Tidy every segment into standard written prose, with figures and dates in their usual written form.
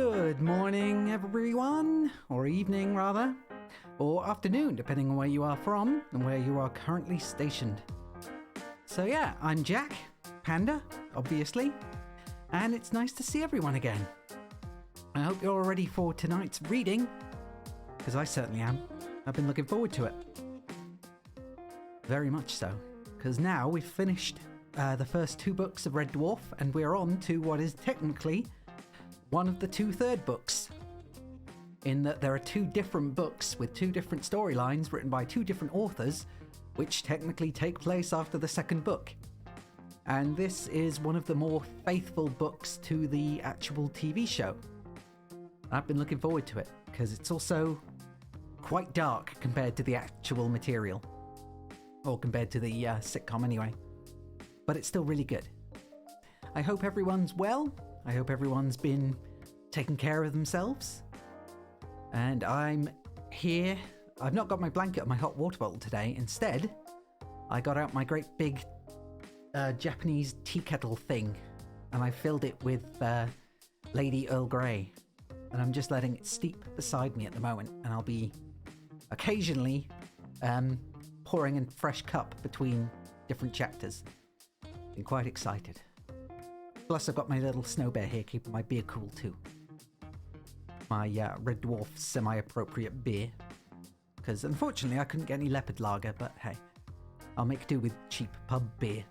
Good morning, everyone, or evening rather, or afternoon, depending on where you are from and where you are currently stationed. So yeah, I'm Jack, Panda, obviously, and it's nice to see everyone again. I hope you're all ready for tonight's reading, because I certainly am. I've been looking forward to it. Very much so, because now we've finished the first two books of Red Dwarf, and we're on to what is technically one of the two third books, in that there are two different books with two different storylines written by two different authors, which technically take place after the second book. And this is one of the more faithful books to the actual TV show. I've been looking forward to it, because it's also quite dark compared to the actual material. Or compared to the sitcom anyway. But it's still really good. I hope everyone's well. I hope everyone's been taking care of themselves. And I'm here. I've not got my blanket or my hot water bottle today. Instead, I got out my great big Japanese tea kettle thing. And I filled it with Lady Earl Grey. And I'm just letting it steep beside me at the moment. And I'll be occasionally pouring a fresh cup between different chapters. Been quite excited. Plus I've got my little snow bear here keeping my beer cool too. My Red Dwarf semi-appropriate beer. Because unfortunately I couldn't get any leopard lager, but hey, I'll make do with cheap pub beer.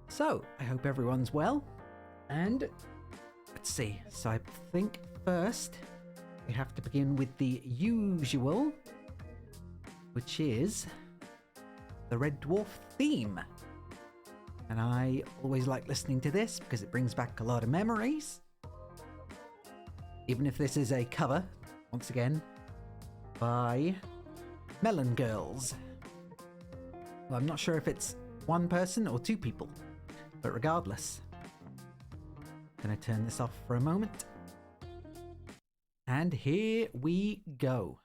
So, I hope everyone's well. And let's see, so I think first we have to begin with the usual, which is the Red Dwarf theme. And I always like listening to this because it brings back a lot of memories. Even if this is a cover, once again, by Melon Girls. Well, I'm not sure if it's one person or two people, but regardless. I'm gonna turn this off for a moment. And here we go.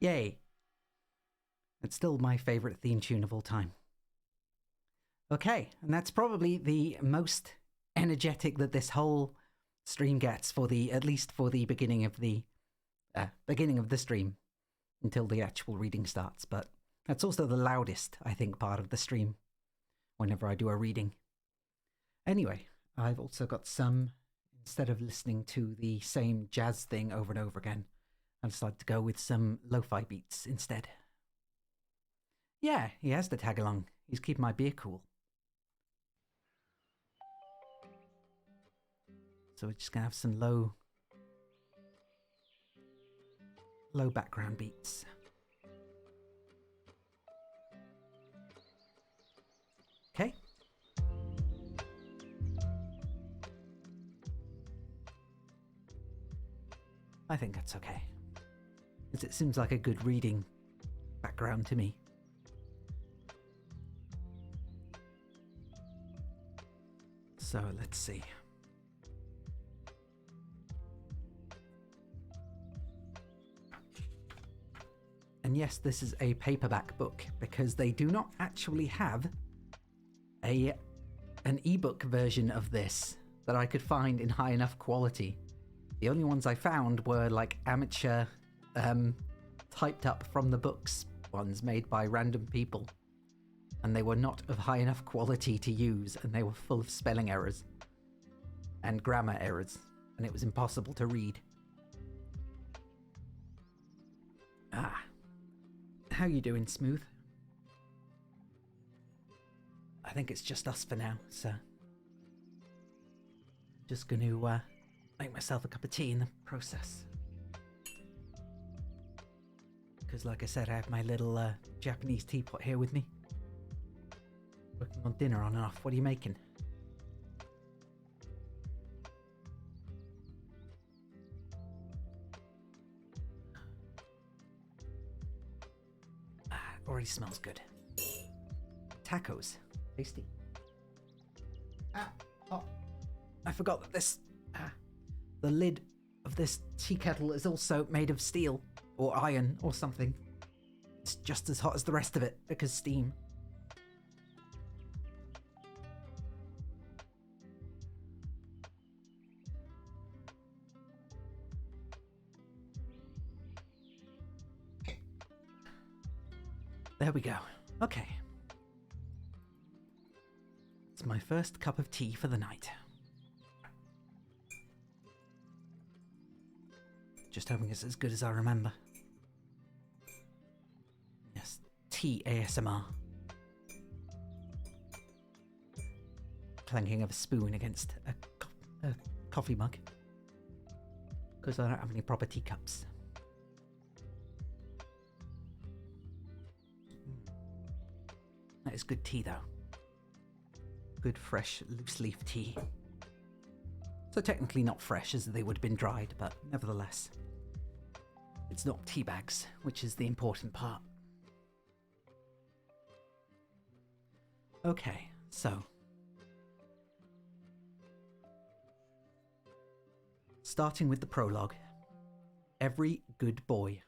Yay. It's still my favourite theme tune of all time. Okay, and that's probably the most energetic that this whole stream gets for at least for the beginning of the stream until the actual reading starts. But that's also the loudest, I think, part of the stream whenever I do a reading. Anyway, I've also got some, instead of listening to the same jazz thing over and over again, I decided to go with some lo-fi beats instead. Yeah, he has to tag along. He's keeping my beer cool. So we're just gonna have some low background beats. Okay. I think that's okay. It seems like a good reading background to me. So let's see. And yes, this is a paperback book because they do not actually have an ebook version of this that I could find in high enough quality. The only ones I found were like amateur typed up from the books ones made by random people, and they were not of high enough quality to use, and they were full of spelling errors and grammar errors, and it was impossible to read. How you doing, Smooth? think it's just us for now, so just going to make myself a cup of tea in the process. Because like I said, I have my little Japanese teapot here with me. Working on dinner on and off. What are you making? Already smells good. Tacos. Tasty. Oh. I forgot that this... the lid of this tea kettle is also made of steel. Or iron, or something. It's just as hot as the rest of it, because steam. There we go. Okay. It's my first cup of tea for the night. Just hoping it's as good as I remember. Yes, tea ASMR. Clanking of a spoon against a coffee mug. Because I don't have any proper teacups. That is good tea though. Good fresh loose leaf tea. So technically not fresh as they would have been dried, but nevertheless. It's not tea bags, which is the important part. Okay, so. Starting with the prologue. Every good boy.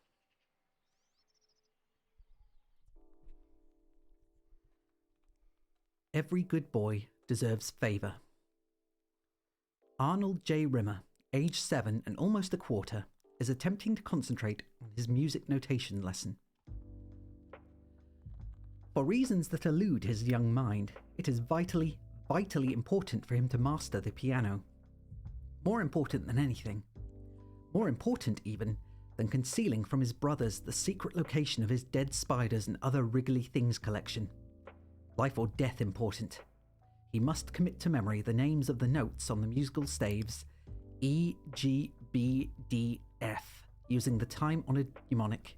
Every good boy deserves favour. Arnold J. Rimmer, age 7 and almost a quarter, is attempting to concentrate on his music notation lesson. For reasons that elude his young mind, it is vitally important for him to master the piano. More important than anything. More important, even, than concealing from his brothers the secret location of his dead spiders and other wriggly things collection. Life or death important. He must commit to memory the names of the notes on the musical staves E, G, B, D, F, using the time-honoured mnemonic.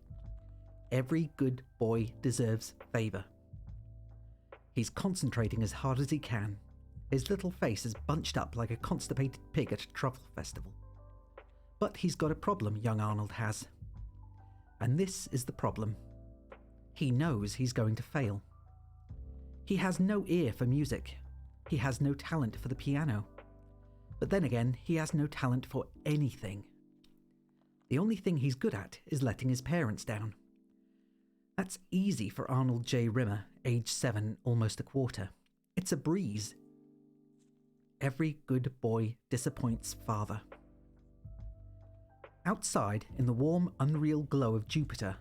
Every good boy deserves favour. He's concentrating as hard as he can. His little face is bunched up like a constipated pig at a truffle festival. But he's got a problem, young Arnold has. And this is the problem. He knows he's going to fail. He has no ear for music. He has no talent for the piano. But then again, he has no talent for anything. The only thing he's good at is letting his parents down. That's easy for Arnold J. Rimmer, age 7, almost a quarter. It's a breeze. Every good boy disappoints father. Outside, in the warm, unreal glow of Jupiter,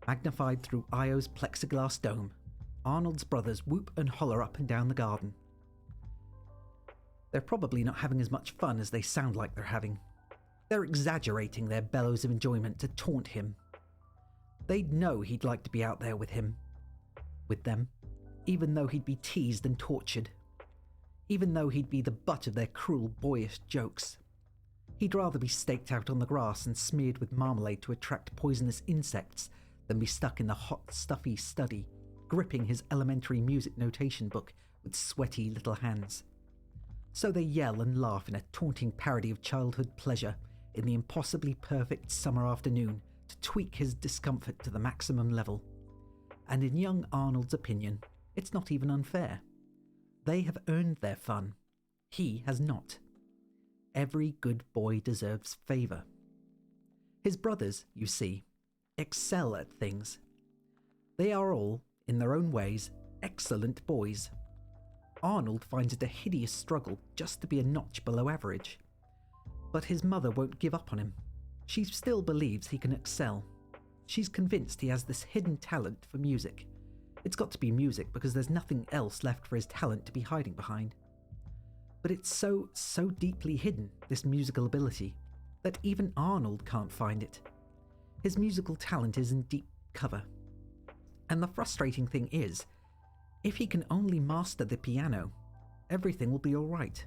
magnified through Io's plexiglass dome, Arnold's brothers whoop and holler up and down the garden. They're probably not having as much fun as they sound like they're having. They're exaggerating their bellows of enjoyment to taunt him. They'd know he'd like to be out there with them, even though he'd be teased and tortured. Even though he'd be the butt of their cruel, boyish jokes. He'd rather be staked out on the grass and smeared with marmalade to attract poisonous insects than be stuck in the hot, stuffy study, gripping his elementary music notation book with sweaty little hands. So they yell and laugh in a taunting parody of childhood pleasure in the impossibly perfect summer afternoon to tweak his discomfort to the maximum level. And in young Arnold's opinion, it's not even unfair. They have earned their fun. He has not. Every good boy deserves favour. His brothers, you see, excel at things. They are all, in their own ways, excellent boys. Arnold finds it a hideous struggle just to be a notch below average. But his mother won't give up on him. She still believes he can excel. She's convinced he has this hidden talent for music. It's got to be music because there's nothing else left for his talent to be hiding behind. But it's so deeply hidden, this musical ability, that even Arnold can't find it. His musical talent is in deep cover. And the frustrating thing is, If he can only master the piano, everything will be all right.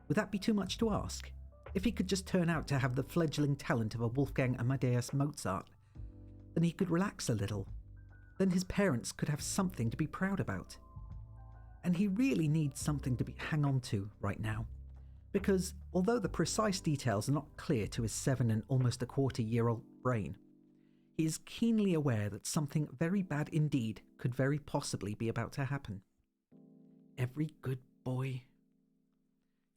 Would that be too much to ask? If he could just turn out to have the fledgling talent of a Wolfgang Amadeus Mozart, then he could relax a little. Then his parents could have something to be proud about. And he really needs something to hang on to right now. Because although the precise details are not clear to his 7 and almost a quarter-year-old brain, he is keenly aware that something very bad indeed could very possibly be about to happen. Every good boy.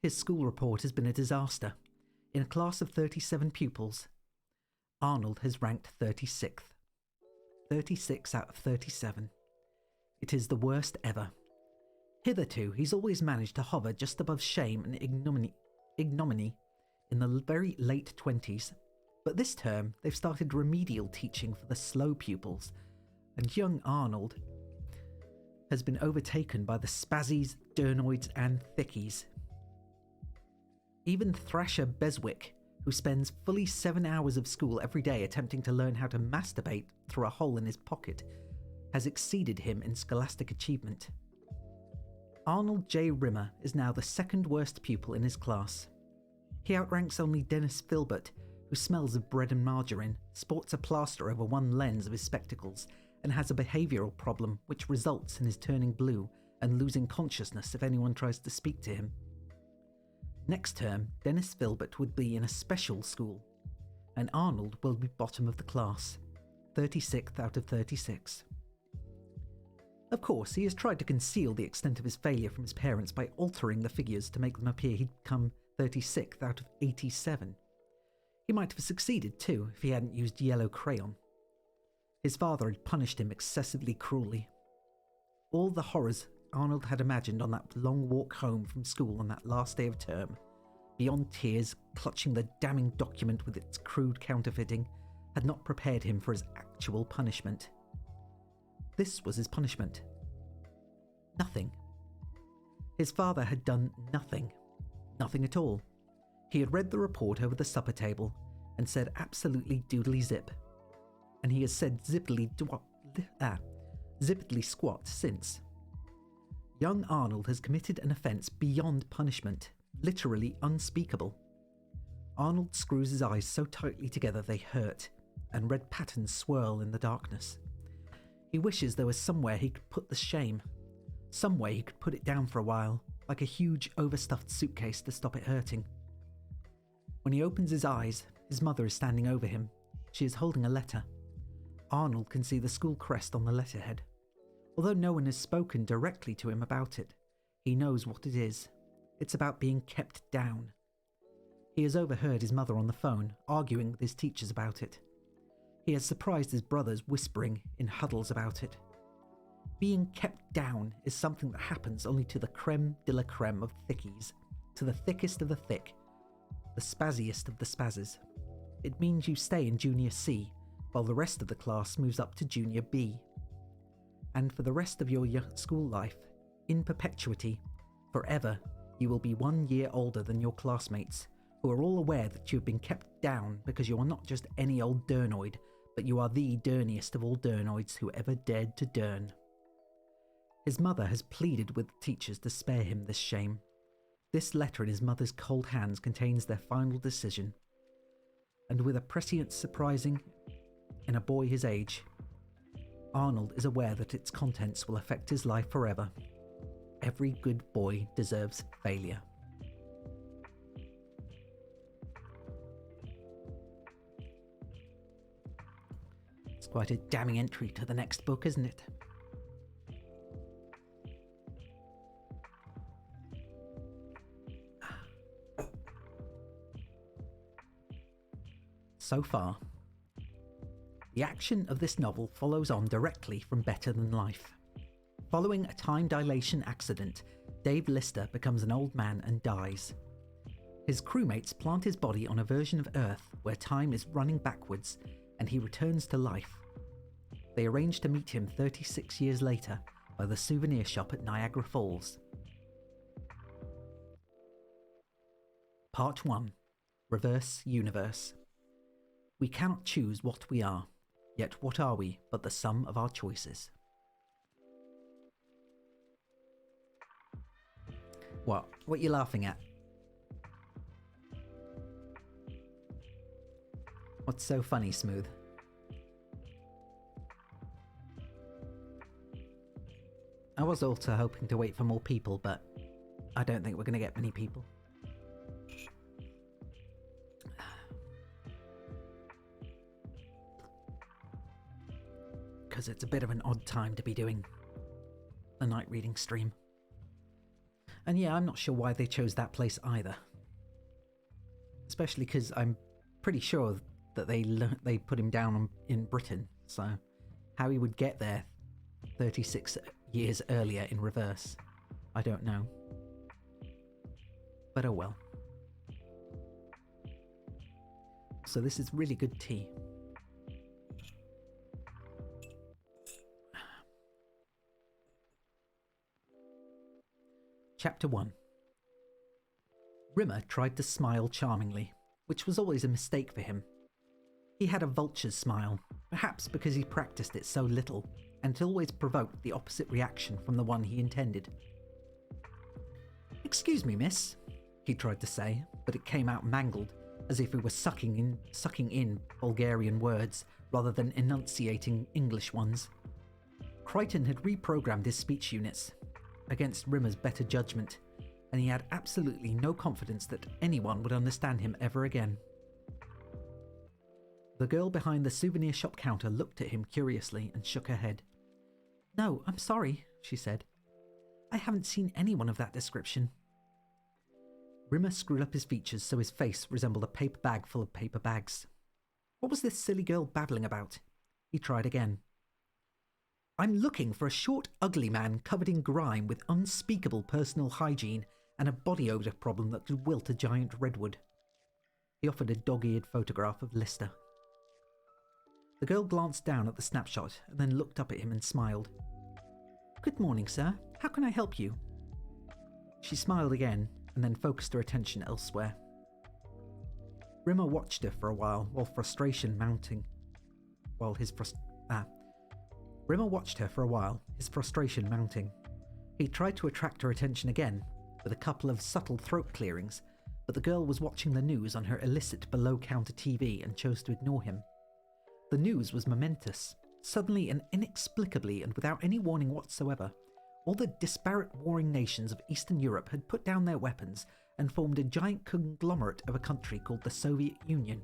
His school report has been a disaster. In a class of 37 pupils, Arnold has ranked 36th. 36 out of 37. It is the worst ever. Hitherto, he's always managed to hover just above shame and ignominy in the very late 20s. But this term, they've started remedial teaching for the slow pupils, and young Arnold has been overtaken by the spazzies, dernoids, and thickies. Even Thrasher Beswick, who spends fully 7 hours of school every day attempting to learn how to masturbate through a hole in his pocket, has exceeded him in scholastic achievement. Arnold J. Rimmer is now the second worst pupil in his class. He outranks only Dennis Filbert, who smells of bread and margarine, sports a plaster over one lens of his spectacles, and has a behavioural problem which results in his turning blue and losing consciousness if anyone tries to speak to him. Next term, Dennis Filbert would be in a special school, and Arnold will be bottom of the class, 36th out of 36. Of course, he has tried to conceal the extent of his failure from his parents by altering the figures to make them appear he'd come 36th out of 87. He might have succeeded too if he hadn't used yellow crayon. His father had punished him excessively cruelly. All the horrors Arnold had imagined on that long walk home from school on that last day of term, beyond tears clutching the damning document with its crude counterfeiting, had not prepared him for his actual punishment. This was his punishment. Nothing. His father had done nothing. Nothing at all. He had read the report over the supper table and said absolutely doodly zip. And he has said zippily squat since. Young Arnold has committed an offence beyond punishment, literally unspeakable. Arnold screws his eyes so tightly together they hurt, and red patterns swirl in the darkness. He wishes there was somewhere he could put the shame, some way he could put it down for a while, like a huge overstuffed suitcase to stop it hurting. When he opens his eyes, his mother is standing over him. She is holding a letter. Arnold can see the school crest on the letterhead. Although no one has spoken directly to him about it, he knows what it is. It's about being kept down. He has overheard his mother on the phone, arguing with his teachers about it. He has surprised his brothers whispering in huddles about it. Being kept down is something that happens only to the creme de la creme of thickies, to the thickest of the thick, the spazziest of the spazzes. It means you stay in Junior C, while the rest of the class moves up to Junior B. And for the rest of your school life, in perpetuity, forever, you will be 1 year older than your classmates, who are all aware that you have been kept down because you are not just any old dernoid, but you are the derniest of all dernoids who ever dared to dern. His mother has pleaded with the teachers to spare him this shame. This letter in his mother's cold hands contains their final decision. And with a prescience surprising in a boy his age, Arnold is aware that its contents will affect his life forever. Every good boy deserves failure. It's quite a damning entry to the next book, isn't it? So far, the action of this novel follows on directly from Better Than Life. Following a time dilation accident, Dave Lister becomes an old man and dies. His crewmates plant his body on a version of Earth where time is running backwards and he returns to life. They arrange to meet him 36 years later by the souvenir shop at Niagara Falls. Part 1. Reverse Universe. We cannot choose what we are, yet what are we but the sum of our choices? What? What are you laughing at? What's so funny, Smooth? I was also hoping to wait for more people, but I don't think we're going to get many people. Because it's a bit of an odd time to be doing a night reading stream. And yeah, I'm not sure why they chose that place either. Especially because I'm pretty sure that they put him down in Britain, so how he would get there 36 years earlier in reverse, I don't know. But oh well. So this is really good tea. Chapter 1. Rimmer tried to smile charmingly, which was always a mistake for him. He had a vulture's smile, perhaps because he practiced it so little, and it always provoked the opposite reaction from the one he intended. "Excuse me, miss," he tried to say, but it came out mangled, as if he were sucking in Bulgarian words rather than enunciating English ones. Crichton had reprogrammed his speech units against Rimmer's better judgment, and he had absolutely no confidence that anyone would understand him ever again. The girl behind the souvenir shop counter looked at him curiously and shook her head. "No, I'm sorry," she said. "I haven't seen anyone of that description." Rimmer screwed up his features so his face resembled a paper bag full of paper bags. What was this silly girl babbling about? He tried again. "I'm looking for a short, ugly man covered in grime with unspeakable personal hygiene and a body odour problem that could wilt a giant redwood." He offered a dog-eared photograph of Lister. The girl glanced down at the snapshot and then looked up at him and smiled. "Good morning, sir. How can I help you?" She smiled again and then focused her attention elsewhere. Rimmer watched her for a while his frustration mounting. He tried to attract her attention again with a couple of subtle throat clearings, but the girl was watching the news on her illicit below-counter TV and chose to ignore him. The news was momentous. Suddenly and inexplicably and without any warning whatsoever, all the disparate warring nations of Eastern Europe had put down their weapons and formed a giant conglomerate of a country called the Soviet Union.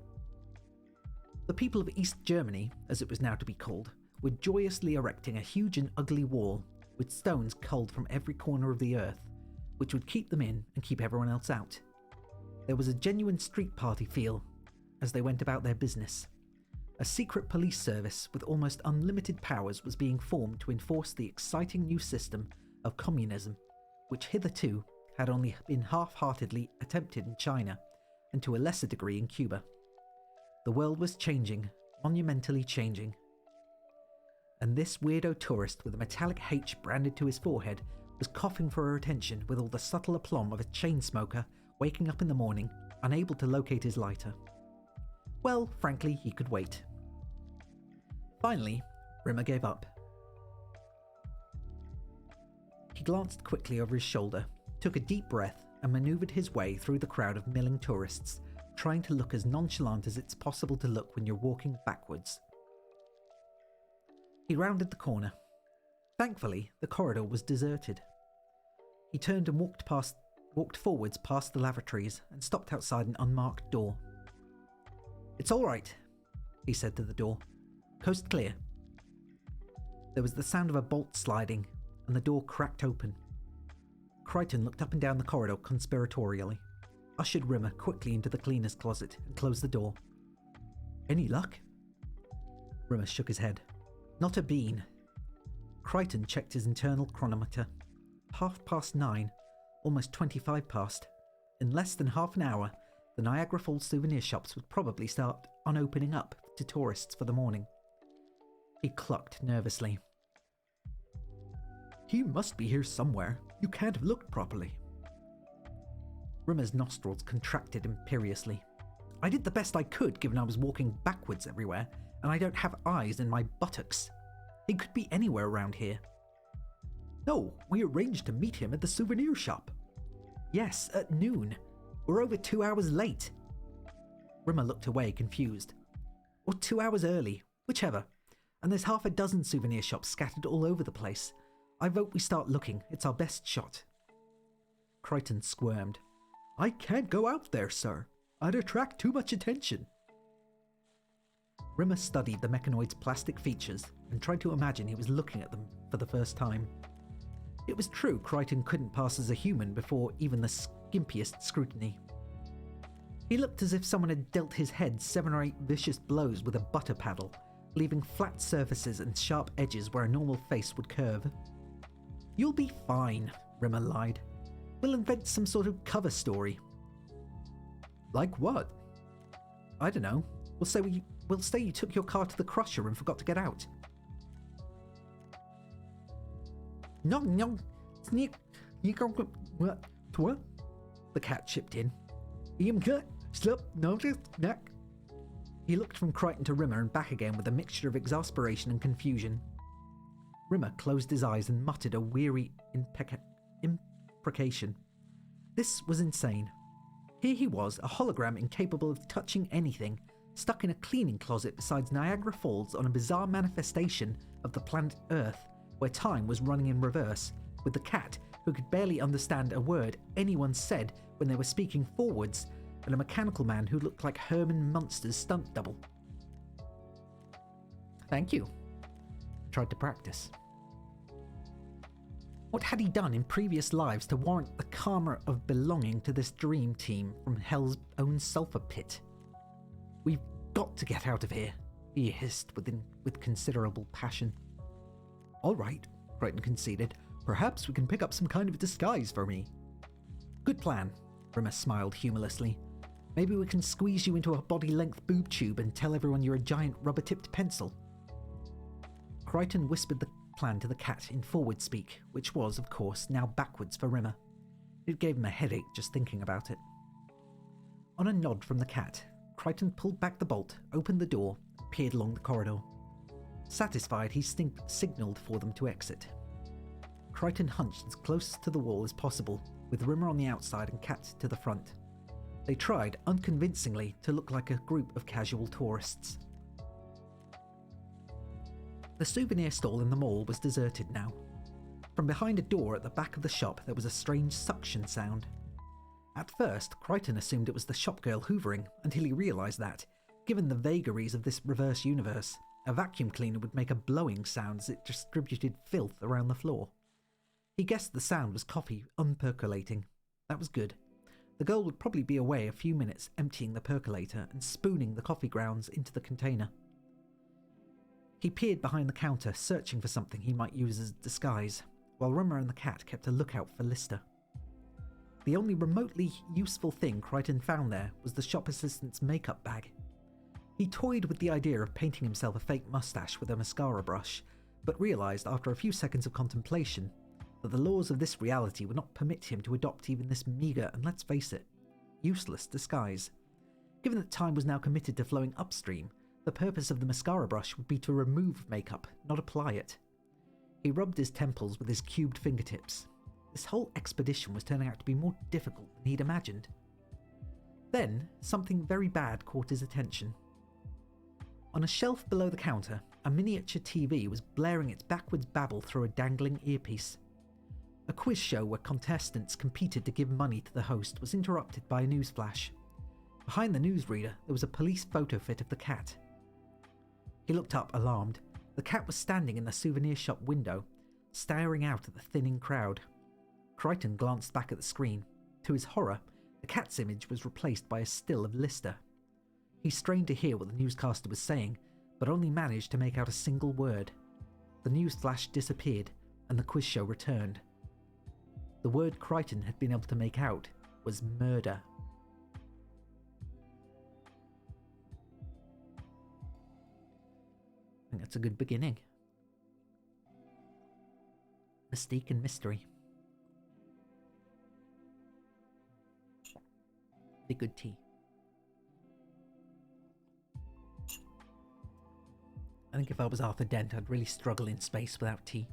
The people of East Germany, as it was now to be called, were joyously erecting a huge and ugly wall with stones culled from every corner of the earth, which would keep them in and keep everyone else out. There was a genuine street party feel as they went about their business. A secret police service with almost unlimited powers was being formed to enforce the exciting new system of communism, which hitherto had only been half-heartedly attempted in China and to a lesser degree in Cuba. The world was changing, monumentally changing. And this weirdo tourist with a metallic H branded to his forehead was coughing for her attention with all the subtle aplomb of a chain smoker waking up in the morning, unable to locate his lighter. Well, frankly, he could wait. Finally, Rimmer gave up. He glanced quickly over his shoulder, took a deep breath, and manoeuvred his way through the crowd of milling tourists, trying to look as nonchalant as it's possible to look when you're walking backwards. He rounded the corner. Thankfully, the corridor was deserted. He turned and walked forwards past the lavatories and stopped outside an unmarked door. "It's all right," he said to the door. "Coast clear." There was the sound of a bolt sliding, and the door cracked open. Crichton looked up and down the corridor conspiratorially, ushered Rimmer quickly into the cleaner's closet, and closed the door. "Any luck?" Rimmer shook his head. "Not a bean." Crichton checked his internal chronometer. 9:30, almost 25 past. In less than half an hour, the Niagara Falls souvenir shops would probably start on opening up to tourists for the morning. He clucked nervously. "He must be here somewhere. You can't have looked properly." Rimmer's nostrils contracted imperiously. "I did the best I could given I was walking backwards everywhere, and I don't have eyes in my buttocks. He could be anywhere around here." "No, we arranged to meet him at the souvenir shop." Yes, at noon. We're over 2 hours late. Rimmer looked away, confused. Or 2 hours early, whichever. And there's half a dozen souvenir shops scattered all over the place. I vote we start looking. It's our best shot. Crichton squirmed. I can't go out there, sir. I'd attract too much attention. Rimmer studied the mechanoid's plastic features and tried to imagine he was looking at them for the first time. It was true Crichton couldn't pass as a human before even the skimpiest scrutiny. He looked as if someone had dealt his head 7 or 8 vicious blows with a butter paddle, leaving flat surfaces and sharp edges where a normal face would curve. You'll be fine, Rimmer lied. We'll invent some sort of cover story. Like what? I don't know. We'll say you took your car to the crusher and forgot to get out. No, sneak, what? The cat chipped in. He looked from Crichton to Rimmer and back again with a mixture of exasperation and confusion. Rimmer closed his eyes and muttered a weary imprecation. This was insane. Here he was, a hologram incapable of touching anything, stuck in a cleaning closet beside Niagara Falls on a bizarre manifestation of the planet Earth, where time was running in reverse, with the cat, who could barely understand a word anyone said when they were speaking forwards, and a mechanical man who looked like Herman Munster's stunt double. Thank you. Tried to practice. What had he done in previous lives to warrant the karma of belonging to this dream team from hell's own sulfur pit? We've got to get out of here, he hissed with considerable passion. All right, Crichton conceded. Perhaps we can pick up some kind of disguise for me. Good plan, Rimmer smiled humorlessly. Maybe we can squeeze you into a body-length boob tube and tell everyone you're a giant rubber-tipped pencil. Crichton whispered the plan to the cat in forward speak, which was, of course, now backwards for Rimmer. It gave him a headache just thinking about it. On a nod from the cat, Crichton pulled back the bolt, opened the door, and peered along the corridor. Satisfied, he signalled for them to exit. Crichton hunched as close to the wall as possible, with Rimmer on the outside and Cat to the front. They tried, unconvincingly, to look like a group of casual tourists. The souvenir stall in the mall was deserted now. From behind a door at the back of the shop there was a strange suction sound. At first, Crichton assumed it was the shopgirl hoovering, until he realised that, given the vagaries of this reverse universe, a vacuum cleaner would make a blowing sound as it distributed filth around the floor. He guessed the sound was coffee unpercolating. That was good. The girl would probably be away a few minutes emptying the percolator and spooning the coffee grounds into the container. He peered behind the counter, searching for something he might use as a disguise, while Rimmer and the cat kept a lookout for Lister. The only remotely useful thing Crichton found there was the shop assistant's makeup bag. He toyed with the idea of painting himself a fake mustache with a mascara brush, but realised after a few seconds of contemplation that the laws of this reality would not permit him to adopt even this meagre and, let's face it, useless disguise. Given that time was now committed to flowing upstream, the purpose of the mascara brush would be to remove makeup, not apply it. He rubbed his temples with his cubed fingertips. This whole expedition was turning out to be more difficult than he'd imagined. Then, something very bad caught his attention. On a shelf below the counter, a miniature TV was blaring its backwards babble through a dangling earpiece. A quiz show where contestants competed to give money to the host was interrupted by a news flash. Behind the newsreader, there was a police photo fit of the cat. He looked up, alarmed. The cat was standing in the souvenir shop window, staring out at the thinning crowd. Crichton glanced back at the screen. To his horror, the cat's image was replaced by a still of Lister. He strained to hear what the newscaster was saying, but only managed to make out a single word. The news flash disappeared, and the quiz show returned. The word Crichton had been able to make out was murder. I think that's a good beginning. Mystique and mystery. Be good tea. I think if I was Arthur Dent, I'd really struggle in space without tea.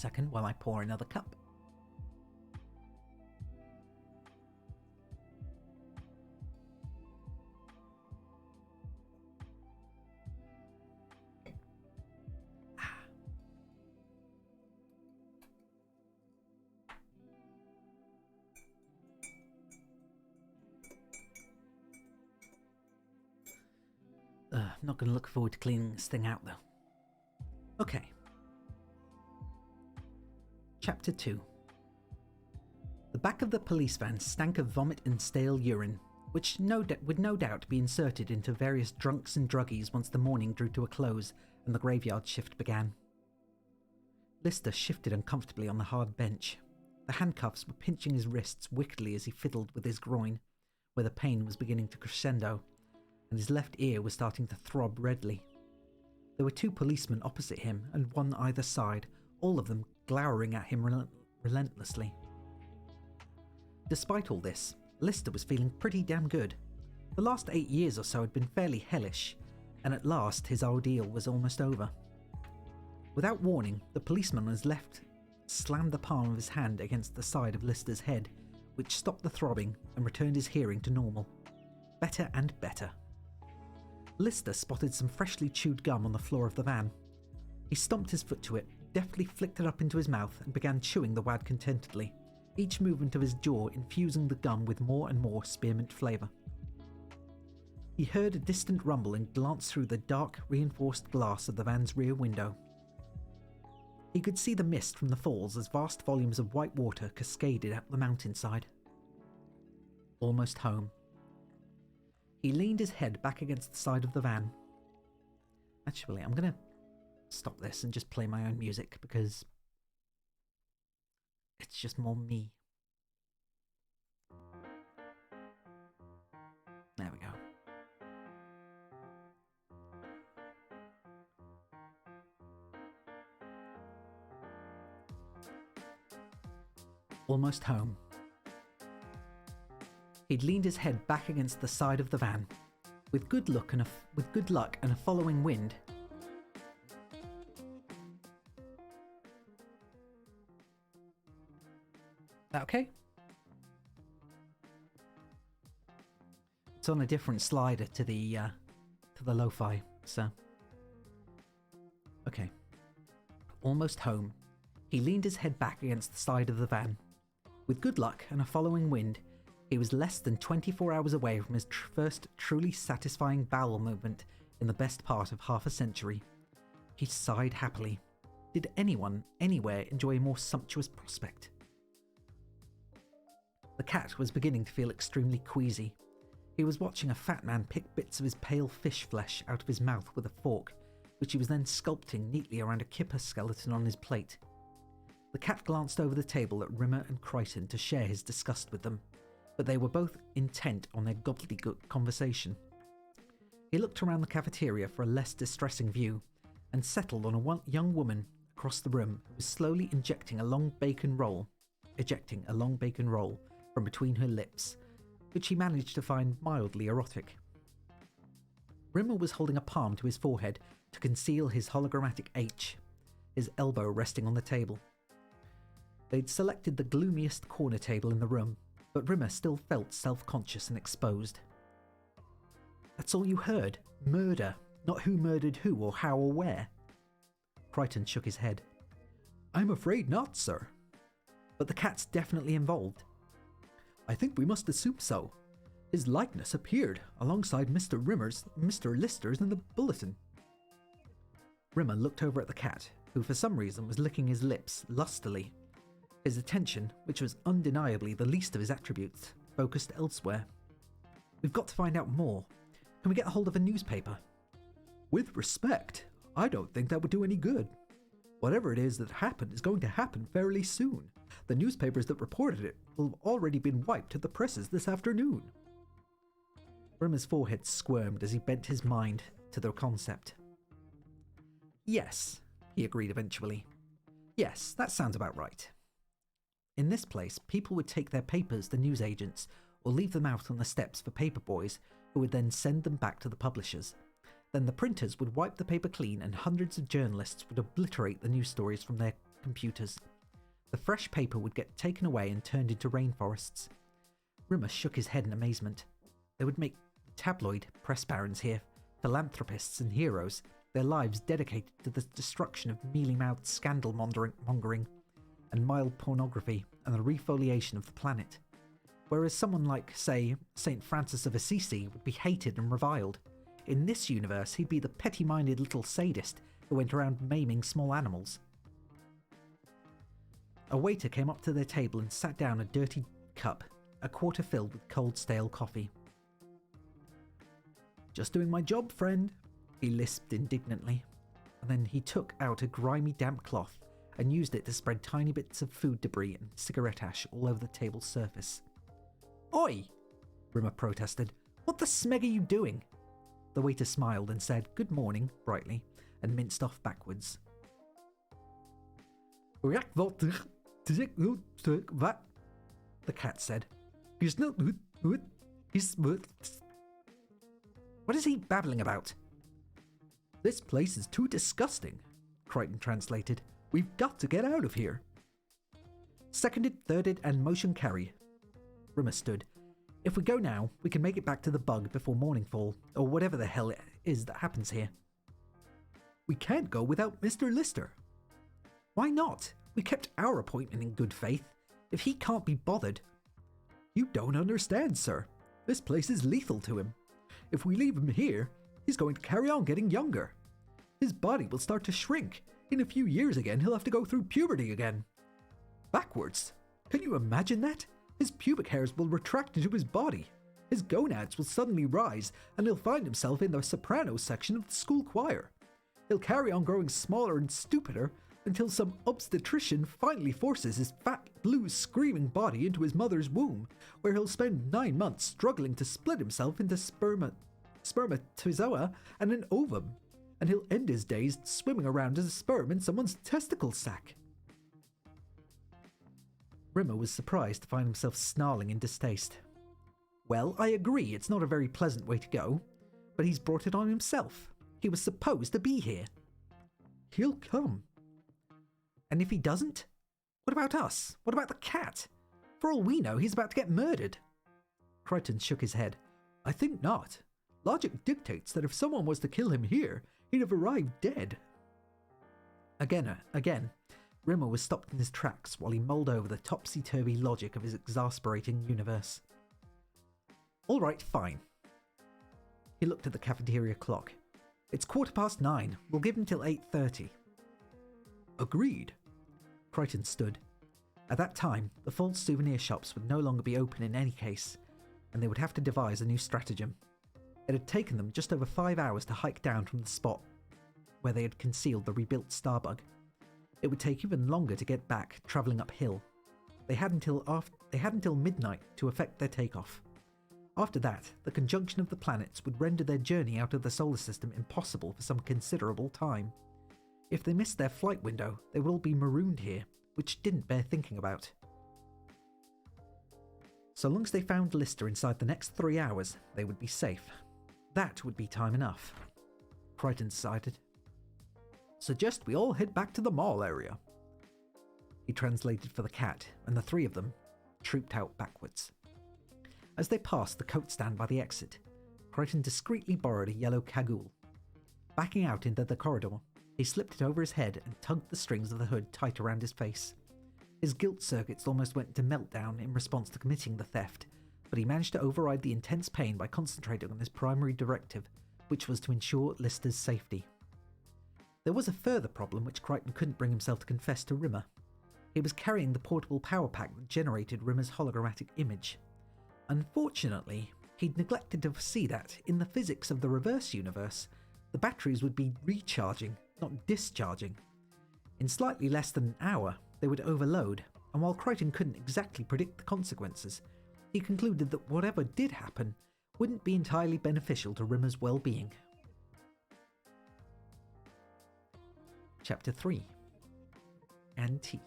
second while I pour another cup. I'm not going to look forward to cleaning this thing out, though. Okay. Chapter 2. The back of the police van stank of vomit and stale urine, which would no doubt be inserted into various drunks and druggies once the morning drew to a close and the graveyard shift began. Lister shifted uncomfortably on the hard bench. The handcuffs were pinching his wrists wickedly as he fiddled with his groin, where the pain was beginning to crescendo, and his left ear was starting to throb redly. There were two policemen opposite him and one either side, all of them glowering at him relentlessly. Despite all this, Lister was feeling pretty damn good. The last 8 years or so had been fairly hellish, and at last his ordeal was almost over. Without warning, the policeman on his left slammed the palm of his hand against the side of Lister's head, which stopped the throbbing and returned his hearing to normal. Better and better. Lister spotted some freshly chewed gum on the floor of the van. He stomped his foot to it, deftly flicked it up into his mouth and began chewing the wad contentedly, each movement of his jaw infusing the gum with more and more spearmint flavour. He heard a distant rumble and glanced through the dark, reinforced glass of the van's rear window. He could see the mist from the falls as vast volumes of white water cascaded up the mountainside. Almost home. He leaned his head back against the side of the van. Actually, I'm going to stop this and just play my own music because it's just more me. There we go. Almost home. He'd leaned his head back against the side of the van. With good luck and a following wind, that okay? It's on a different slider to the lo-fi, so okay. Almost home. He leaned his head back against the side of the van. With good luck and a following wind, he was less than 24 hours away from his first truly satisfying bowel movement in the best part of half a century. He sighed happily. Did anyone, anywhere, enjoy a more sumptuous prospect? The cat was beginning to feel extremely queasy. He was watching a fat man pick bits of his pale fish flesh out of his mouth with a fork, which he was then sculpting neatly around a kipper skeleton on his plate. The cat glanced over the table at Rimmer and Crichton to share his disgust with them, but they were both intent on their gobbledygook conversation. He looked around the cafeteria for a less distressing view, and settled on a young woman across the room who was slowly ejecting a long bacon roll from between her lips, which he managed to find mildly erotic. Rimmer was holding a palm to his forehead to conceal his hologrammatic H, his elbow resting on the table. They'd selected the gloomiest corner table in the room, but Rimmer still felt self-conscious and exposed. That's all you heard? Murder, not who murdered who or how or where. Crichton shook his head. I'm afraid not, sir. But the cat's definitely involved. I think we must assume so. His likeness appeared alongside Mr. Lister's in the bulletin. Rimmer looked over at the cat, who for some reason was licking his lips lustily. His attention, which was undeniably the least of his attributes, focused elsewhere. We've got to find out more. Can we get a hold of a newspaper? With respect, I don't think that would do any good. Whatever it is that happened is going to happen fairly soon. The newspapers that reported it will have already been wiped to the presses this afternoon. Rimmer's forehead squirmed as he bent his mind to the concept. Yes, he agreed eventually. Yes, that sounds about right. In this place, people would take their papers to newsagents or leave them out on the steps for paper boys who would then send them back to the publishers. Then the printers would wipe the paper clean and hundreds of journalists would obliterate the news stories from their computers. The fresh paper would get taken away and turned into rainforests. Rimmer shook his head in amazement. They would make tabloid press barons here, philanthropists and heroes, their lives dedicated to the destruction of mealy-mouthed scandal-mongering and mild pornography and the refoliation of the planet. Whereas someone like, say, St. Francis of Assisi would be hated and reviled. In this universe, he'd be the petty-minded little sadist who went around maiming small animals. A waiter came up to their table and sat down a dirty cup, a quarter filled with cold, stale coffee. "Just doing my job, friend," he lisped indignantly, and then he took out a grimy, damp cloth and used it to spread tiny bits of food debris and cigarette ash all over the table's surface. "Oi!" Rimmer protested. "What the smeg are you doing?" The waiter smiled and said "Good morning" brightly and minced off backwards. "The cat said. "What is he babbling about?" "This place is too disgusting," Crichton translated. "We've got to get out of here." Seconded, thirded, and motion carry. Rimmer stood. "If we go now, we can make it back to the bug before morningfall, or whatever the hell it is that happens here." "We can't go without Mr. Lister." "Why not? We kept our appointment in good faith. If he can't be bothered..." "You don't understand, sir. This place is lethal to him. If we leave him here, he's going to carry on getting younger. His body will start to shrink. In a few years again, he'll have to go through puberty again. Backwards. Can you imagine that? His pubic hairs will retract into his body. His gonads will suddenly rise, and he'll find himself in the soprano section of the school choir. He'll carry on growing smaller and stupider until some obstetrician finally forces his fat, blue, screaming body into his mother's womb, where he'll spend 9 months struggling to split himself into spermatozoa and an ovum, and he'll end his days swimming around as a sperm in someone's testicle sac." Rimmer was surprised to find himself snarling in distaste. "Well, I agree it's not a very pleasant way to go, but he's brought it on himself. He was supposed to be here." "He'll come." "And if he doesn't? What about us? What about the cat? For all we know, he's about to get murdered." Crichton shook his head. "I think not. Logic dictates that if someone was to kill him here, he'd have arrived dead." Again, Rimmer was stopped in his tracks while he mulled over the topsy-turvy logic of his exasperating universe. "All right, fine." He looked at the cafeteria clock. "It's 9:15. We'll give him till 8:30. "Agreed." Crichton stood. At that time, the false souvenir shops would no longer be open in any case, and they would have to devise a new stratagem. It had taken them just over 5 hours to hike down from the spot where they had concealed the rebuilt Starbug. It would take even longer to get back, travelling uphill. They had until midnight to effect their takeoff. After that, the conjunction of the planets would render their journey out of the solar system impossible for some considerable time. If they missed their flight window, they would all be marooned here, which didn't bear thinking about. So long as they found Lister inside the next 3 hours, they would be safe. That would be time enough, Crichton decided. "Suggest we all head back to the mall area." He translated for the cat, and the three of them trooped out backwards. As they passed the coat stand by the exit, Crichton discreetly borrowed a yellow cagoule. Backing out into the corridor, he slipped it over his head and tugged the strings of the hood tight around his face. His guilt circuits almost went into meltdown in response to committing the theft, but he managed to override the intense pain by concentrating on his primary directive, which was to ensure Lister's safety. There was a further problem which Crichton couldn't bring himself to confess to Rimmer. He was carrying the portable power pack that generated Rimmer's holographic image. Unfortunately, he'd neglected to foresee that, in the physics of the reverse universe, the batteries would be recharging, not discharging. In slightly less than an hour, they would overload, and while Crichton couldn't exactly predict the consequences, he concluded that whatever did happen wouldn't be entirely beneficial to Rimmer's well-being. Chapter 3. And Tea.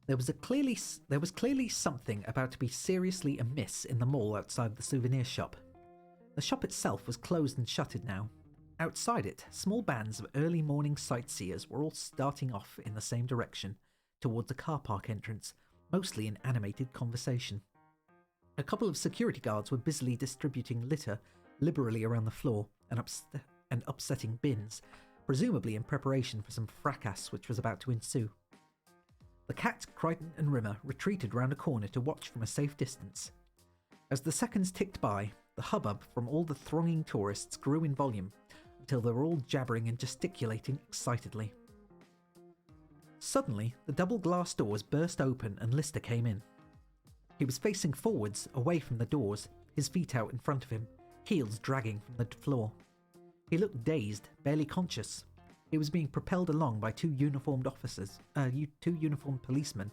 There was clearly something about to be seriously amiss in the mall outside the souvenir shop. The shop itself was closed and shuttered now. Outside it, small bands of early morning sightseers were all starting off in the same direction, towards a car park entrance, mostly in animated conversation. A couple of security guards were busily distributing litter liberally around the floor and upsetting bins, presumably in preparation for some fracas which was about to ensue. The cat, Crichton and Rimmer retreated round a corner to watch from a safe distance. As the seconds ticked by, the hubbub from all the thronging tourists grew in volume, until they were all jabbering and gesticulating excitedly. Suddenly, the double glass doors burst open and Lister came in. He was facing forwards, away from the doors, his feet out in front of him, heels dragging from the floor. He looked dazed, barely conscious. He was being propelled along by two uniformed policemen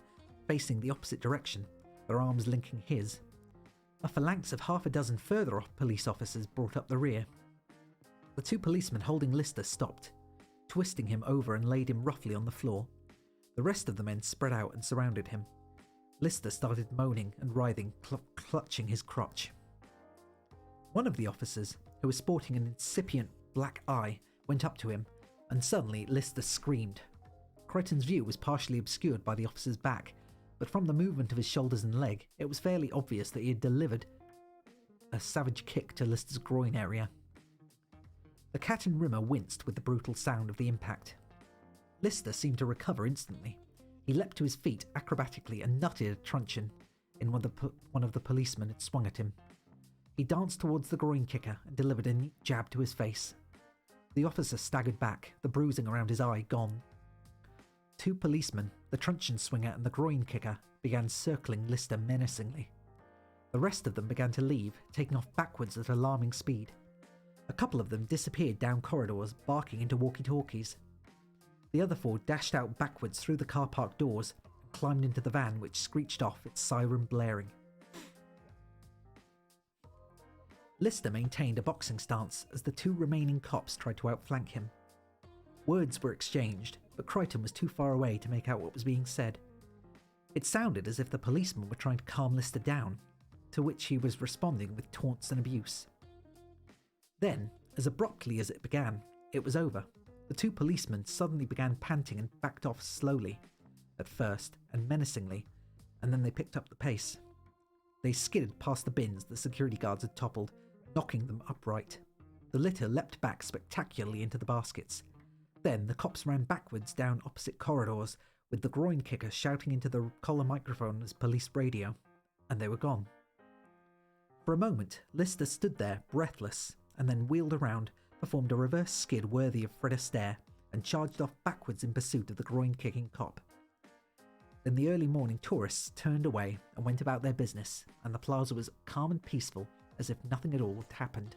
facing the opposite direction, their arms linking his. A phalanx of half a dozen further off police officers brought up the rear. The two policemen holding Lister stopped, twisting him over and laid him roughly on the floor. The rest of the men spread out and surrounded him. Lister started moaning and writhing, clutching his crotch. One of the officers, who was sporting an incipient black eye, went up to him, and suddenly Lister screamed. Crichton's view was partially obscured by the officer's back, but from the movement of his shoulders and leg, it was fairly obvious that he had delivered a savage kick to Lister's groin area. The cat and Rimmer winced with the brutal sound of the impact. Lister seemed to recover instantly. He leapt to his feet acrobatically and nutted a truncheon in one of the policemen had swung at him. He danced towards the groin kicker and delivered a neat jab to his face. The officer staggered back, the bruising around his eye gone. Two policemen, the truncheon swinger and the groin kicker, began circling Lister menacingly. The rest of them began to leave, taking off backwards at alarming speed. A couple of them disappeared down corridors, barking into walkie-talkies. The other four dashed out backwards through the car park doors and climbed into the van, which screeched off, its siren blaring. Lister maintained a boxing stance as the two remaining cops tried to outflank him. Words were exchanged, but Crichton was too far away to make out what was being said. It sounded as if the policemen were trying to calm Lister down, to which he was responding with taunts and abuse. Then, as abruptly as it began, it was over. The two policemen suddenly began panting and backed off slowly, at first, and menacingly, and then they picked up the pace. They skidded past the bins the security guards had toppled, knocking them upright. The litter leapt back spectacularly into the baskets. Then the cops ran backwards down opposite corridors, with the groin kicker shouting into the collar microphone as police radio, and they were gone. For a moment, Lister stood there, breathless, and then wheeled around, performed a reverse skid worthy of Fred Astaire, and charged off backwards in pursuit of the groin-kicking cop. Then the early morning tourists turned away and went about their business, and the plaza was calm and peaceful, as if nothing at all had happened.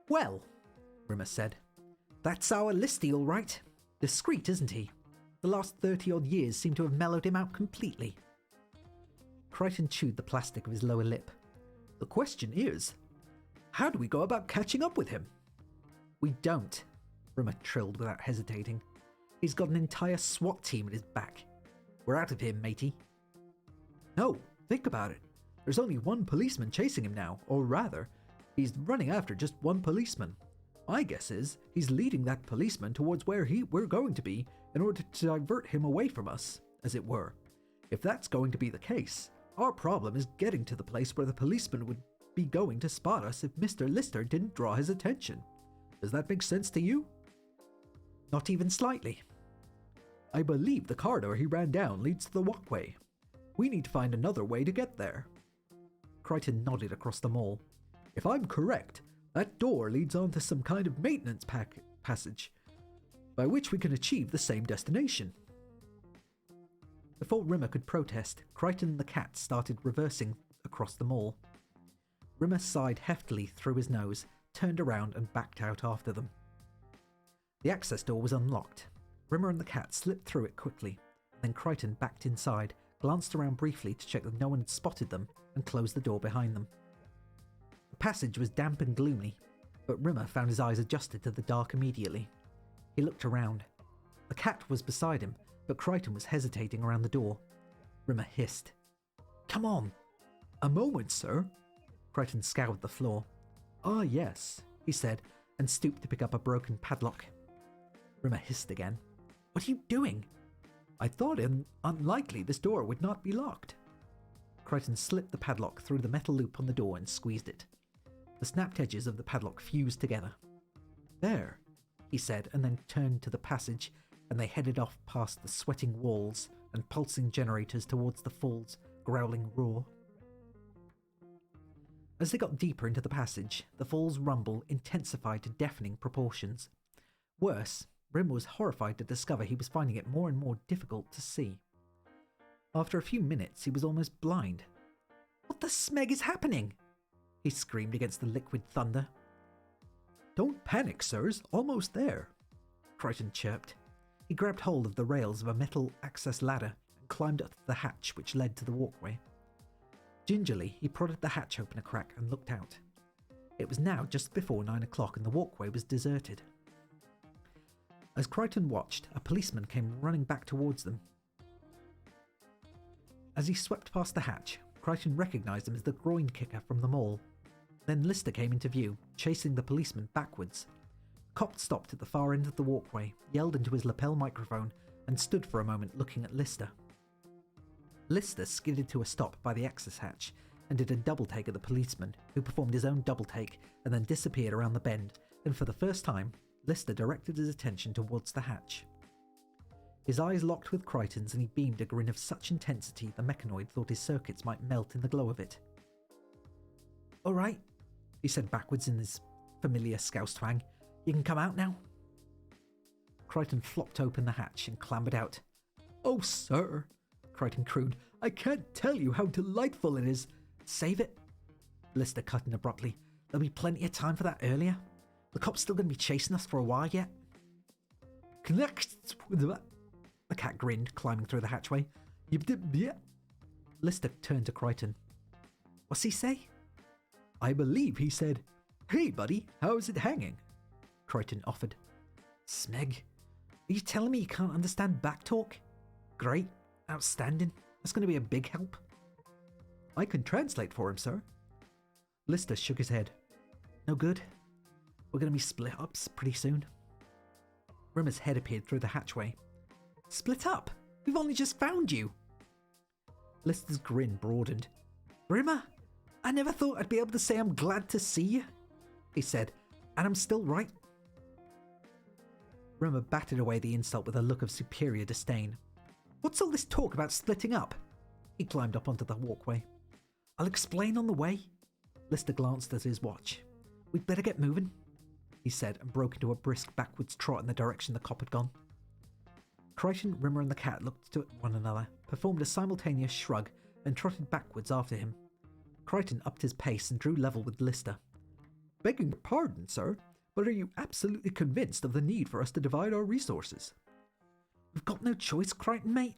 "Well," Rimmer said, "that's our Listy all right. Discreet, isn't he? The last 30-odd years seem to have mellowed him out completely." Crichton chewed the plastic of his lower lip. "The question is, how do we go about catching up with him?" "We don't," Rimmer trilled without hesitating. "He's got an entire SWAT team at his back. We're out of here, matey." "No, think about it. There's only one policeman chasing him now, or rather, he's running after just one policeman. My guess is he's leading that policeman towards where we're going to be in order to divert him away from us, as it were. If that's going to be the case, our problem is getting to the place where the policeman would be going to spot us if Mr. Lister didn't draw his attention. Does that make sense to you?" "Not even slightly." "I believe the corridor he ran down leads to the walkway. We need to find another way to get there." Crichton nodded across the mall. "If I'm correct, that door leads onto some kind of maintenance passage, by which we can achieve the same destination." Before Rimmer could protest, Crichton and the cat started reversing across the mall. Rimmer sighed heftily through his nose, turned around and backed out after them. The access door was unlocked. Rimmer and the cat slipped through it quickly, and then Crichton backed inside, glanced around briefly to check that no one had spotted them, and closed the door behind them. The passage was damp and gloomy, but Rimmer found his eyes adjusted to the dark immediately. He looked around. The cat was beside him, but Crichton was hesitating around the door. Rimmer hissed. "Come on!" "A moment, sir." Crichton scoured the floor. "Ah, yes," he said, and stooped to pick up a broken padlock. Rimmer hissed again. "What are you doing?" "I thought it unlikely this door would not be locked." Crichton slipped the padlock through the metal loop on the door and squeezed it. The snapped edges of the padlock fused together. "There," he said, and then turned to the passage, and they headed off past the sweating walls and pulsing generators towards the fall's growling roar. As they got deeper into the passage, the fall's rumble intensified to deafening proportions. Worse, Rimmer was horrified to discover he was finding it more and more difficult to see. After a few minutes, he was almost blind. "What the smeg is happening?" he screamed against the liquid thunder. "Don't panic, sirs, almost there," Crichton chirped. He grabbed hold of the rails of a metal access ladder and climbed up the hatch which led to the walkway. Gingerly, he prodded the hatch open a crack and looked out. It was now just before 9 o'clock and the walkway was deserted. As Crichton watched, a policeman came running back towards them. As he swept past the hatch, Crichton recognised him as the groin kicker from the mall. Then Lister came into view, chasing the policeman backwards. The cop stopped at the far end of the walkway, yelled into his lapel microphone, and stood for a moment looking at Lister. Lister skidded to a stop by the access hatch and did a double take at the policeman, who performed his own double take and then disappeared around the bend, and for the first time, Lister directed his attention towards the hatch. His eyes locked with Crichton's and he beamed a grin of such intensity the mechanoid thought his circuits might melt in the glow of it. "All right," he said backwards in his familiar Scouse twang. "You can come out now." Crichton flopped open the hatch and clambered out. "Oh, sir," Crichton crooned, "I can't tell you how delightful it is." "Save it," Lister cut in abruptly. "There'll be plenty of time for that earlier. The cop's still going to be chasing us for a while yet." The cat grinned, climbing through the hatchway. Lister turned to Crichton. "What's he say?" "I believe he said, 'Hey, buddy, how's it hanging?'" Crichton offered. "Smeg, are you telling me you can't understand backtalk? Great, outstanding. That's going to be a big help." "I can translate for him, sir." Lister shook his head. "No good. We're going to be split up pretty soon." Rimmer's head appeared through the hatchway. "Split up? We've only just found you." Lister's grin broadened. "Rimmer, I never thought I'd be able to say I'm glad to see you," he said, "and I'm still right." Rimmer batted away the insult with a look of superior disdain. "What's all this talk about splitting up?" He climbed up onto the walkway. "I'll explain on the way." Lister glanced at his watch. "We'd better get moving," he said, and broke into a brisk backwards trot in the direction the cop had gone. Crichton, Rimmer and the cat looked at one another, performed a simultaneous shrug, and trotted backwards after him. Crichton upped his pace and drew level with Lister. "Begging your pardon, sir, but are you absolutely convinced of the need for us to divide our resources?" "We've got no choice, Crichton, mate.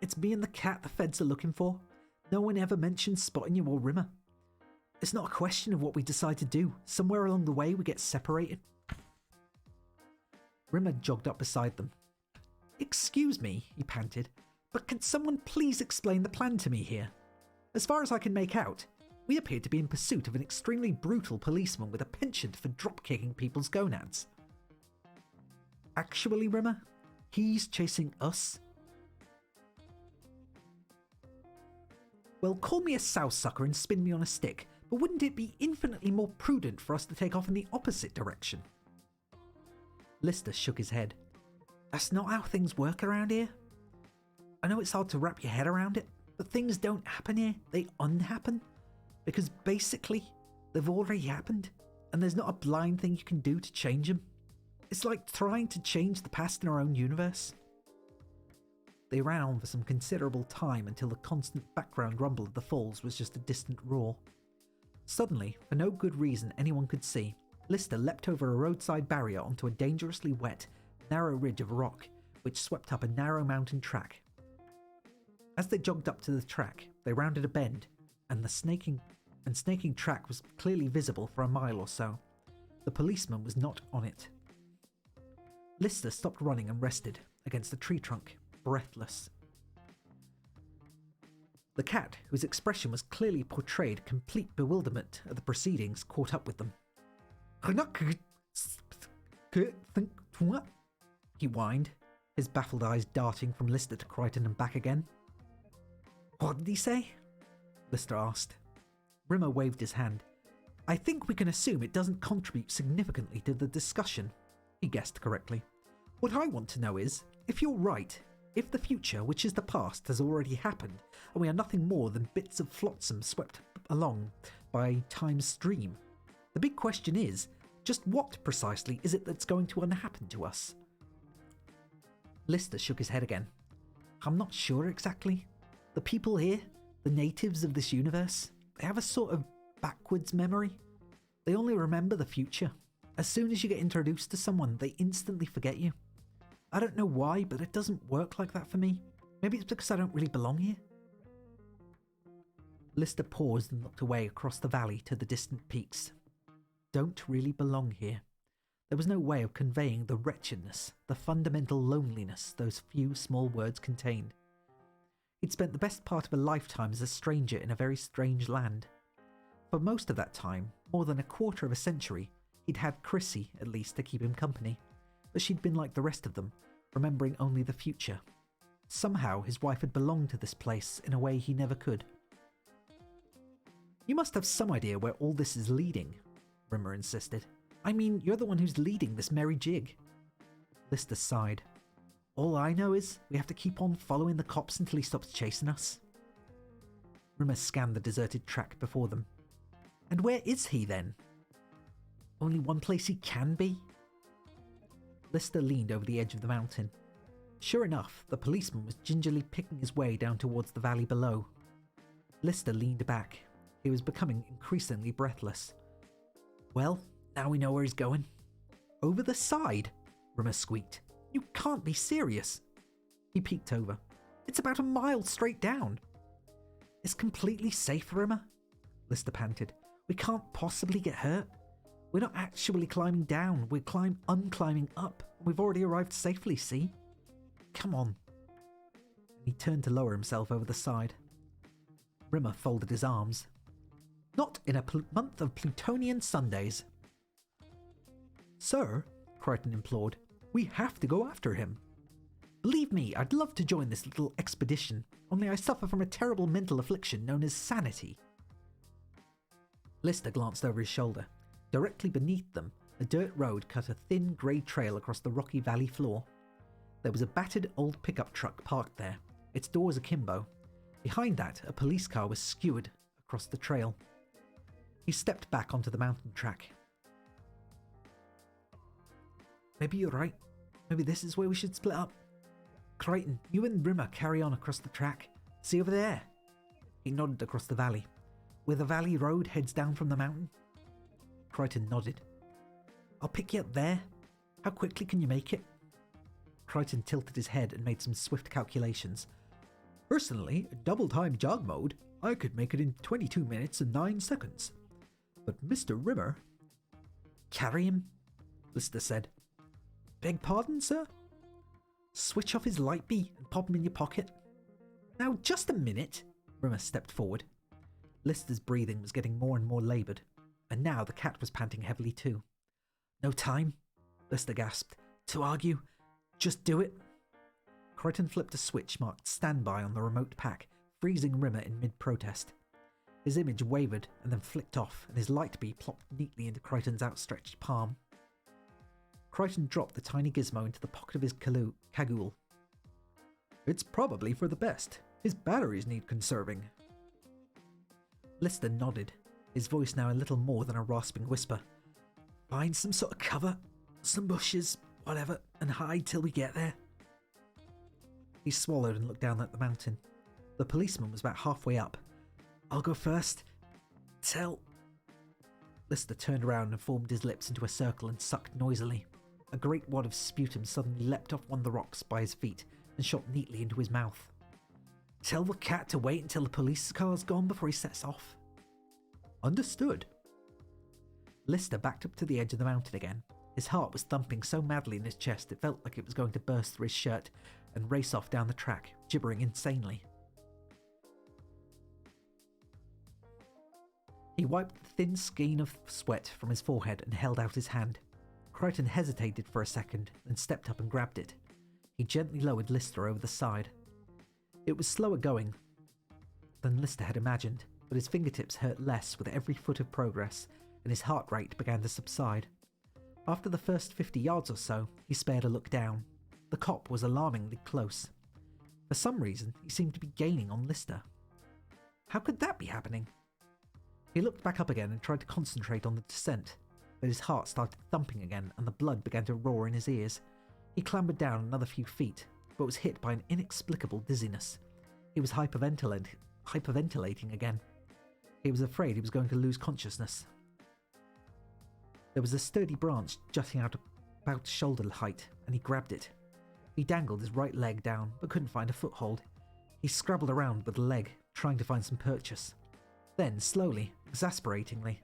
It's me and the cat the feds are looking for. No one ever mentioned spotting you or Rimmer. It's not a question of what we decide to do. Somewhere along the way we get separated." Rimmer jogged up beside them. "Excuse me," he panted, "but can someone please explain the plan to me here? As far as I can make out, we appear to be in pursuit of an extremely brutal policeman with a penchant for drop-kicking people's gonads." "Actually, Rimmer, he's chasing us." "Well, call me a sow-sucker and spin me on a stick, but wouldn't it be infinitely more prudent for us to take off in the opposite direction?" Lister shook his head. "That's not how things work around here. I know it's hard to wrap your head around it, but things don't happen here, they unhappen. Because basically, they've already happened, and there's not a blind thing you can do to change them. It's like trying to change the past in our own universe." They ran on for some considerable time until the constant background rumble of the falls was just a distant roar. Suddenly, for no good reason anyone could see, Lister leapt over a roadside barrier onto a dangerously wet, narrow ridge of rock, which swept up a narrow mountain track. As they jogged up to the track, they rounded a bend, and the snaking track was clearly visible for a mile or so. The policeman was not on it. Lister stopped running and rested against a tree trunk. breathless. The cat, whose expression was clearly portrayed complete bewilderment at the proceedings, caught up with them. He whined, his baffled eyes darting from Lister to Crichton and back again. What did he say? Lister asked. Rimmer waved his hand. I think we can assume it doesn't contribute significantly to the discussion, he guessed correctly. What I want to know is, if you're right, if the future, which is the past, has already happened, and we are nothing more than bits of flotsam swept along by time's stream, the big question is, just what precisely is it that's going to unhappen to us? Lister shook his head again. I'm not sure exactly. The people here, the natives of this universe, they have a sort of backwards memory. They only remember the future. As soon as you get introduced to someone, they instantly forget you. I don't know why, but it doesn't work like that for me. Maybe it's because I don't really belong here. Lister paused and looked away across the valley to the distant peaks. Don't really belong here. There was no way of conveying the wretchedness, the fundamental loneliness those few small words contained. He'd spent the best part of a lifetime as a stranger in a very strange land. For most of that time, more than a quarter of a century, he'd had Chrissy, at least, to keep him company. But she'd been like the rest of them, remembering only the future. Somehow his wife had belonged to this place in a way he never could. You must have some idea where all this is leading, Rimmer insisted. I mean, you're the one who's leading this merry jig. Lister sighed. All I know is we have to keep on following the cops until he stops chasing us. Rimmer scanned the deserted track before them. And where is he then? Only one place he can be? Lister leaned over the edge of the mountain. Sure enough, the policeman was gingerly picking his way down towards the valley below. Lister leaned back. He was becoming increasingly breathless. Well, now we know where he's going. Over the side, Rimmer squeaked. You can't be serious. He peeked over. It's about a mile straight down. It's completely safe, Rimmer, Lister panted. We can't possibly get hurt. We're not actually climbing down, we're unclimbing up. We've already arrived safely, see? Come on. And he turned to lower himself over the side. Rimmer folded his arms. Not in a month of Plutonian Sundays. Sir, Crichton implored, we have to go after him. Believe me, I'd love to join this little expedition, only I suffer from a terrible mental affliction known as sanity. Lister glanced over his shoulder. Directly beneath them, a dirt road cut a thin grey trail across the rocky valley floor. There was a battered old pickup truck parked there, its doors akimbo. Behind that, a police car was skewered across the trail. He stepped back onto the mountain track. Maybe you're right. Maybe this is where we should split up. Crichton, you and Rimmer carry on across the track. See over there? He nodded across the valley. Where the valley road heads down from the mountain? Crichton nodded. I'll pick you up there. How quickly can you make it? Crichton tilted his head and made some swift calculations. Personally, double-time jog mode, I could make it in 22 minutes and 9 seconds. But Mr. Rimmer... Carry him, Lister said. Beg pardon, sir? Switch off his light bee and pop him in your pocket. Now, just a minute. Rimmer stepped forward. Lister's breathing was getting more and more laboured, and now the cat was panting heavily too. No time, Lister gasped. To argue. Just do it. Crichton flipped a switch marked standby on the remote pack, freezing Rimmer in mid-protest. His image wavered and then flicked off, and his light bee plopped neatly into Crichton's outstretched palm. Crichton dropped the tiny gizmo into the pocket of his cagoule. It's probably for the best. His batteries need conserving. Lister nodded, his voice now a little more than a rasping whisper. Find some sort of cover, some bushes, whatever, and hide till we get there. He swallowed and looked down at the mountain. The policeman was about halfway up. I'll go first. Lister turned around and formed his lips into a circle and sucked noisily. A great wad of sputum suddenly leapt off one of the rocks by his feet and shot neatly into his mouth. Tell the cat to wait until the police car's gone before he sets off. Understood. Lister backed up to the edge of the mountain again. His heart was thumping so madly in his chest it felt like it was going to burst through his shirt. and race off down the track, gibbering insanely. He wiped the thin skein of sweat from his forehead and held out his hand. Crichton hesitated for a second, then stepped up and grabbed it. He gently lowered Lister over the side. It was slower going than Lister had imagined, but his fingertips hurt less with every foot of progress, and his heart rate began to subside. After the first 50 yards or so, he spared a look down. The cop was alarmingly close. For some reason, he seemed to be gaining on Lister. How could that be happening? He looked back up again and tried to concentrate on the descent, but his heart started thumping again and the blood began to roar in his ears. He clambered down another few feet, but was hit by an inexplicable dizziness. He was hyperventilating again. He was afraid he was going to lose consciousness. There was a sturdy branch jutting out about shoulder height, and he grabbed it. He dangled his right leg down, but couldn't find a foothold. He scrabbled around with the leg, trying to find some purchase. Then, slowly, exasperatingly,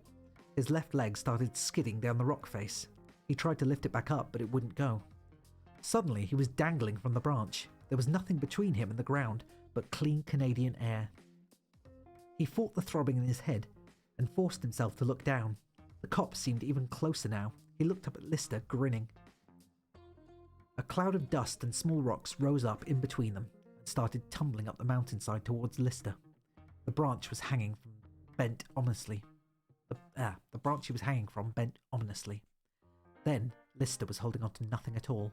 his left leg started skidding down the rock face. He tried to lift it back up, but it wouldn't go. Suddenly, he was dangling from the branch. There was nothing between him and the ground but clean Canadian air. He fought the throbbing in his head and forced himself to look down. The cop seemed even closer now. He looked up at Lister, grinning. A cloud of dust and small rocks rose up in between them and started tumbling up the mountainside towards Lister. The branch was hanging from bent ominously. The branch he was hanging from bent ominously. Then Lister was holding on to nothing at all.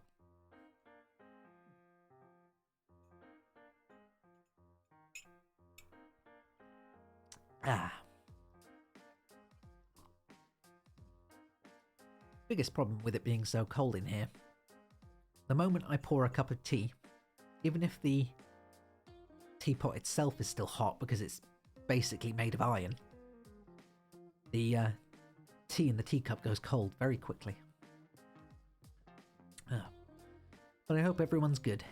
Biggest problem with it being so cold in here. The moment I pour a cup of tea, even if the teapot itself is still hot because it's basically made of iron, the tea in the teacup goes cold very quickly. But I hope everyone's good.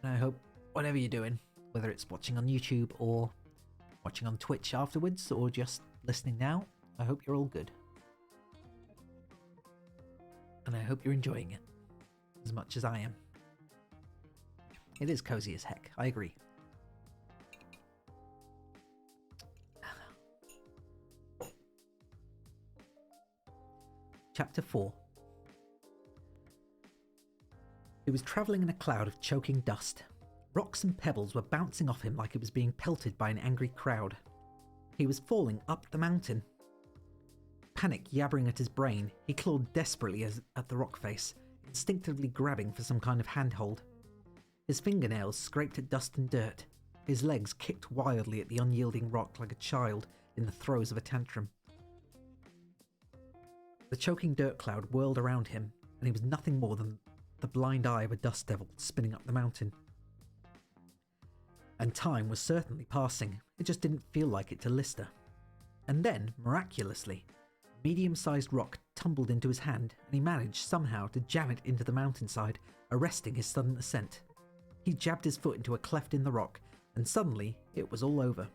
And I hope whatever you're doing, whether it's watching on YouTube or watching on Twitch afterwards or just listening now, I hope you're all good. And I hope you're enjoying it as much as I am. It is cozy as heck, I agree. Chapter 4. He was travelling in a cloud of choking dust. Rocks and pebbles were bouncing off him like it was being pelted by an angry crowd. He was falling up the mountain. Panic yabbering at his brain, he clawed desperately at the rock face, instinctively grabbing for some kind of handhold. His fingernails scraped at dust and dirt. His legs kicked wildly at the unyielding rock like a child in the throes of a tantrum. The choking dirt cloud whirled around him, and he was nothing more than the blind eye of a dust devil spinning up the mountain. And time was certainly passing, it just didn't feel like it to Lister. And then, miraculously, a medium-sized rock tumbled into his hand, and he managed somehow to jam it into the mountainside, arresting his sudden ascent. He jabbed his foot into a cleft in the rock, and suddenly it was all over.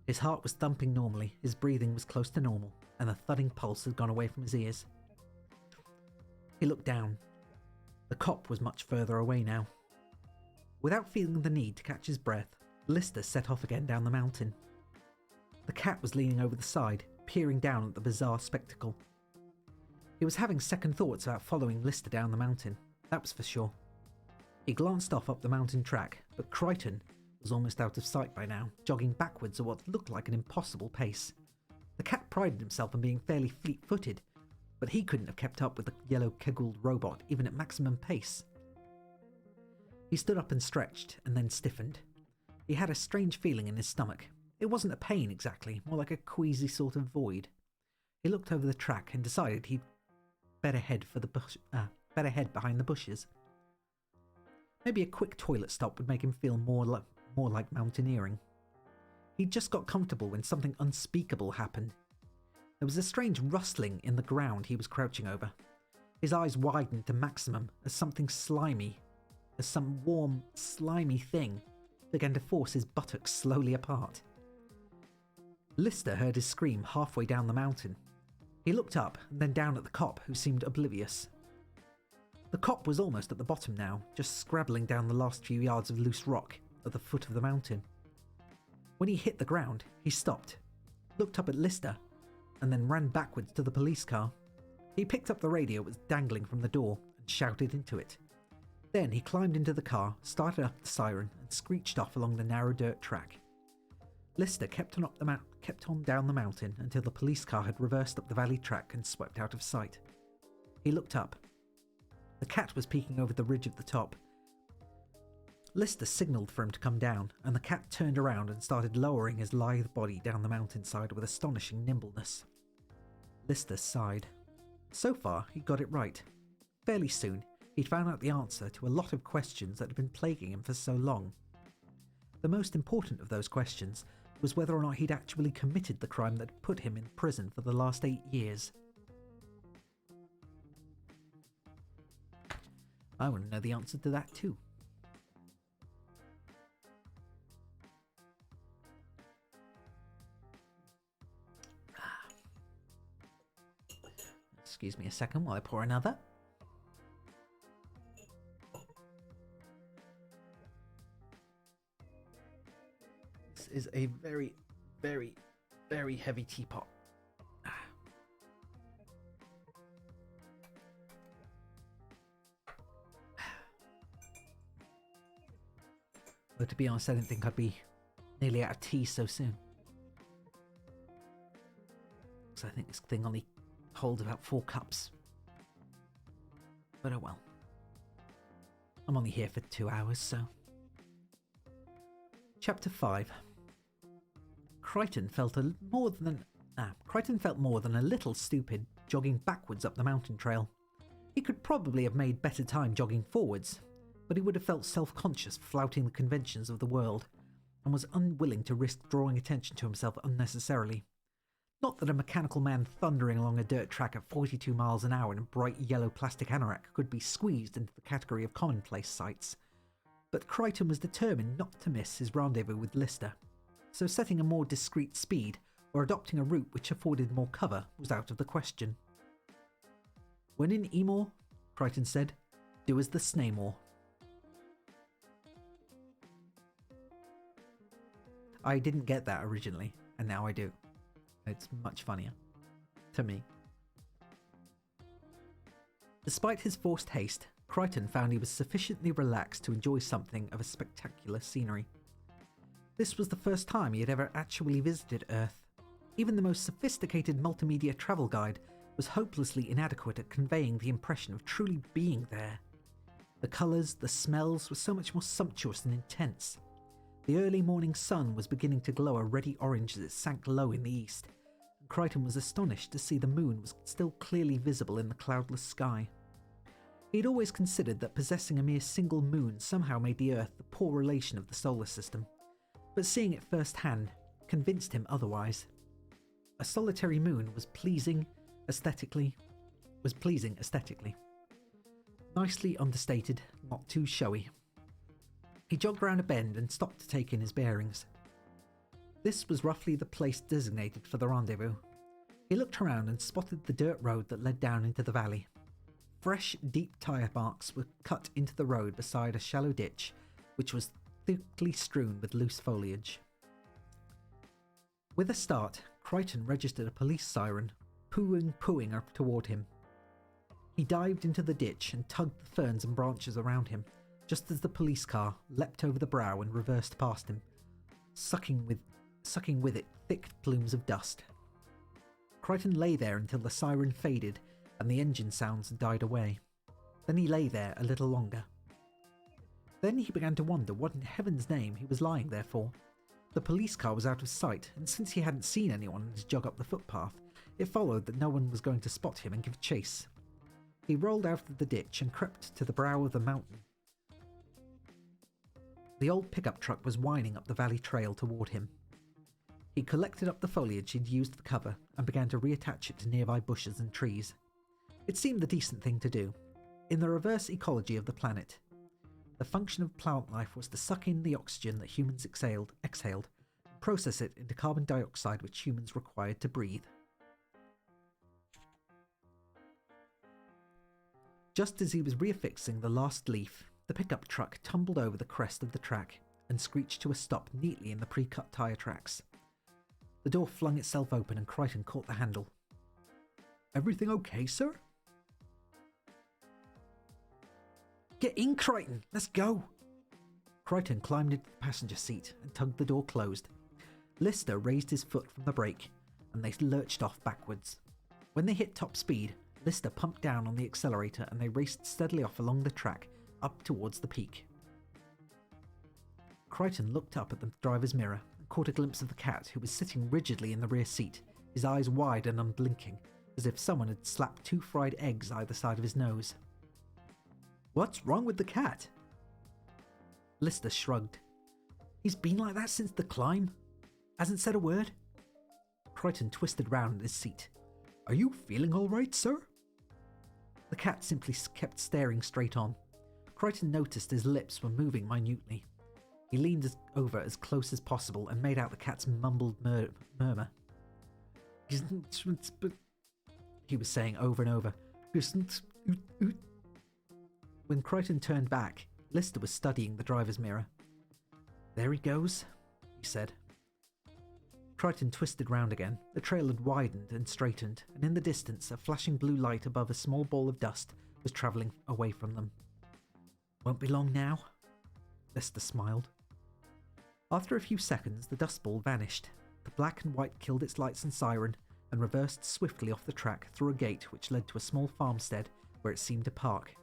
His heart was thumping normally, his breathing was close to normal, and the thudding pulse had gone away from his ears. He looked down. The cop was much further away now. Without feeling the need to catch his breath, Lister set off again down the mountain. The cat was leaning over the side, peering down at the bizarre spectacle. He was having second thoughts about following Lister down the mountain, that was for sure. He glanced off up the mountain track, but Crichton was almost out of sight by now, jogging backwards at what looked like an impossible pace. The cat prided himself on being fairly fleet-footed, but he couldn't have kept up with the yellow keggled robot even at maximum pace. He stood up and stretched, and then stiffened. He had a strange feeling in his stomach. It wasn't a pain exactly, more like a queasy sort of void. He looked over the track and decided he'd better head behind the bushes. Maybe a quick toilet stop would make him feel more like mountaineering. He'd just got comfortable when something unspeakable happened. There was a strange rustling in the ground he was crouching over. His eyes widened to maximum as some warm, slimy thing began to force his buttocks slowly apart. Lister heard his scream halfway down the mountain. He looked up and then down at the cop, who seemed oblivious. The cop was almost at the bottom now, just scrabbling down the last few yards of loose rock at the foot of the mountain. When he hit the ground, he stopped, looked up at Lister, and then ran backwards to the police car. He picked up the radio that was dangling from the door and shouted into it. Then he climbed into the car, started up the siren, and screeched off along the narrow dirt track. Lister kept on down the mountain until the police car had reversed up the valley track and swept out of sight. He looked up. The cat was peeking over the ridge at the top. Lister signalled for him to come down, and the cat turned around and started lowering his lithe body down the mountainside with astonishing nimbleness. Lister sighed. So far, he'd got it right. Fairly soon, he'd found out the answer to a lot of questions that had been plaguing him for so long. The most important of those questions was whether or not he'd actually committed the crime that put him in prison for the last 8 years. I want to know the answer to that too. Excuse me a second while I pour another. This is a very, very, very heavy teapot. But to be honest, I didn't think I'd be nearly out of tea so soon. So I think this thing only holds about 4 cups. But oh well. I'm only here for 2 hours, so... Chapter 5. Crichton felt more than a little stupid jogging backwards up the mountain trail. He could probably have made better time jogging forwards, but he would have felt self-conscious flouting the conventions of the world, and was unwilling to risk drawing attention to himself unnecessarily. Not that a mechanical man thundering along a dirt track at 42 miles an hour in a bright yellow plastic anorak could be squeezed into the category of commonplace sights, but Crichton was determined not to miss his rendezvous with Lister, so setting a more discreet speed or adopting a route which afforded more cover was out of the question. When in Emor, Crichton said, do as the Snaymore. I didn't get that originally, and now I do. It's much funnier. To me. Despite his forced haste, Crichton found he was sufficiently relaxed to enjoy something of a spectacular scenery. This was the first time he had ever actually visited Earth. Even the most sophisticated multimedia travel guide was hopelessly inadequate at conveying the impression of truly being there. The colours, the smells were so much more sumptuous and intense. The early morning sun was beginning to glow a reddy orange as it sank low in the east, and Crichton was astonished to see the moon was still clearly visible in the cloudless sky. He'd always considered that possessing a mere single moon somehow made the Earth the poor relation of the solar system, but seeing it firsthand convinced him otherwise. A solitary moon was pleasing aesthetically. Nicely understated, not too showy. He jogged round a bend and stopped to take in his bearings. This was roughly the place designated for the rendezvous. He looked around and spotted the dirt road that led down into the valley. Fresh, deep tyre marks were cut into the road beside a shallow ditch, which was thickly strewn with loose foliage. With a start, Crichton registered a police siren, pooing up toward him. He dived into the ditch and tugged the ferns and branches around him, just as the police car leapt over the brow and reversed past him, sucking with it thick plumes of dust. Crichton lay there until the siren faded and the engine sounds died away. Then he lay there a little longer. Then he began to wonder what in heaven's name he was lying there for. The police car was out of sight, and since he hadn't seen anyone to jog up the footpath, it followed that no one was going to spot him and give chase. He rolled out of the ditch and crept to the brow of the mountain. The old pickup truck was whining up the valley trail toward him. He collected up the foliage he'd used for cover and began to reattach it to nearby bushes and trees. It seemed the decent thing to do. In the reverse ecology of the planet, the function of plant life was to suck in the oxygen that humans exhaled, and process it into carbon dioxide which humans required to breathe. Just as he was reaffixing the last leaf, the pickup truck tumbled over the crest of the track and screeched to a stop neatly in the pre-cut tyre tracks. The door flung itself open and Crichton caught the handle. "Everything okay, sir?" "Get in, Crichton! Let's go!" Crichton climbed into the passenger seat and tugged the door closed. Lister raised his foot from the brake, and they lurched off backwards. When they hit top speed, Lister pumped down on the accelerator and they raced steadily off along the track, up towards the peak. Crichton looked up at the driver's mirror and caught a glimpse of the cat, who was sitting rigidly in the rear seat, his eyes wide and unblinking, as if someone had slapped 2 fried eggs either side of his nose. "What's wrong with the cat?" Lister shrugged. "He's been like that since the climb. Hasn't said a word." Crichton twisted round in his seat. "Are you feeling all right, sir?" The cat simply kept staring straight on. Crichton noticed his lips were moving minutely. He leaned over as close as possible and made out the cat's mumbled murmur. He was saying over and over. When Crichton turned back, Lister was studying the driver's mirror. "There he goes," he said. Crichton twisted round again. The trail had widened and straightened, and in the distance, a flashing blue light above a small ball of dust was travelling away from them. "Won't be long now," Lister smiled. After a few seconds, the dust ball vanished. The black and white killed its lights and siren, and reversed swiftly off the track through a gate which led to a small farmstead where it seemed to park.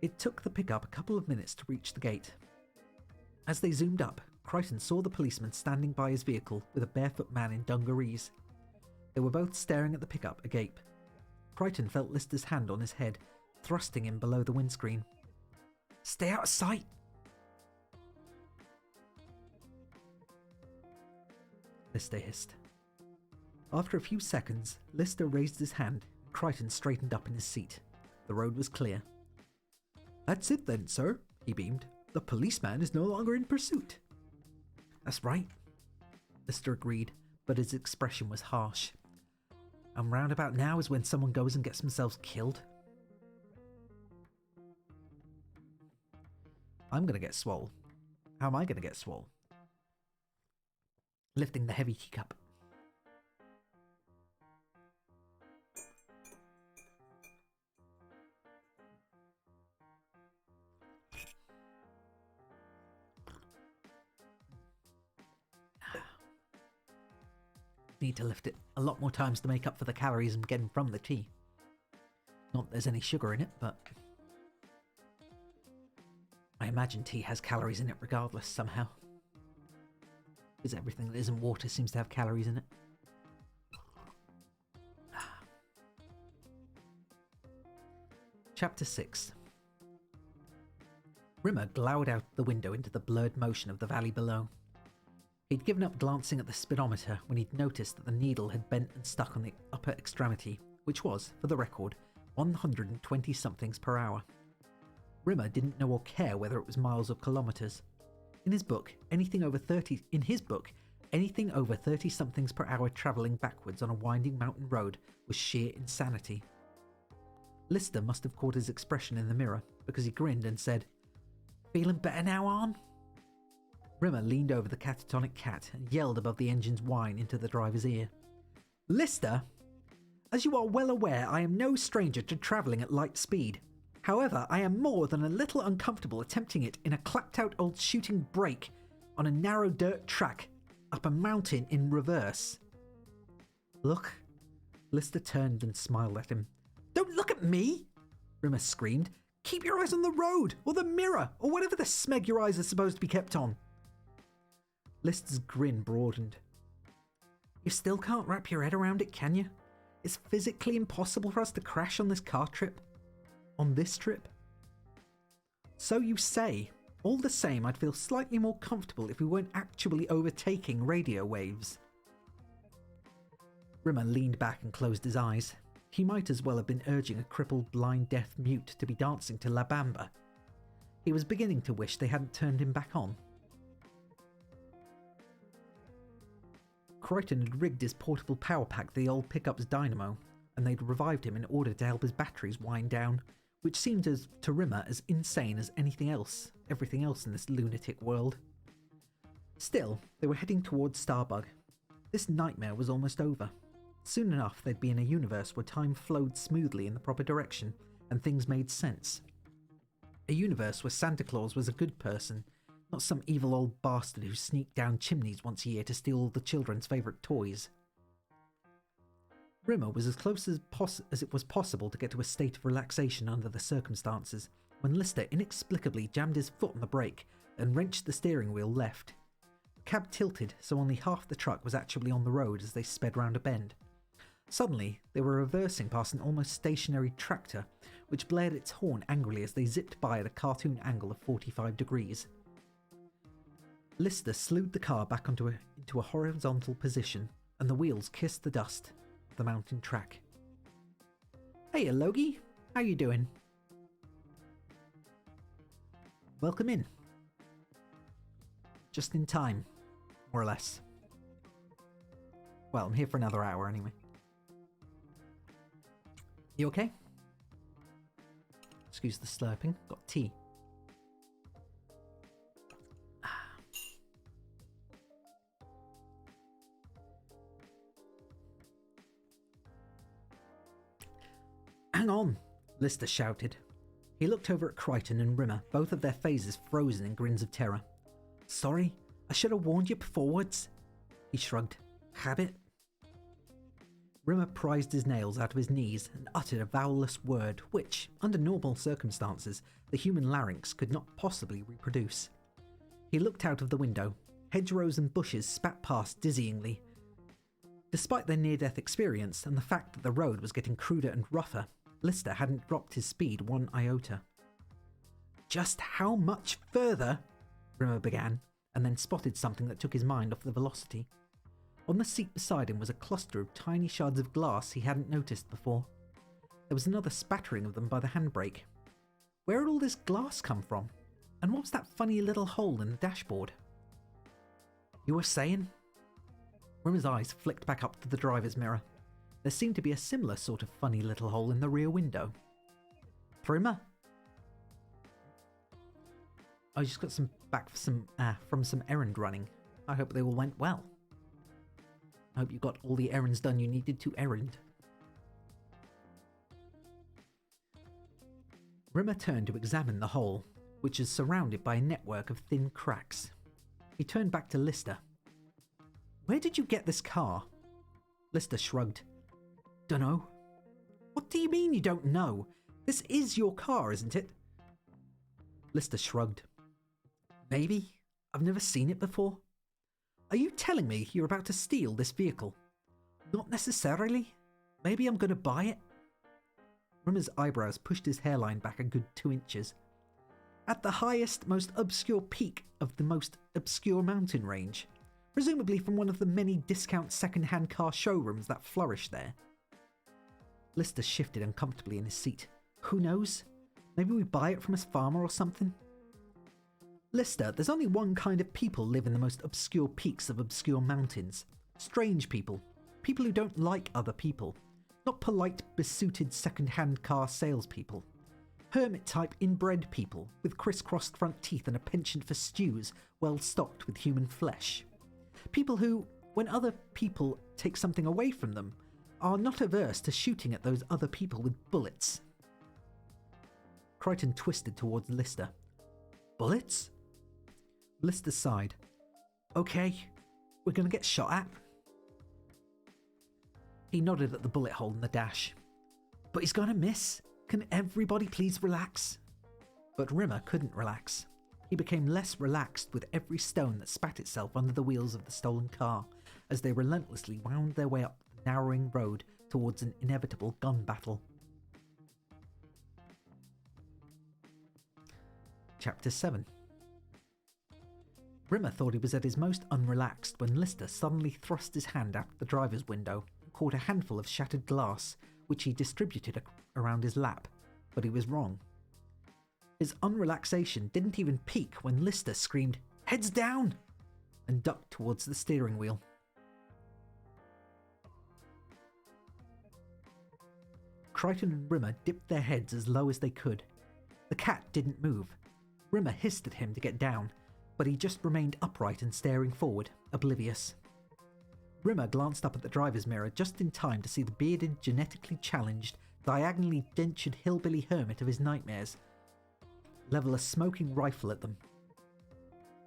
It took the pickup a couple of minutes to reach the gate. As they zoomed up, Crichton saw the policeman standing by his vehicle with a barefoot man in dungarees. They were both staring at the pickup agape. Crichton felt Lister's hand on his head, thrusting him below the windscreen. "Stay out of sight!" Lister hissed. After a few seconds, Lister raised his hand and Crichton straightened up in his seat. The road was clear. "That's it then, sir," he beamed. "The policeman is no longer in pursuit." "That's right," Lister agreed, but his expression was harsh. "And round about now is when someone goes and gets themselves killed." "I'm gonna get swole." "How am I gonna get swole?" Lifting the heavy teacup. Need to lift it a lot more times to make up for the calories I'm getting from the tea. Not that there's any sugar in it, but I imagine tea has calories in it regardless somehow. Because everything that isn't water seems to have calories in it. Chapter 6. Rimmer glowered out the window into the blurred motion of the valley below. He'd given up glancing at the speedometer when he'd noticed that the needle had bent and stuck on the upper extremity, which was, for the record, 120 somethings per hour. Rimmer didn't know or care whether it was miles or kilometers. In his book, anything over 30 somethings per hour travelling backwards on a winding mountain road was sheer insanity. Lister must have caught his expression in the mirror, because he grinned and said, "Feeling better now, Arn?" Rimmer leaned over the catatonic cat and yelled above the engine's whine into the driver's ear. "Lister, as you are well aware, I am no stranger to travelling at light speed. However, I am more than a little uncomfortable attempting it in a clapped-out old shooting brake on a narrow dirt track up a mountain in reverse." "Look." Lister turned and smiled at him. "Don't look at me!" Rimmer screamed. "Keep your eyes on the road, or the mirror, or whatever the smeg your eyes are supposed to be kept on." Lister's grin broadened. "You still can't wrap your head around it, can you? It's physically impossible for us to crash on this car trip. On this trip." "So you say. All the same, I'd feel slightly more comfortable if we weren't actually overtaking radio waves." Rimmer leaned back and closed his eyes. He might as well have been urging a crippled, blind, deaf mute to be dancing to La Bamba. He was beginning to wish they hadn't turned him back on. Crichton had rigged his portable power pack to the old pickup's dynamo. and they'd revived him in order to help his batteries wind down, which seemed to Rimmer as insane as everything else in this lunatic world. Still, they were heading towards Starbug. This nightmare was almost over. Soon enough, they'd be in a universe where time flowed smoothly in the proper direction and things made sense. A universe where Santa Claus was a good person, not some evil old bastard who sneaked down chimneys once a year to steal all the children's favourite toys. Rimmer was as close as it was possible to get to a state of relaxation under the circumstances when Lister inexplicably jammed his foot on the brake and wrenched the steering wheel left. The cab tilted so only half the truck was actually on the road as they sped round a bend. Suddenly, they were reversing past an almost stationary tractor, which blared its horn angrily as they zipped by at a cartoon angle of 45 degrees. Lister slewed the car back into a horizontal position, and the wheels kissed the dust of the mountain track. "Hey, Logie, how you doing?" "Welcome in." "Just in time, more or less. Well, I'm here for another hour anyway." "You okay?" Excuse the slurping. Got tea. "Hang on," Lister shouted. He looked over at Crichton and Rimmer, both of their faces frozen in grins of terror. "Sorry, I should have warned you beforewards." He shrugged. "Habit." Rimmer prized his nails out of his knees and uttered a vowelless word which, under normal circumstances, the human larynx could not possibly reproduce. He looked out of the window. Hedgerows and bushes spat past dizzyingly. Despite their near-death experience and the fact that the road was getting cruder and rougher, Lister hadn't dropped his speed one iota. "Just how much further?" Rimmer began, and then spotted something that took his mind off the velocity. On the seat beside him was a cluster of tiny shards of glass he hadn't noticed before. There was another spattering of them by the handbrake. Where had all this glass come from? And what was that funny little hole in the dashboard? "You were saying?" Rimmer's eyes flicked back up to the driver's mirror. There seemed to be a similar sort of funny little hole in the rear window. "Rimmer?" "I just got from some errand running. I hope they all went well. I hope you got all the errands done you needed to errand." Rimmer turned to examine the hole, which is surrounded by a network of thin cracks. He turned back to Lister. "Where did you get this car?" Lister shrugged. "Dunno." "What do you mean you don't know? This is your car, isn't it?" Lister shrugged. "Maybe. I've never seen it before." "Are you telling me you're about to steal this vehicle?" "Not necessarily. Maybe I'm going to buy it." Rimmer's eyebrows pushed his hairline back a good 2 inches. "At the highest, most obscure peak of the most obscure mountain range. Presumably from one of the many discount second-hand car showrooms that flourish there." Lister shifted uncomfortably in his seat. "Who knows? Maybe we buy it from a farmer or something." "Lister, there's only one kind of people live in the most obscure peaks of obscure mountains. Strange people. People who don't like other people. Not polite, besuited second-hand car salespeople. Hermit-type inbred people with crisscrossed front teeth and a penchant for stews well stocked with human flesh. People who, when other people take something away from them, are not averse to shooting at those other people with bullets." Crichton twisted towards Lister. "Bullets?" Lister sighed. "Okay, we're going to get shot at." He nodded at the bullet hole in the dash. "But he's going to miss. Can everybody please relax?" But Rimmer couldn't relax. He became less relaxed with every stone that spat itself under the wheels of the stolen car as they relentlessly wound their way up the narrowing road towards an inevitable gun battle. Chapter 7. Rimmer thought he was at his most unrelaxed when Lister suddenly thrust his hand out the driver's window and caught a handful of shattered glass, which he distributed around his lap, but he was wrong. His unrelaxation didn't even peak when Lister screamed, "Heads down!" and ducked towards the steering wheel. Crichton and Rimmer dipped their heads as low as they could. The cat didn't move. Rimmer hissed at him to get down, but he just remained upright and staring forward, oblivious. Rimmer glanced up at the driver's mirror just in time to see the bearded, genetically challenged, diagonally dentured hillbilly hermit of his nightmares level a smoking rifle at them.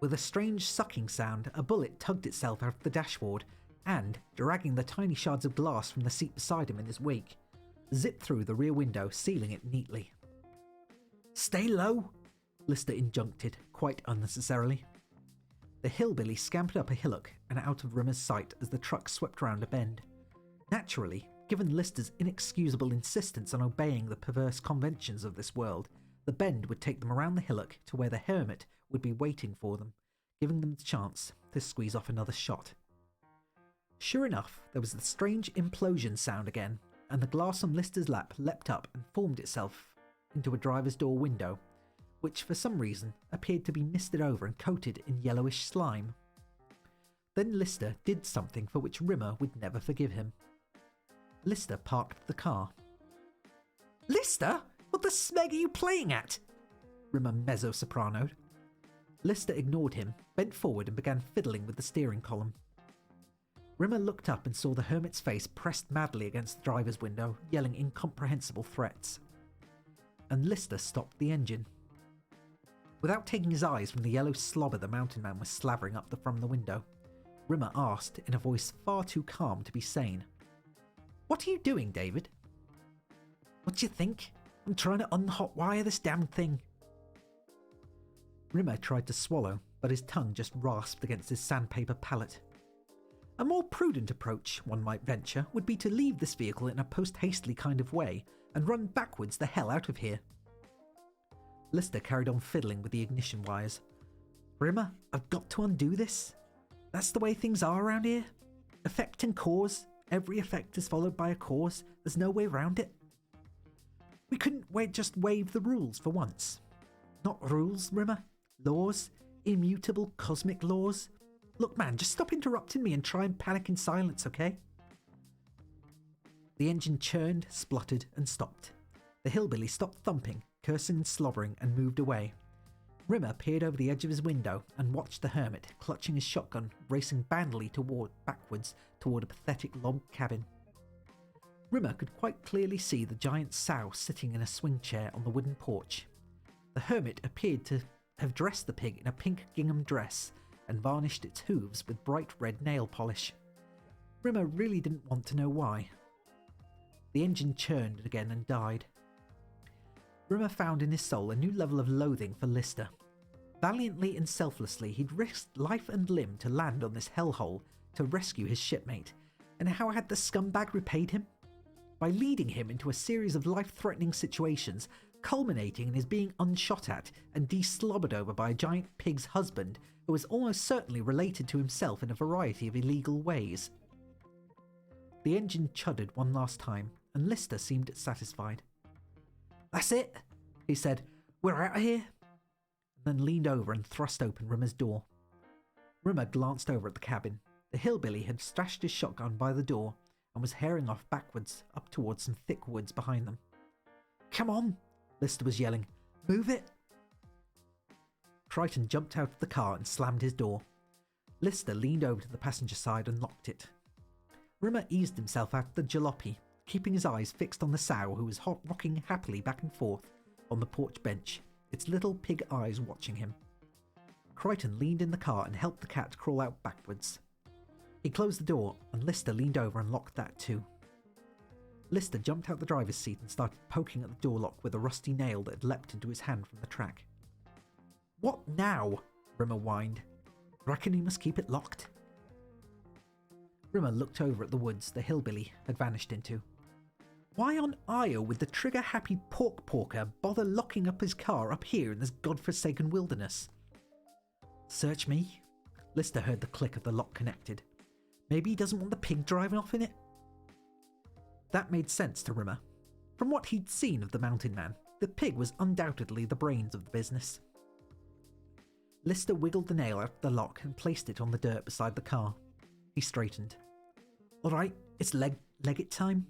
With a strange sucking sound, a bullet tugged itself out of the dashboard and, dragging the tiny shards of glass from the seat beside him in his wake, zipped through the rear window, sealing it neatly. "Stay low," Lister injuncted, quite unnecessarily. The hillbilly scampered up a hillock and out of Rimmer's sight as the truck swept round a bend. Naturally, given Lister's inexcusable insistence on obeying the perverse conventions of this world, the bend would take them around the hillock to where the hermit would be waiting for them, giving them the chance to squeeze off another shot. Sure enough, there was the strange implosion sound again, and the glass on Lister's lap leapt up and formed itself into a driver's door window, which for some reason appeared to be misted over and coated in yellowish slime. Then Lister did something for which Rimmer would never forgive him. Lister parked the car. "Lister? What the smeg are you playing at?" Rimmer mezzo-sopranoed. Lister ignored him, bent forward and began fiddling with the steering column. Rimmer looked up and saw the hermit's face pressed madly against the driver's window, yelling incomprehensible threats. And Lister stopped the engine. Without taking his eyes from the yellow slobber the mountain man was slavering up from the window, Rimmer asked in a voice far too calm to be sane, "What are you doing, David?" "What do you think? I'm trying to unhotwire this damn thing." Rimmer tried to swallow, but his tongue just rasped against his sandpaper palate. A more prudent approach, one might venture, would be to leave this vehicle in a post-hastily kind of way and run backwards the hell out of here. Lister carried on fiddling with the ignition wires. "Rimmer, I've got to undo this. That's the way things are around here. Effect and cause. Every effect is followed by a cause. There's no way around it. We couldn't just waive the rules for once. Not rules, Rimmer. Laws. Immutable cosmic laws. Look, man, just stop interrupting me and try and panic in silence, okay?" The engine churned, spluttered, and stopped. The hillbilly stopped thumping, cursing and slobbering, and moved away. Rimmer peered over the edge of his window and watched the hermit, clutching his shotgun, racing bandily backwards toward a pathetic log cabin. Rimmer could quite clearly see the giant sow sitting in a swing chair on the wooden porch. The hermit appeared to have dressed the pig in a pink gingham dress and varnished its hooves with bright red nail polish. Rimmer really didn't want to know why. The engine churned again and died. Rimmer found in his soul a new level of loathing for Lister. Valiantly and selflessly, he'd risked life and limb to land on this hellhole to rescue his shipmate, and how had the scumbag repaid him? By leading him into a series of life-threatening situations, culminating in his being unshot at and de-slobbered over by a giant pig's husband who was almost certainly related to himself in a variety of illegal ways. The engine chuddered one last time, and Lister seemed satisfied. "That's it," he said. "We're out of here," and then leaned over and thrust open Rimmer's door. Rimmer glanced over at the cabin. The hillbilly had stashed his shotgun by the door and was herring off backwards up towards some thick woods behind them. "Come on," Lister was yelling. "Move it." Crichton jumped out of the car and slammed his door. Lister leaned over to the passenger side and locked it. Rimmer eased himself out of the jalopy, keeping his eyes fixed on the sow who was rocking happily back and forth on the porch bench, its little pig eyes watching him. Crichton leaned in the car and helped the cat crawl out backwards. He closed the door, and Lister leaned over and locked that too. Lister jumped out the driver's seat and started poking at the door lock with a rusty nail that had leapt into his hand from the track. "What now?" Rimmer whined. "Reckon he must keep it locked?" Rimmer looked over at the woods the hillbilly had vanished into. Why on Io would the trigger-happy porker bother locking up his car up here in this godforsaken wilderness? "Search me?" Lister heard the click of the lock connected. "Maybe he doesn't want the pig driving off in it?" That made sense to Rimmer. From what he'd seen of the mountain man, the pig was undoubtedly the brains of the business. Lister wiggled the nail out of the lock and placed it on the dirt beside the car. He straightened. "All right, it's leg it time?"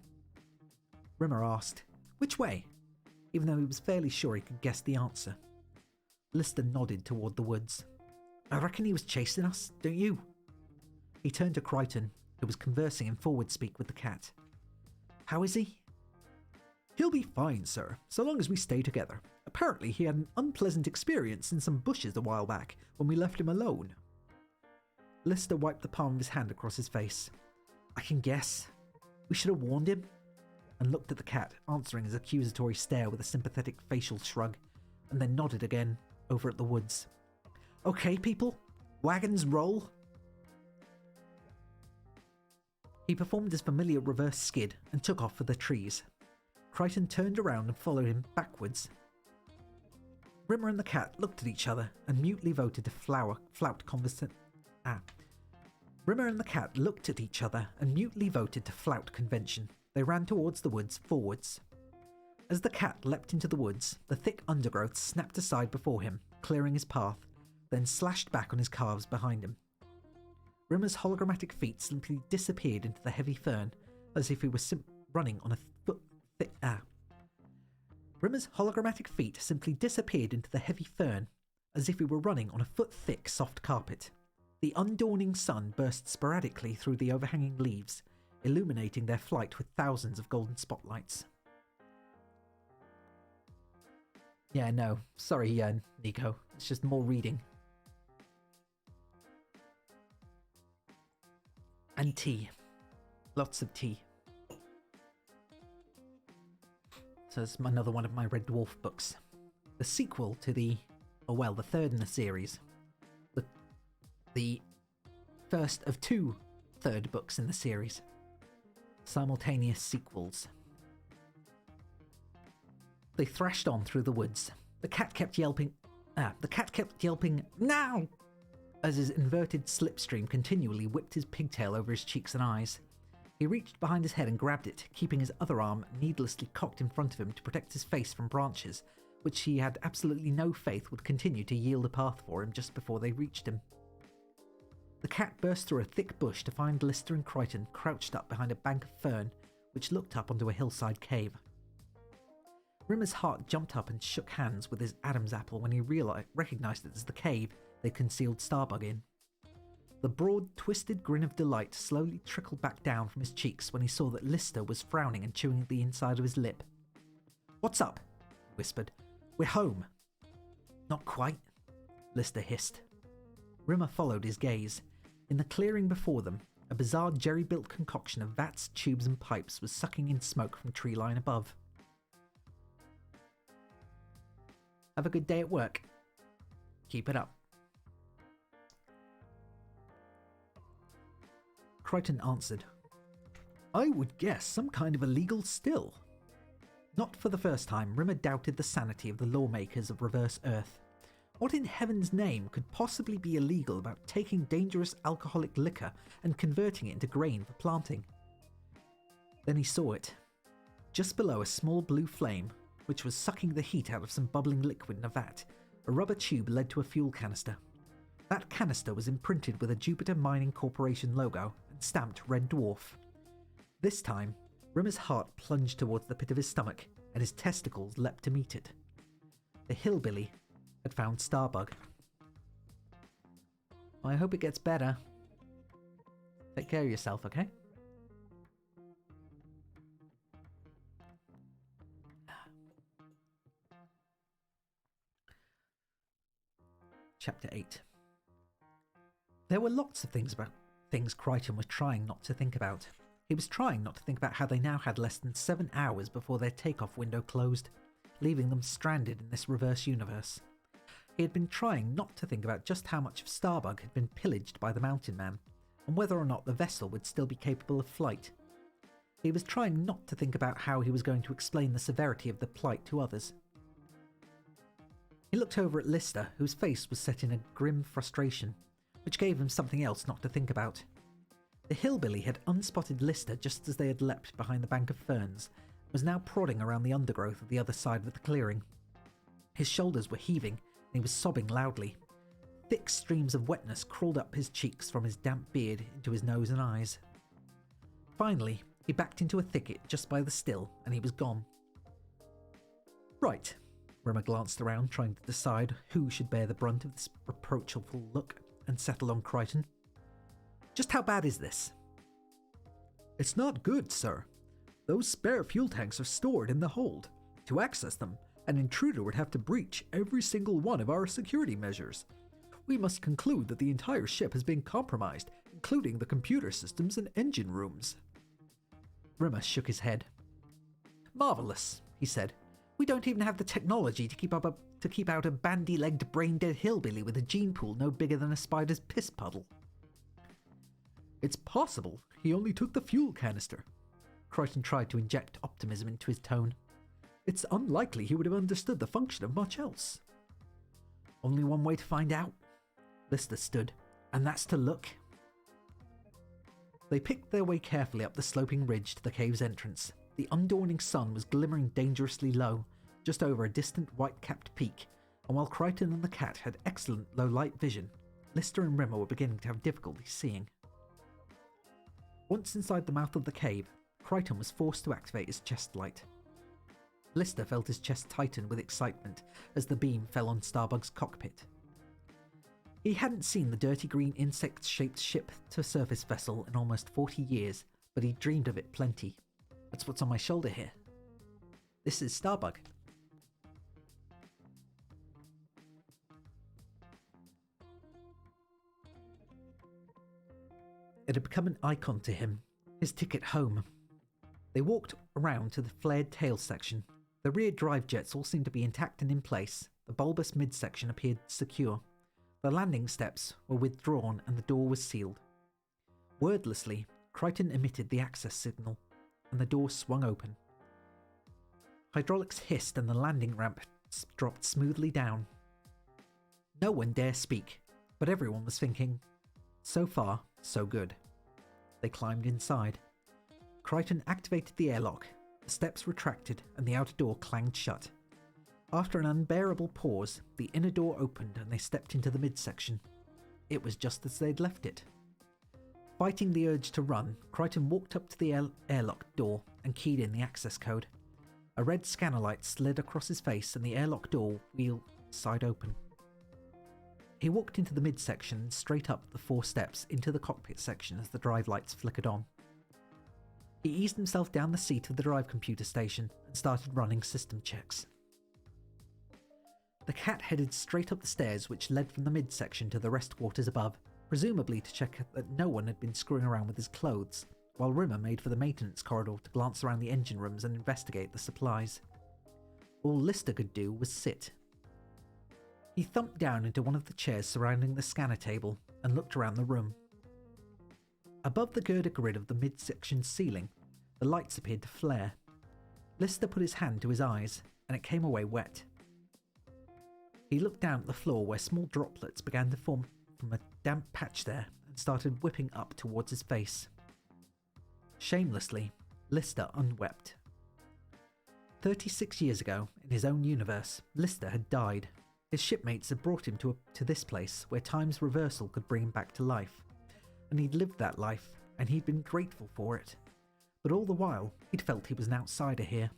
Rimmer asked, Which way? Even though he was fairly sure he could guess the answer. Lister nodded toward the woods. I reckon he was chasing us, don't you? He turned to Crichton, who was conversing in forward speak with the cat. How is he? He'll be fine, sir, so long as we stay together. Apparently he had an unpleasant experience in some bushes a while back when we left him alone. Lister wiped the palm of his hand across his face. I can guess. We should have warned him. And looked at the cat, answering his accusatory stare with a sympathetic facial shrug, and then nodded again over at the woods. Okay, people, wagons roll. He performed his familiar reverse skid and took off for the trees. Crichton turned around and followed him backwards. Rimmer and the cat looked at each other and mutely voted to flout convention. Rimmer and the cat looked at each other and mutely voted to flout convention. They ran towards the woods forwards. As the cat leapt into the woods, the thick undergrowth snapped aside before him, clearing his path, then slashed back on his calves behind him. Rimmer's hologrammatic feet simply disappeared into the heavy fern, as if he were running on a foot thick. Rimmer's hologrammatic feet simply disappeared into the heavy fern, as if he were running on a foot-thick soft carpet. The undawning sun burst sporadically through the overhanging leaves, illuminating their flight with thousands of golden spotlights. Yeah, no. Sorry, Nico. It's just more reading. And tea. Lots of tea. So it's another one of my Red Dwarf books. The sequel to the third in the series. The first of two third books in the series. Simultaneous sequels. They thrashed on through the woods. The cat kept yelping, now! As his inverted slipstream continually whipped his pigtail over his cheeks and eyes. He reached behind his head and grabbed it, keeping his other arm needlessly cocked in front of him to protect his face from branches, which he had absolutely no faith would continue to yield a path for him just before they reached him. The cat burst through a thick bush to find Lister and Crichton crouched up behind a bank of fern, which looked up onto a hillside cave. Rimmer's heart jumped up and shook hands with his Adam's apple when he recognised it as the cave they concealed Starbug in. The broad, twisted grin of delight slowly trickled back down from his cheeks when he saw that Lister was frowning and chewing the inside of his lip. "What's up?" he whispered. "We're home." "Not quite," Lister hissed. Rimmer followed his gaze. In the clearing before them, a bizarre jerry-built concoction of vats, tubes and pipes was sucking in smoke from tree line above. Have a good day at work. Keep it up. Crichton answered. I would guess some kind of illegal still. Not for the first time, Rimmer doubted the sanity of the lawmakers of Reverse Earth. What in heaven's name could possibly be illegal about taking dangerous alcoholic liquor and converting it into grain for planting? Then he saw it. Just below a small blue flame, which was sucking the heat out of some bubbling liquid in a vat, a rubber tube led to a fuel canister. That canister was imprinted with a Jupiter Mining Corporation logo and stamped Red Dwarf. This time, Rimmer's heart plunged towards the pit of his stomach, and his testicles leapt to meet it. The hillbilly had found Starbug. Well, I hope it gets better. Take care of yourself, okay? Chapter 8. There were lots of things Crichton was trying not to think about. He was trying not to think about how they now had less than 7 hours before their takeoff window closed, leaving them stranded in this reverse universe. He had been trying not to think about just how much of Starbug had been pillaged by the Mountain Man, and whether or not the vessel would still be capable of flight. He was trying not to think about how he was going to explain the severity of the plight to others. He looked over at Lister, whose face was set in a grim frustration, which gave him something else not to think about. The hillbilly had unspotted Lister just as they had leapt behind the bank of ferns, and was now prodding around the undergrowth of the other side of the clearing. His shoulders were heaving, and he was sobbing loudly. Thick streams of wetness crawled up his cheeks from his damp beard into his nose and eyes. Finally, he backed into a thicket just by the still, and he was gone. Right. Rimmer glanced around, trying to decide who should bear the brunt of this reproachful look, and settled on Crichton. Just how bad is this? It's not good, sir. Those spare fuel tanks are stored in the hold. To access them, an intruder would have to breach every single one of our security measures. We must conclude that the entire ship has been compromised, including the computer systems and engine rooms. Rimmer shook his head. Marvelous, he said. We don't even have the technology to keep out a bandy-legged, brain-dead hillbilly with a gene pool no bigger than a spider's piss puddle. It's possible he only took the fuel canister. Crichton tried to inject optimism into his tone. It's unlikely he would have understood the function of much else. Only one way to find out. Lister stood, and that's to look. They picked their way carefully up the sloping ridge to the cave's entrance. The undawning sun was glimmering dangerously low, just over a distant white-capped peak, and while Crichton and the cat had excellent low-light vision, Lister and Rimmer were beginning to have difficulty seeing. Once inside the mouth of the cave, Crichton was forced to activate his chest light. Lister felt his chest tighten with excitement as the beam fell on Starbug's cockpit. He hadn't seen the dirty green insect-shaped ship-to-surface vessel in almost 40 years, but he dreamed of it plenty. That's what's on my shoulder here. This is Starbug. It had become an icon to him, his ticket home. They walked around to the flared tail section. The rear drive jets all seemed to be intact and in place. The bulbous midsection appeared secure. The landing steps were withdrawn and the door was sealed. Wordlessly, Crichton emitted the access signal, and the door swung open. Hydraulics hissed and the landing ramp dropped smoothly down. No one dare speak, but everyone was thinking, so far, so good. They climbed inside. Crichton activated the airlock, the steps retracted and the outer door clanged shut. After an unbearable pause, the inner door opened and they stepped into the midsection. It was just as they'd left it. Fighting the urge to run, Crichton walked up to the airlock door and keyed in the access code. A red scanner light slid across his face and the airlock door wheel side open. He walked into the midsection and straight up the 4 steps into the cockpit section as the drive lights flickered on. He eased himself down the seat of the drive computer station and started running system checks. The cat headed straight up the stairs which led from the midsection to the rest quarters above, presumably to check that no one had been screwing around with his clothes, while Rimmer made for the maintenance corridor to glance around the engine rooms and investigate the supplies. All Lister could do was sit. He thumped down into one of the chairs surrounding the scanner table and looked around the room. Above the girder grid of the midsection ceiling, the lights appeared to flare. Lister put his hand to his eyes, and it came away wet. He looked down at the floor where small droplets began to form from a damp patch there and started whipping up towards his face. Shamelessly, Lister unwept. 36 years ago, in his own universe, Lister had died. His shipmates had brought him to this place where time's reversal could bring him back to life. And he'd lived that life, and he'd been grateful for it. But all the while, he'd felt he was an outsider here.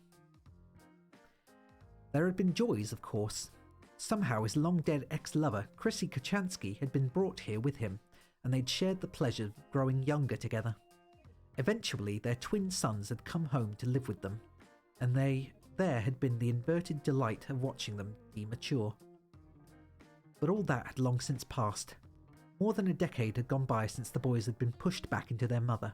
There had been joys, of course. Somehow his long-dead ex-lover, Chrissy Kachansky, had been brought here with him, and they'd shared the pleasure of growing younger together. Eventually, their twin sons had come home to live with them, and there had been the inverted delight of watching them be mature. But all that had long since passed. More than a decade had gone by since the boys had been pushed back into their mother.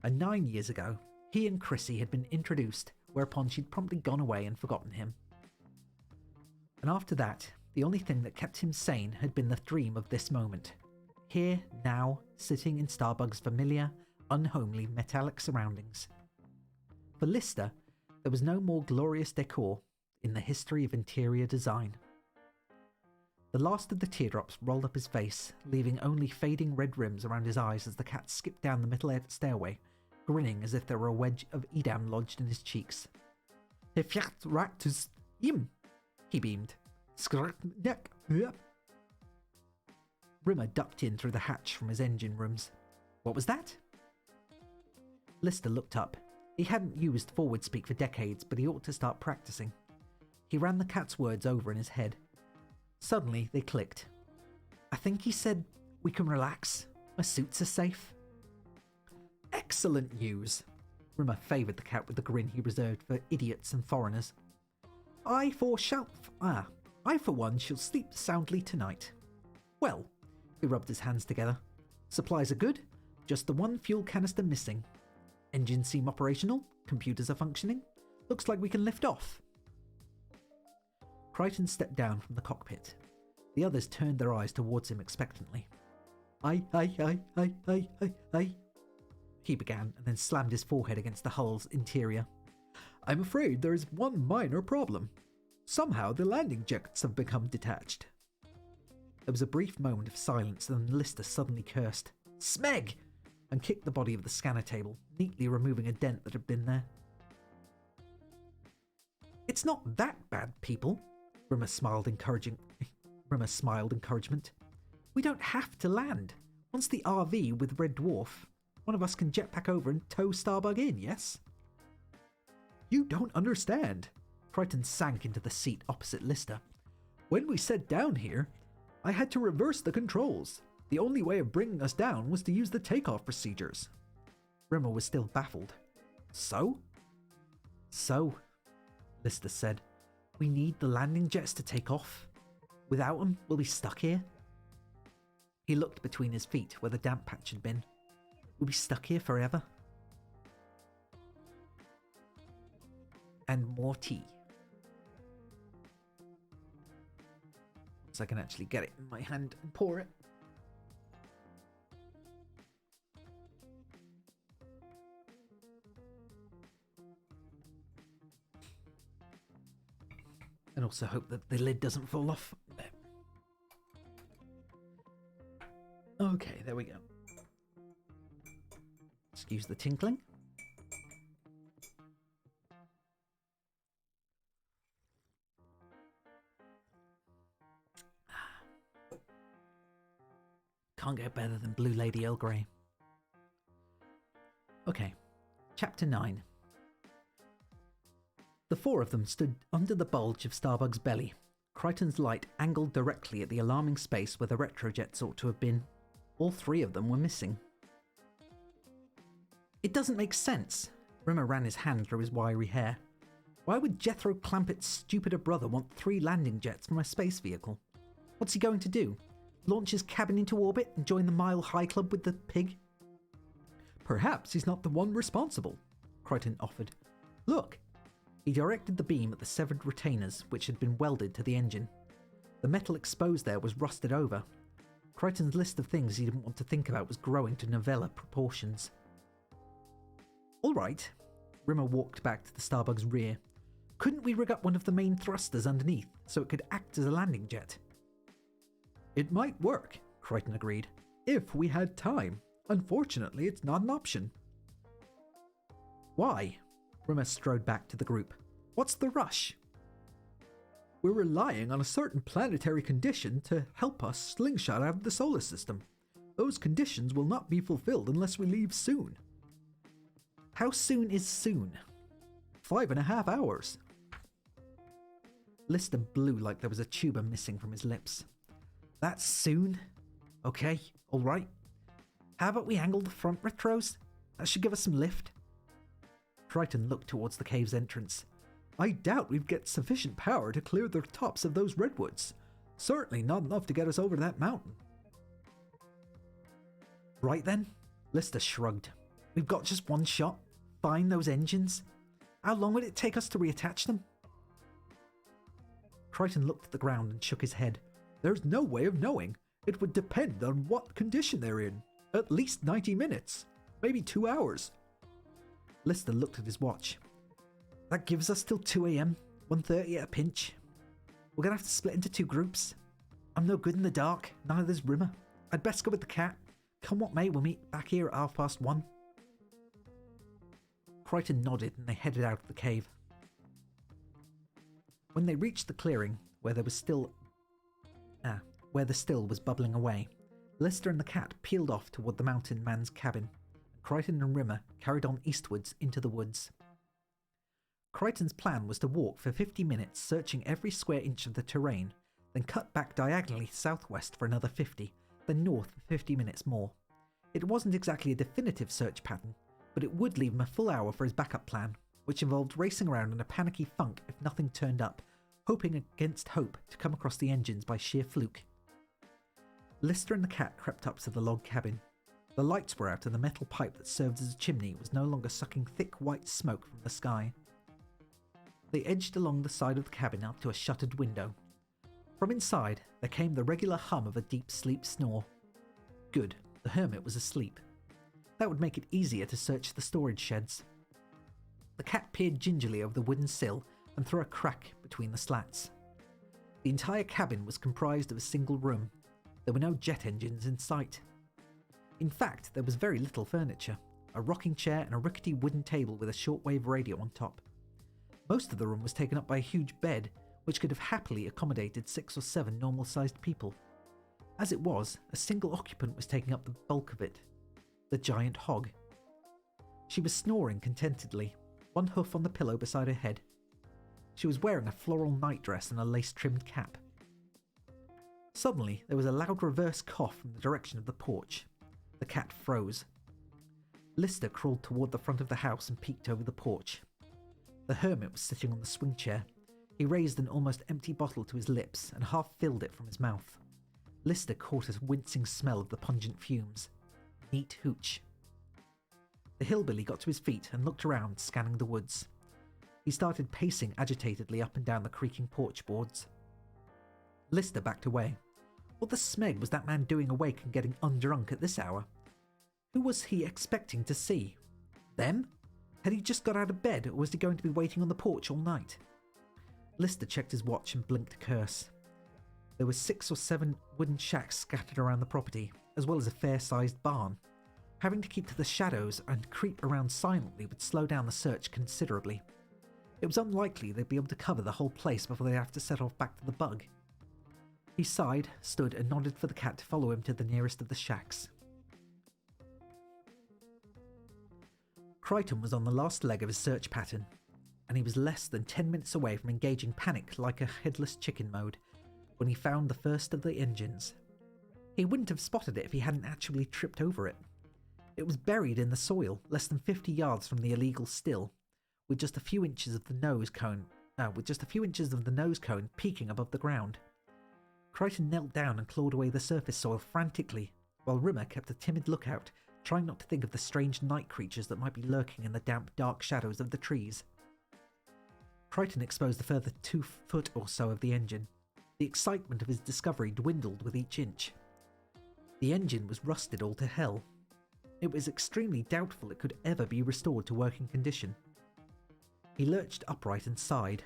And 9 years ago, he and Chrissy had been introduced, whereupon she'd promptly gone away and forgotten him. And after that, the only thing that kept him sane had been the dream of this moment. Here, now, sitting in Starbug's familiar, unhomely, metallic surroundings. For Lister, there was no more glorious decor in the history of interior design. The last of the teardrops rolled up his face, leaving only fading red rims around his eyes as the cat skipped down the middle stairway, grinning as if there were a wedge of Edam lodged in his cheeks. He beamed. Rimmer ducked in through the hatch from his engine rooms. What was that? Lister looked up. He hadn't used forward speak for decades, but he ought to start practicing. He ran the cat's words over in his head. Suddenly, they clicked. I think he said, we can relax. My suits are safe. Excellent news. Rimmer favoured the cat with the grin he reserved for idiots and foreigners. I for one shall sleep soundly tonight. Well, he rubbed his hands together. Supplies are good, just the one fuel canister missing. Engines seem operational, computers are functioning. Looks like we can lift off. Crichton stepped down from the cockpit. The others turned their eyes towards him expectantly. Aye, he began, and then slammed his forehead against the hull's interior. I'm afraid there is one minor problem. Somehow the landing jets have become detached. There was a brief moment of silence, and then Lister suddenly cursed, Smeg! And kicked the body of the scanner table, neatly removing a dent that had been there. It's not that bad, people, Rimmer smiled encouragement. We don't have to land. Once the RV with Red Dwarf, one of us can jetpack over and tow Starbug in, yes? You don't understand. Crichton sank into the seat opposite Lister. When we set down here, I had to reverse the controls. The only way of bringing us down was to use the takeoff procedures. Rimmer was still baffled. So, Lister said, we need the landing jets to take off. Without them, we'll be stuck here. He looked between his feet where the damp patch had been. We'll be stuck here forever. And more tea. So I can actually get it in my hand and pour it. And also hope that the lid doesn't fall off. Okay, there we go. Excuse the tinkling. Can't get better than Blue Lady Earl Grey. Okay, Chapter 9. The four of them stood under the bulge of Starbug's belly. Crichton's light angled directly at the alarming space where the retrojets ought to have been. All three of them were missing. It doesn't make sense. Rimmer ran his hand through his wiry hair. Why would Jethro Clampett's stupider brother want 3 landing jets from a space vehicle? What's he going to do? Launch his cabin into orbit and join the Mile High Club with the pig? Perhaps he's not the one responsible, Crichton offered. Look! He directed the beam at the severed retainers which had been welded to the engine. The metal exposed there was rusted over. Crichton's list of things he didn't want to think about was growing to novella proportions. All right. Rimmer walked back to the Starbug's rear. Couldn't we rig up one of the main thrusters underneath so it could act as a landing jet? It might work, Crichton agreed, if we had time. Unfortunately, it's not an option. Why? Rimmer strode back to the group. What's the rush? We're relying on a certain planetary condition to help us slingshot out of the solar system. Those conditions will not be fulfilled unless we leave soon. How soon is soon? 5.5 hours. Lister blew like there was a tuba missing from his lips. That's soon? Okay, alright. How about we angle the front retros? That should give us some lift. Crichton looked towards the cave's entrance. I doubt we'd get sufficient power to clear the tops of those redwoods. Certainly not enough to get us over that mountain. Right then, Lister shrugged. We've got just one shot. Find those engines. How long would it take us to reattach them? Crichton looked at the ground and shook his head. There's no way of knowing. It would depend on what condition they're in. At least 90 minutes. Maybe 2 hours. Lister looked at his watch. That gives us till 2 a.m. 1:30 at a pinch. We're going to have to split into 2 groups. I'm no good in the dark. Neither's Rimmer. I'd best go with the cat. Come what may, we'll meet back here at 1:30. Crichton nodded and they headed out of the cave. When they reached the clearing, where the still was bubbling away, Lister and the cat peeled off toward the mountain man's cabin. Crichton and Rimmer carried on eastwards into the woods. Crichton's plan was to walk for 50 minutes searching every square inch of the terrain, then cut back diagonally southwest for another 50, then north for 50 minutes more. It wasn't exactly a definitive search pattern, but it would leave him a full hour for his backup plan, which involved racing around in a panicky funk if nothing turned up, hoping against hope to come across the engines by sheer fluke. Lister and the cat crept up to the log cabin. The lights were out and the metal pipe that served as a chimney was no longer sucking thick white smoke from the sky. They edged along the side of the cabin up to a shuttered window. From inside, there came the regular hum of a deep sleep snore. Good, the hermit was asleep. That would make it easier to search the storage sheds. The cat peered gingerly over the wooden sill and through a crack between the slats. The entire cabin was comprised of a single room. There were no jet engines in sight. In fact, there was very little furniture, a rocking chair and a rickety wooden table with a shortwave radio on top. Most of the room was taken up by a huge bed, which could have happily accommodated 6 or 7 normal-sized people. As it was, a single occupant was taking up the bulk of it, the giant hog. She was snoring contentedly, one hoof on the pillow beside her head. She was wearing a floral nightdress and a lace-trimmed cap. Suddenly, there was a loud reverse cough from the direction of the porch. The cat froze. Lister crawled toward the front of the house and peeked over the porch. The hermit was sitting on the swing chair. He raised an almost empty bottle to his lips and half filled it from his mouth. Lister caught a wincing smell of the pungent fumes. Neat hooch. The hillbilly got to his feet and looked around, scanning the woods. He started pacing agitatedly up and down the creaking porch boards. Lister backed away. What the smeg was that man doing awake and getting undrunk at this hour? Who was he expecting to see? Them? Had he just got out of bed, or was he going to be waiting on the porch all night? Lister checked his watch and blinked a curse. There were 6 or 7 wooden shacks scattered around the property, as well as a fair-sized barn. Having to keep to the shadows and creep around silently would slow down the search considerably. It was unlikely they'd be able to cover the whole place before they'd have to set off back to the bug. He sighed, stood and nodded for the cat to follow him to the nearest of the shacks. Crichton was on the last leg of his search pattern, and he was less than 10 minutes away from engaging panic like a headless chicken mode when he found the first of the engines. He wouldn't have spotted it if he hadn't actually tripped over it. It was buried in the soil, less than 50 yards from the illegal still, with just a few inches of the nose cone peeking above the ground. Crichton knelt down and clawed away the surface soil frantically, while Rimmer kept a timid lookout, trying not to think of the strange night creatures that might be lurking in the damp, dark shadows of the trees. Crichton exposed a further 2 foot or so of the engine. The excitement of his discovery dwindled with each inch. The engine was rusted all to hell. It was extremely doubtful it could ever be restored to working condition. He lurched upright and sighed.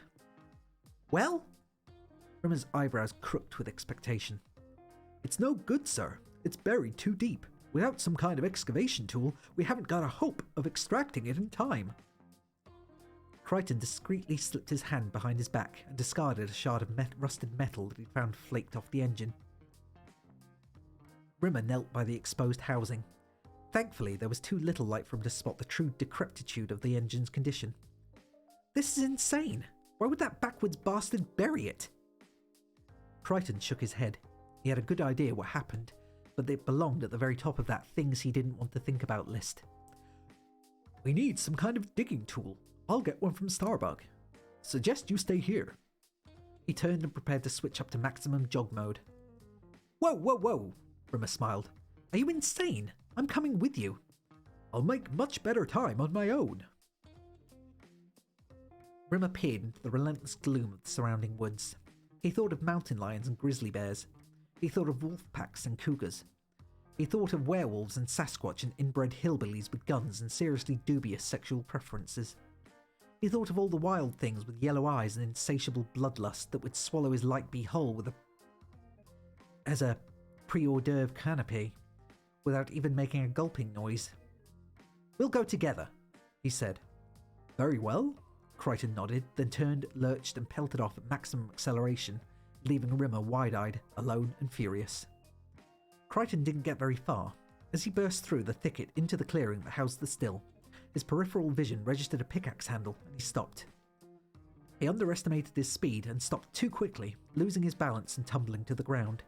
Well? Rimmer's eyebrows crooked with expectation. It's no good, sir. It's buried too deep. Without some kind of excavation tool, we haven't got a hope of extracting it in time. Crichton discreetly slipped his hand behind his back and discarded a shard of rusted metal that he'd found flaked off the engine. Rimmer knelt by the exposed housing. Thankfully, there was too little light for him to spot the true decrepitude of the engine's condition. This is insane! Why would that backwards bastard bury it? Crichton shook his head. He had a good idea what happened, but it belonged at the very top of that things he didn't want to think about list. We need some kind of digging tool. I'll get one from Starbuck. Suggest you stay here. He turned and prepared to switch up to maximum jog mode. Whoa, whoa, whoa, Rimmer smiled. Are you insane? I'm coming with you. I'll make much better time on my own. Rimmer peered into the relentless gloom of the surrounding woods. He thought of mountain lions and grizzly bears. He thought of wolf packs and cougars. He thought of werewolves and Sasquatch and inbred hillbillies with guns and seriously dubious sexual preferences. He thought of all the wild things with yellow eyes and insatiable bloodlust that would swallow his light bee whole as a pre-hors d'oeuvre canapé, without even making a gulping noise. We'll go together, he said. Very well, Crichton nodded, then turned, lurched and pelted off at maximum acceleration, leaving Rimmer wide-eyed, alone and furious. Crichton didn't get very far. As he burst through the thicket into the clearing that housed the still, his peripheral vision registered a pickaxe handle and he stopped. He underestimated his speed and stopped too quickly, losing his balance and tumbling to the ground.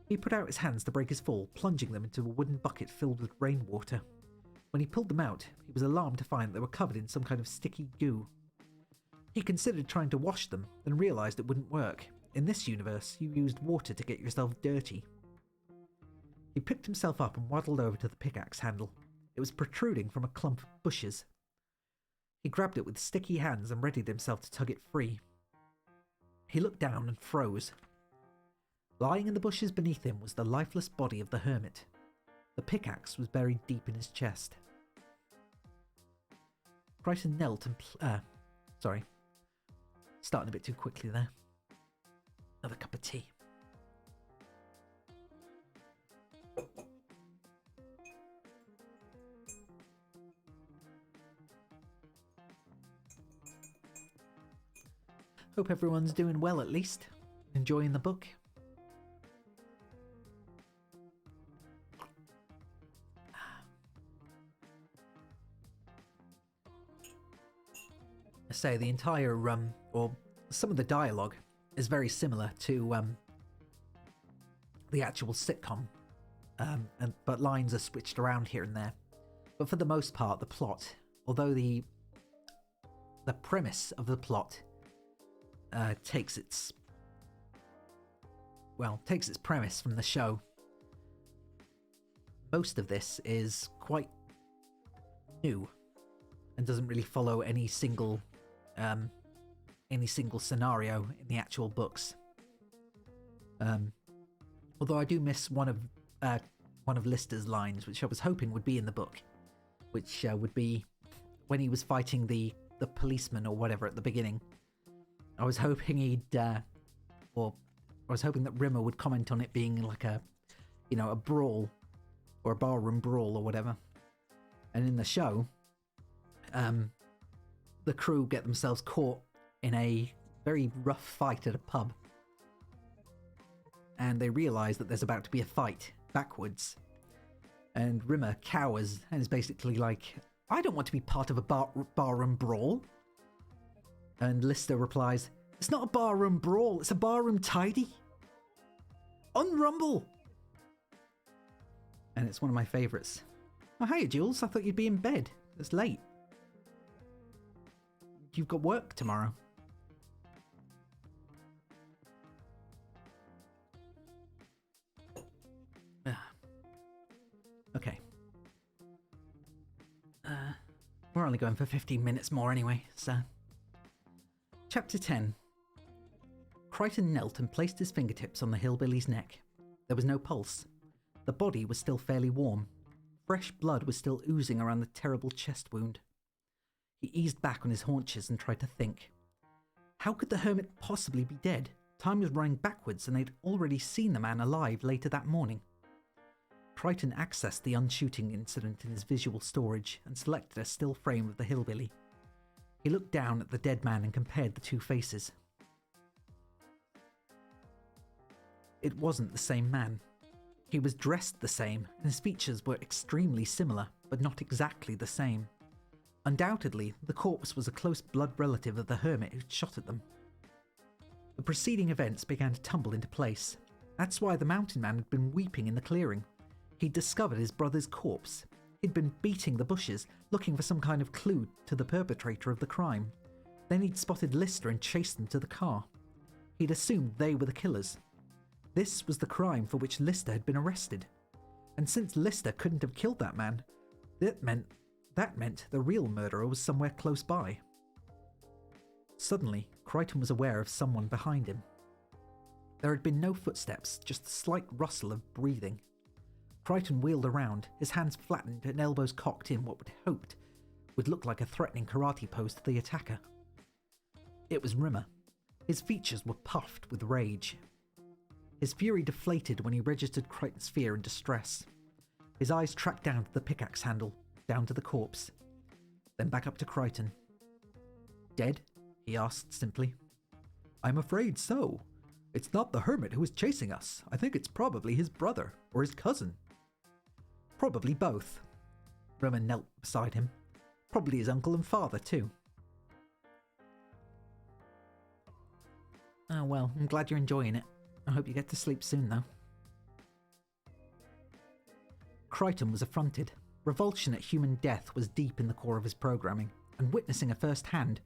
He put out his hands to break his fall, plunging them into a wooden bucket filled with rainwater. When he pulled them out, he was alarmed to find they were covered in some kind of sticky goo. He considered trying to wash them, then realised it wouldn't work. In this universe, you used water to get yourself dirty. He picked himself up and waddled over to the pickaxe handle. It was protruding from a clump of bushes. He grabbed it with sticky hands and readied himself to tug it free. He looked down and froze. Lying in the bushes beneath him was the lifeless body of the hermit. The pickaxe was buried deep in his chest. Crichton knelt and starting a bit too quickly there. Another cup of tea. Hope everyone's doing well at least. Enjoying the book. I say the entire or some of the dialogue is very similar to the actual sitcom, but lines are switched around here and there. But for the most part, the plot, although the premise of the plot takes its premise from the show, most of this is quite new and doesn't really follow any single scenario in the actual books. Although I do miss one of Lister's lines, which I was hoping would be in the book, which would be when he was fighting the policeman or whatever at the beginning. I was hoping I was hoping that Rimmer would comment on it being like a brawl or a barroom brawl or whatever. And in the show, the crew get themselves caught in a very rough fight at a pub. And they realise that there's about to be a fight backwards. And Rimmer cowers and is basically like, I don't want to be part of a barroom brawl. And Lister replies, it's not a barroom brawl, it's a barroom tidy. Unrumble! And it's one of my favourites. Oh, hiya, Jules. I thought you'd be in bed. It's late. You've got work tomorrow. Okay. We're only going for 15 minutes more anyway, so... Chapter 10. Crichton knelt and placed his fingertips on the hillbilly's neck. There was no pulse. The body was still fairly warm. Fresh blood was still oozing around the terrible chest wound. He eased back on his haunches and tried to think. How could the hermit possibly be dead? Time was running backwards and they'd already seen the man alive later that morning. Crichton accessed the unshooting incident in his visual storage and selected a still frame of the hillbilly. He looked down at the dead man and compared the two faces. It wasn't the same man. He was dressed the same, and his features were extremely similar, but not exactly the same. Undoubtedly, the corpse was a close blood relative of the hermit who'd shot at them. The preceding events began to tumble into place. That's why the mountain man had been weeping in the clearing. He'd discovered his brother's corpse. He'd been beating the bushes, looking for some kind of clue to the perpetrator of the crime. Then he'd spotted Lister and chased them to the car. He'd assumed they were the killers. This was the crime for which Lister had been arrested. And since Lister couldn't have killed that man, that meant the real murderer was somewhere close by. Suddenly, Crichton was aware of someone behind him. There had been no footsteps, just a slight rustle of breathing. Crichton wheeled around, his hands flattened and elbows cocked in what would look like a threatening karate pose to the attacker. It was Rimmer. His features were puffed with rage. His fury deflated when he registered Crichton's fear and distress. His eyes tracked down to the pickaxe handle, down to the corpse, then back up to Crichton. Dead? He asked simply. I'm afraid so. It's not the hermit who is chasing us. I think it's probably his brother, or his cousin. Probably both. Rimmer knelt beside him. Probably his uncle and father, too. Oh well, I'm glad you're enjoying it. I hope you get to sleep soon, though. Crichton was affronted. Revulsion at human death was deep in the core of his programming, and witnessing it firsthand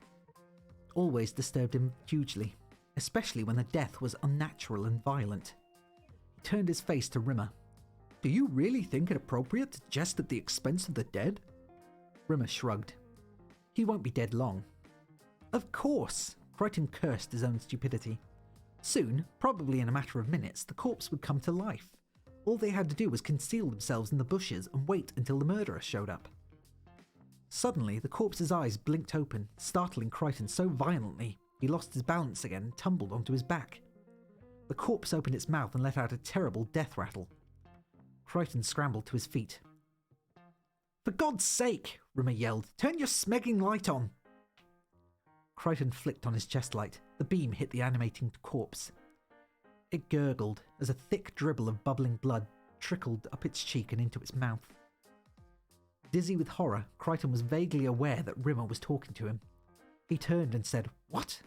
always disturbed him hugely, especially when the death was unnatural and violent. He turned his face to Rimmer. Do you really think it appropriate to jest at the expense of the dead? Rimmer shrugged. He won't be dead long. Of course! Crichton cursed his own stupidity. Soon, probably in a matter of minutes, the corpse would come to life. All they had to do was conceal themselves in the bushes and wait until the murderer showed up. Suddenly, the corpse's eyes blinked open, startling Crichton so violently he lost his balance again and tumbled onto his back. The corpse opened its mouth and let out a terrible death rattle. Crichton scrambled to his feet. For God's sake, Rimmer yelled, turn your smegging light on! Crichton flicked on his chest light. The beam hit the animating corpse. It gurgled as a thick dribble of bubbling blood trickled up its cheek and into its mouth. Dizzy with horror, Crichton was vaguely aware that Rimmer was talking to him. He turned and said, What?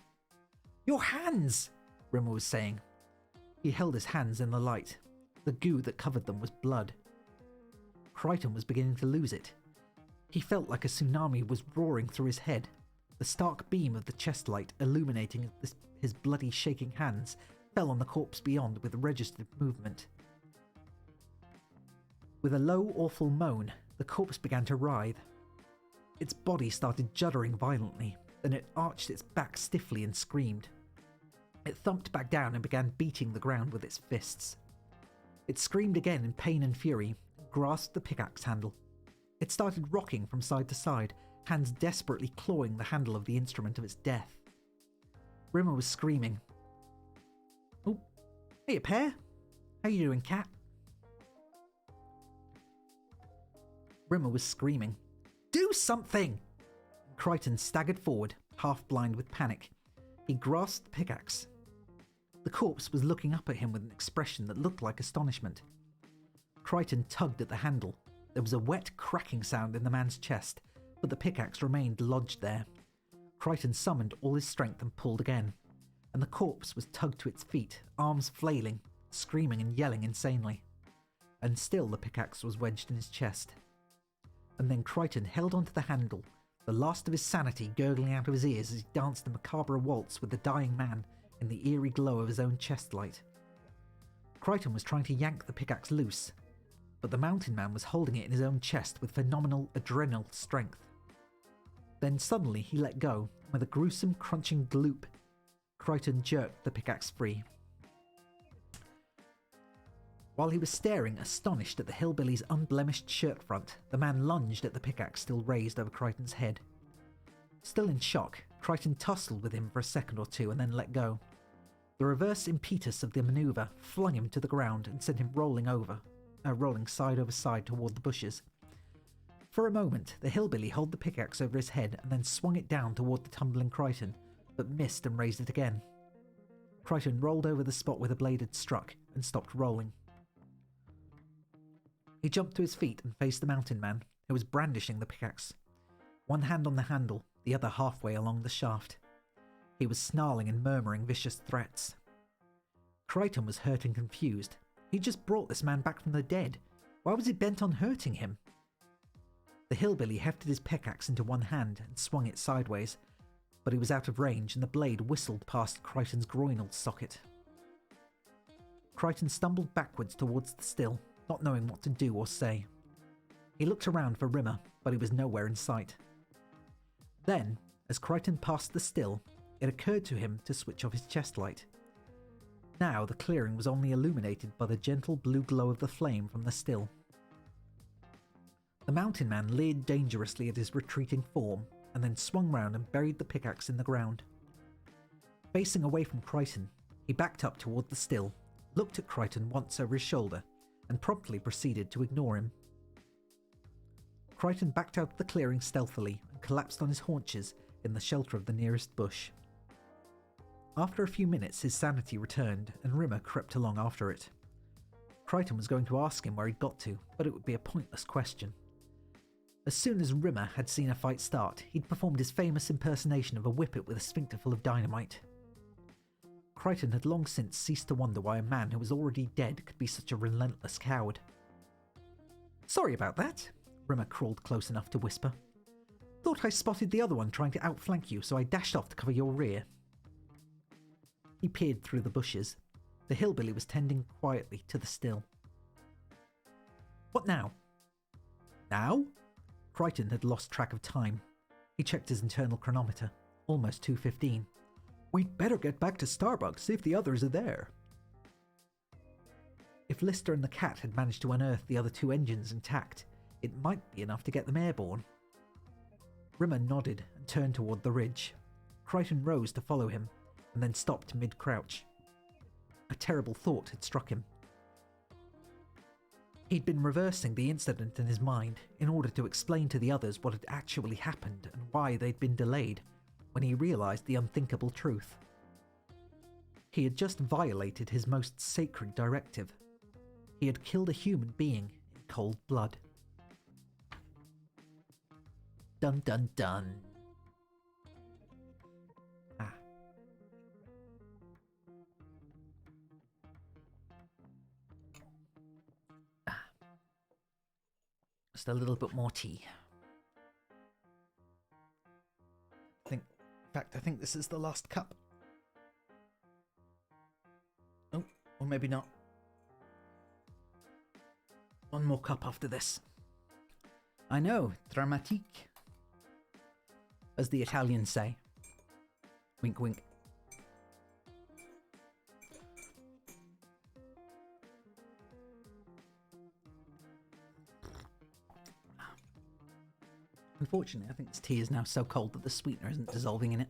Your hands! Rimmer was saying. He held his hands in the light. The goo that covered them was blood. Crichton was beginning to lose it. He felt like a tsunami was roaring through his head. The stark beam of the chest light illuminating his bloody shaking hands fell on the corpse beyond with registered movement. With a low, awful moan, the corpse began to writhe. Its body started juddering violently, then it arched its back stiffly and screamed. It thumped back down and began beating the ground with its fists. It screamed again in pain and fury, and grasped the pickaxe handle. It started rocking from side to side, hands desperately clawing the handle of the instrument of its death. Rimmer was screaming. Oh, hey, Pear. How you doing, cat? Rimmer was screaming. Do something! Crichton staggered forward, half blind with panic. He grasped the pickaxe. The corpse was looking up at him with an expression that looked like astonishment. Crichton tugged at the handle. There was a wet cracking sound in the man's chest, but the pickaxe remained lodged there. Crichton summoned all his strength and pulled again, and the corpse was tugged to its feet, arms flailing, screaming and yelling insanely. And still the pickaxe was wedged in his chest. And then Crichton held onto the handle, the last of his sanity gurgling out of his ears as he danced a macabre waltz with the dying man in the eerie glow of his own chest light. Crichton was trying to yank the pickaxe loose, but the mountain man was holding it in his own chest with phenomenal adrenal strength. Then suddenly he let go, and with a gruesome crunching gloop, Crichton jerked the pickaxe free. While he was staring, astonished at the hillbilly's unblemished shirt front, the man lunged at the pickaxe still raised over Crichton's head. Still in shock, Crichton tussled with him for a second or two and then let go. The reverse impetus of the maneuver flung him to the ground and sent him rolling side over side toward the bushes. For a moment, the hillbilly held the pickaxe over his head and then swung it down toward the tumbling Crichton, but missed and raised it again. Crichton rolled over the spot where the blade had struck and stopped rolling. He jumped to his feet and faced the mountain man, who was brandishing the pickaxe. One hand on the handle, the other halfway along the shaft. He was snarling and murmuring vicious threats. Crichton was hurt and confused. He'd just brought this man back from the dead. Why was he bent on hurting him? The hillbilly hefted his pickaxe into one hand and swung it sideways, but he was out of range and the blade whistled past Crichton's groinal socket. Crichton stumbled backwards towards the still, not knowing what to do or say. He looked around for Rimmer, but he was nowhere in sight. Then, as Crichton passed the still, it occurred to him to switch off his chest light. Now the clearing was only illuminated by the gentle blue glow of the flame from the still. The mountain man leered dangerously at his retreating form, and then swung round and buried the pickaxe in the ground. Facing away from Crichton, he backed up toward the still, looked at Crichton once over his shoulder, and promptly proceeded to ignore him. Crichton backed out of the clearing stealthily and collapsed on his haunches in the shelter of the nearest bush. After a few minutes his sanity returned and Rimmer crept along after it. Crichton was going to ask him where he'd got to, but it would be a pointless question. As soon as Rimmer had seen a fight start, he'd performed his famous impersonation of a whippet with a sphincter full of dynamite. Crichton had long since ceased to wonder why a man who was already dead could be such a relentless coward. "Sorry about that." Rimmer crawled close enough to whisper. "Thought I spotted the other one trying to outflank you, so I dashed off to cover your rear." He peered through the bushes. The hillbilly was tending quietly to the still. "What now?" "Now?" Crichton had lost track of time. He checked his internal chronometer. Almost 2:15. "We'd better get back to Starbucks, see if the others are there." If Lister and the cat had managed to unearth the other two engines intact, it might be enough to get them airborne. Rimmer nodded and turned toward the ridge. Crichton rose to follow him, and then stopped mid-crouch. A terrible thought had struck him. He'd been reversing the incident in his mind in order to explain to the others what had actually happened and why they'd been delayed, when he realized the unthinkable truth. He had just violated his most sacred directive. He had killed a human being in cold blood. Dun dun dun. Just a little bit more tea. I think this is the last cup. Oh, or maybe not. One more cup after this. I know, dramatique, as the Italians say. Wink, wink. Unfortunately, I think this tea is now so cold that the sweetener isn't dissolving in it.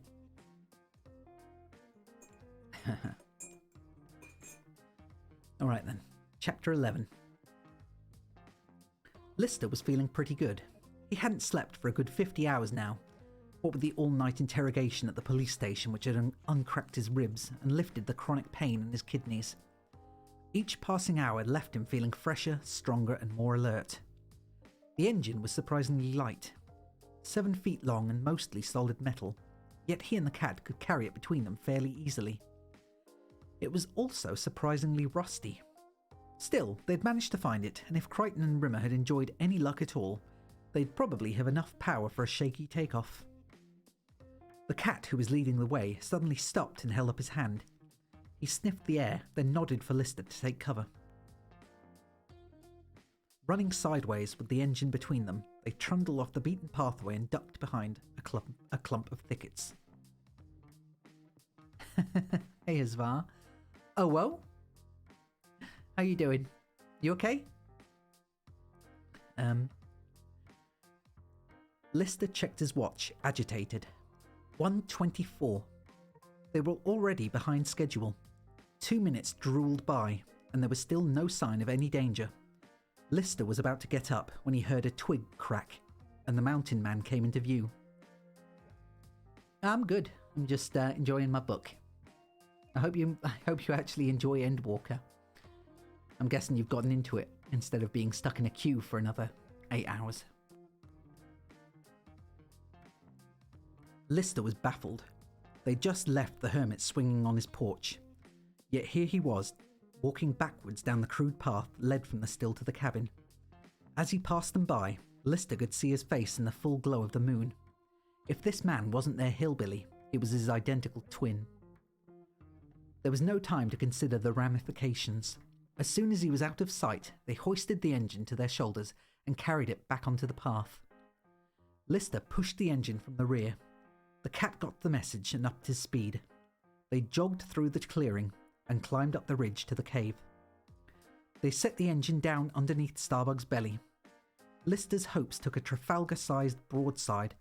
Alright then, Chapter 11. Lister was feeling pretty good. He hadn't slept for a good 50 hours now, what with the all-night interrogation at the police station which had uncracked his ribs and lifted the chronic pain in his kidneys. Each passing hour left him feeling fresher, stronger and more alert. The engine was surprisingly light. 7 feet long and mostly solid metal, yet he and the cat could carry it between them fairly easily. It was also surprisingly rusty. Still, they'd managed to find it, and if Crichton and Rimmer had enjoyed any luck at all, they'd probably have enough power for a shaky takeoff. The cat, who was leading the way, suddenly stopped and held up his hand. He sniffed the air, then nodded for Lister to take cover. Running sideways with the engine between them, they trundled off the beaten pathway and ducked behind a clump of thickets. Hey, Azvar. Oh, well? How you doing? You okay? Lister checked his watch, agitated. 1:24. They were already behind schedule. 2 minutes drooled by, and there was still no sign of any danger. Lister was about to get up when he heard a twig crack, and the mountain man came into view. "I'm good. I'm just enjoying my book. I hope you actually enjoy Endwalker. I'm guessing you've gotten into it instead of being stuck in a queue for another 8 hours." Lister was baffled. They'd just left the hermit swinging on his porch. Yet here he was, walking backwards down the crude path that led from the still to the cabin. As he passed them by, Lister could see his face in the full glow of the moon. If this man wasn't their hillbilly, it was his identical twin. There was no time to consider the ramifications. As soon as he was out of sight, they hoisted the engine to their shoulders and carried it back onto the path. Lister pushed the engine from the rear. The cat got the message and upped his speed. They jogged through the clearing and climbed up the ridge to the cave. They set the engine down underneath Starbug's belly. Lister's hopes took a Trafalgar-sized broadside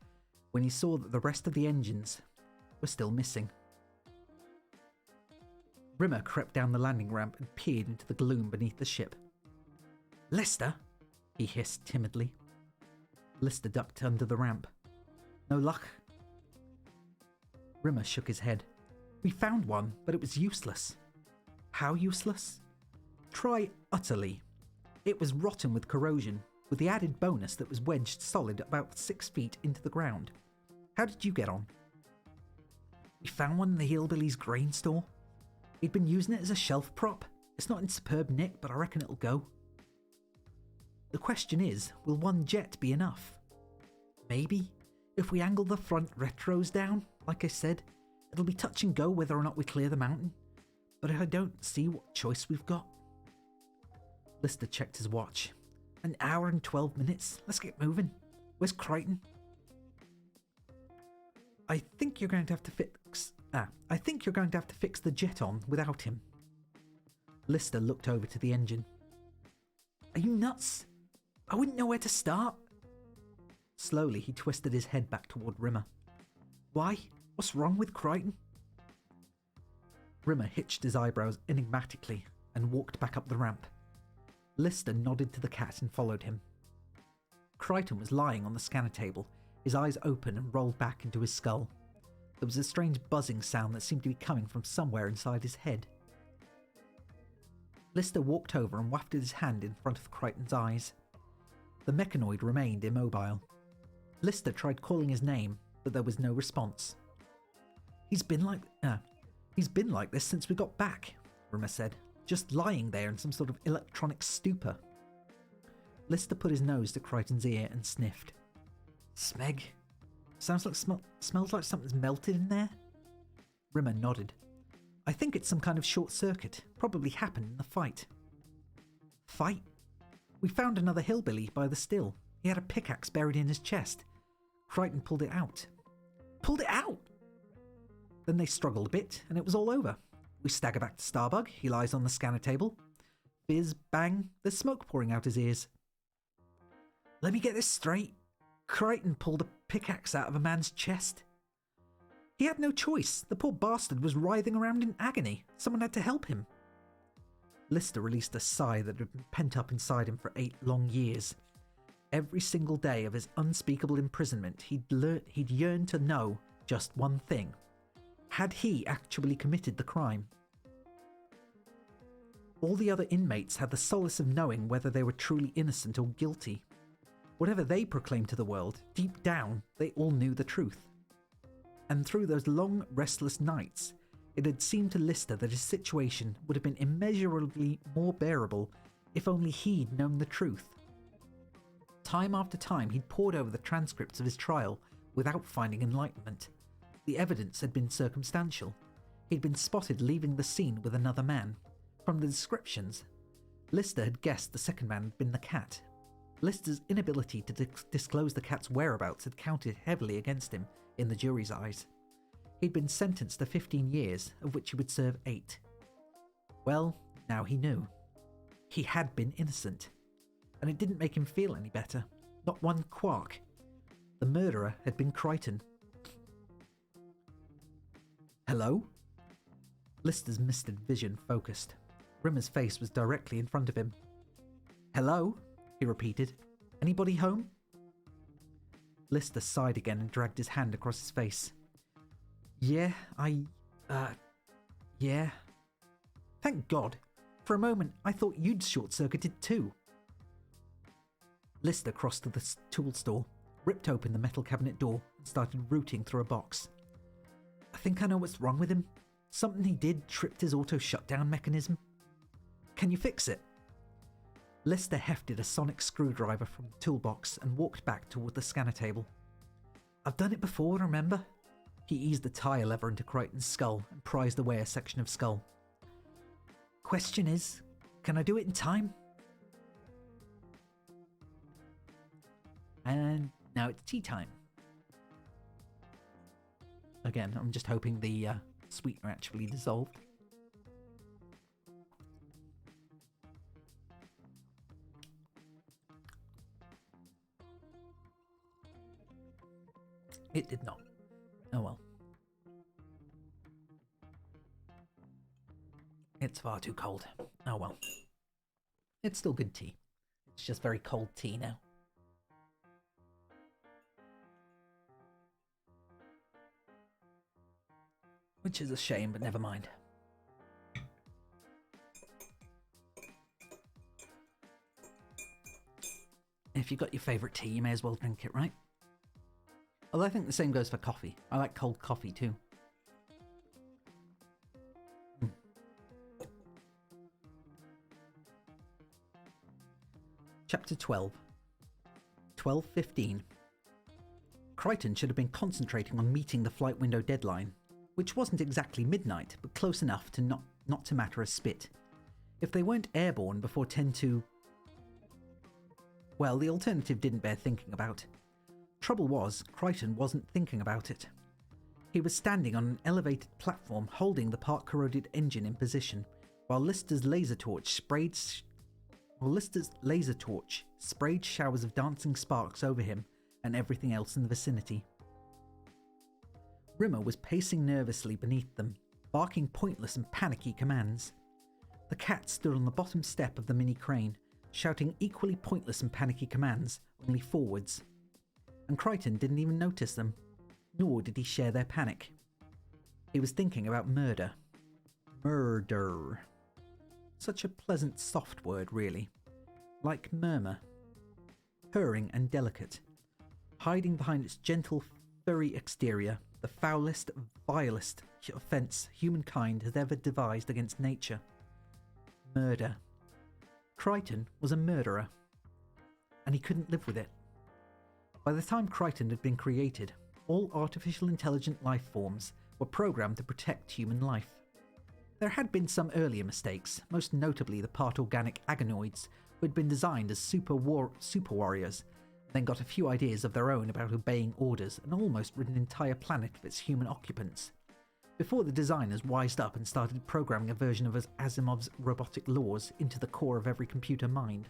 when he saw that the rest of the engines were still missing. Rimmer crept down the landing ramp and peered into the gloom beneath the ship. "Lister?" he hissed timidly. Lister ducked under the ramp. "No luck?" Rimmer shook his head. "We found one, but it was useless." "How useless?" "Try utterly. It was rotten with corrosion, with the added bonus that was wedged solid about 6 feet into the ground. How did you get on?" "We found one in the hillbilly's grain store. He'd been using it as a shelf prop. It's not in superb nick, but I reckon it'll go. The question is, will one jet be enough? Maybe. If we angle the front retros down, like I said, it'll be touch and go whether or not we clear the mountain. But I don't see what choice we've got. Lister checked his watch. An hour and 12 minutes. Let's get moving. Where's Crichton? I think you're going to have to fix the jet on without him. Lister looked over to the engine. Are you nuts? I wouldn't know where to start. Slowly, he twisted his head back toward Rimmer. Why? What's wrong with Crichton? Rimmer hitched his eyebrows enigmatically and walked back up the ramp. Lister nodded to the cat and followed him. Crichton was lying on the scanner table, his eyes open and rolled back into his skull. There was a strange buzzing sound that seemed to be coming from somewhere inside his head. Lister walked over and wafted his hand in front of Crichton's eyes. The mechanoid remained immobile. Lister tried calling his name, but there was no response. He's been like this since we got back, Rimmer said, just lying there in some sort of electronic stupor. Lister put his nose to Crichton's ear and sniffed. Smeg? Smells like something's melted in there? Rimmer nodded. I think it's some kind of short circuit. Probably happened in the fight. Fight? We found another hillbilly by the still. He had a pickaxe buried in his chest. Crichton pulled it out. Pulled it out? Then they struggled a bit, and it was all over. We stagger back to Starbug. He lies on the scanner table. Fizz, bang, there's smoke pouring out his ears. Let me get this straight. Crichton pulled a pickaxe out of a man's chest. He had no choice. The poor bastard was writhing around in agony. Someone had to help him. Lister released a sigh that had been pent up inside him for 8 long years. Every single day of his unspeakable imprisonment, he'd yearned to know just one thing. Had he actually committed the crime? All the other inmates had the solace of knowing whether they were truly innocent or guilty. Whatever they proclaimed to the world, deep down, they all knew the truth. And through those long, restless nights, it had seemed to Lister that his situation would have been immeasurably more bearable if only he'd known the truth. Time after time, he'd pored over the transcripts of his trial without finding enlightenment. The evidence had been circumstantial. He'd been spotted leaving the scene with another man. From the descriptions, Lister had guessed the second man had been the cat. Lister's inability to disclose the cat's whereabouts had counted heavily against him in the jury's eyes. He'd been sentenced to 15 years, of which he would serve 8. Well, now he knew. He had been innocent. And it didn't make him feel any better. Not one quark. The murderer had been Crichton. Hello? Lister's misted vision focused. Rimmer's face was directly in front of him. Hello? He repeated. Anybody home? Lister sighed again and dragged his hand across his face. Yeah. Thank God. For a moment, I thought you'd short-circuited too. Lister crossed to the tool store, ripped open the metal cabinet door, and started rooting through a box. I think I know what's wrong with him. Something he did tripped his auto-shutdown mechanism. Can you fix it? Lister hefted a sonic screwdriver from the toolbox and walked back toward the scanner table. I've done it before, remember? He eased the tire lever into Crichton's skull and prized away a section of skull. Question is, can I do it in time? And now it's tea time. Again, I'm just hoping the sweetener actually dissolved. It did not. Oh well. It's far too cold. Oh well. It's still good tea. It's just very cold tea now. Which is a shame, but never mind. If you've got your favourite tea, you may as well drink it, right? Although I think the same goes for coffee. I like cold coffee too. Chapter 12. 12:15. Crichton should have been concentrating on meeting the flight window deadline, which wasn't exactly midnight, but close enough to not to matter a spit. If they weren't airborne before 10 to... Well, the alternative didn't bear thinking about. Trouble was, Crichton wasn't thinking about it. He was standing on an elevated platform holding the part-corroded engine in position, while Lister's laser torch sprayed showers of dancing sparks over him and everything else in the vicinity. Rimmer was pacing nervously beneath them, barking pointless and panicky commands. The cat stood on the bottom step of the mini crane, shouting equally pointless and panicky commands, only forwards. And Crichton didn't even notice them, nor did he share their panic. He was thinking about murder. Murder. Such a pleasant, soft word, really. Like murmur. Purring and delicate. Hiding behind its gentle, furry exterior, the foulest, vilest offence humankind has ever devised against nature. Murder. Crichton was a murderer. And he couldn't live with it. By the time Crichton had been created, all artificial intelligent life forms were programmed to protect human life. There had been some earlier mistakes, most notably the part-organic agonoids, who had been designed as super warriors, then got a few ideas of their own about obeying orders and almost rid an entire planet of its human occupants, before the designers wised up and started programming a version of Asimov's robotic laws into the core of every computer mind.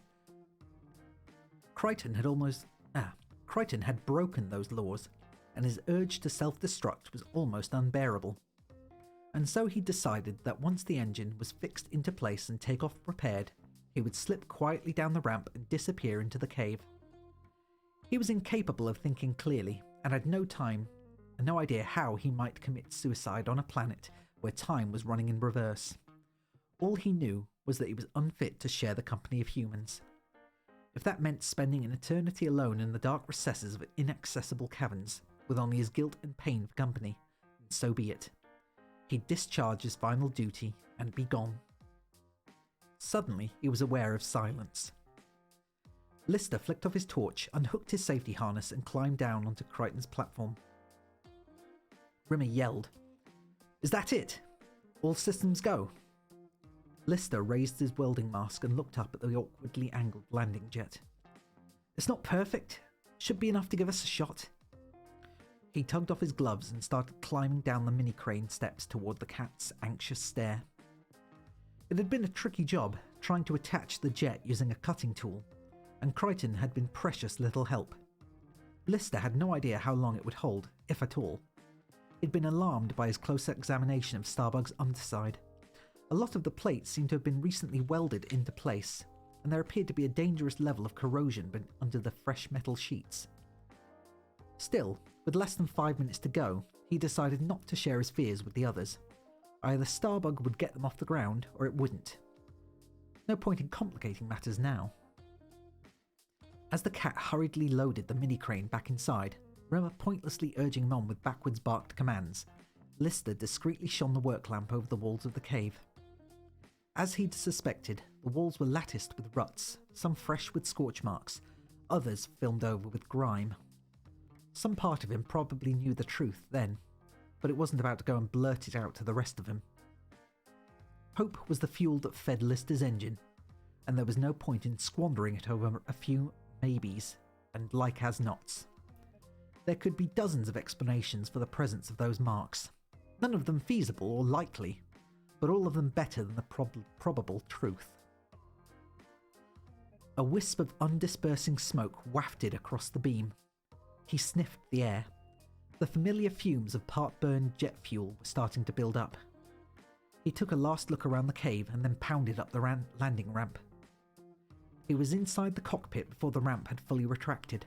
Crichton had broken those laws, and his urge to self-destruct was almost unbearable. And so he decided that once the engine was fixed into place and takeoff prepared, he would slip quietly down the ramp and disappear into the cave. He was incapable of thinking clearly, and had no idea how he might commit suicide on a planet where time was running in reverse. All he knew was that he was unfit to share the company of humans. If that meant spending an eternity alone in the dark recesses of inaccessible caverns, with only his guilt and pain for company, then so be it. He'd discharge his final duty and be gone. Suddenly, he was aware of silence. Lister flicked off his torch, unhooked his safety harness, and climbed down onto Crichton's platform. Rimmer yelled, "Is that it? All systems go?" Lister raised his welding mask and looked up at the awkwardly angled landing jet. "It's not perfect. Should be enough to give us a shot." He tugged off his gloves and started climbing down the mini crane steps toward the cat's anxious stare. It had been a tricky job, trying to attach the jet using a cutting tool, and Crichton had been precious little help. Lister had no idea how long it would hold, if at all. He'd been alarmed by his close examination of Starbug's underside. A lot of the plates seemed to have been recently welded into place, and there appeared to be a dangerous level of corrosion under the fresh metal sheets. Still, with less than 5 minutes to go, he decided not to share his fears with the others. Either Starbug would get them off the ground, or it wouldn't. No point in complicating matters now. As the cat hurriedly loaded the mini-crane back inside, Rimmer pointlessly urging him on with backwards barked commands, Lister discreetly shone the work lamp over the walls of the cave. As he'd suspected, the walls were latticed with ruts, some fresh with scorch marks, others filmed over with grime. Some part of him probably knew the truth then, but it wasn't about to go and blurt it out to the rest of him. Hope was the fuel that fed Lister's engine, and there was no point in squandering it over a few maybes and like-as-nots. There could be dozens of explanations for the presence of those marks, none of them feasible or likely, but all of them better than the probable truth. A wisp of undispersing smoke wafted across the beam. He sniffed the air. The familiar fumes of part-burned jet fuel were starting to build up. He took a last look around the cave and then pounded up the landing ramp. He was inside the cockpit before the ramp had fully retracted.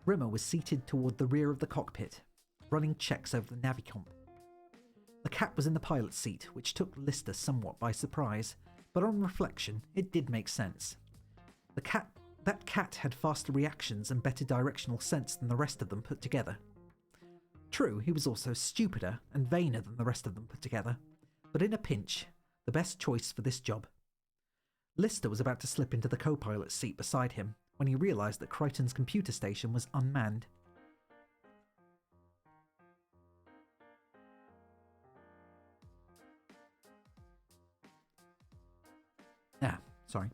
Rimmer was seated toward the rear of the cockpit, running checks over the navicomp. The cat was in the pilot's seat, which took Lister somewhat by surprise, but on reflection, it did make sense. That cat had faster reactions and better directional sense than the rest of them put together. True, he was also stupider and vainer than the rest of them put together, but in a pinch, the best choice for this job. Lister was about to slip into the co-pilot's seat beside him when he realised that Crichton's computer station was unmanned. Sorry.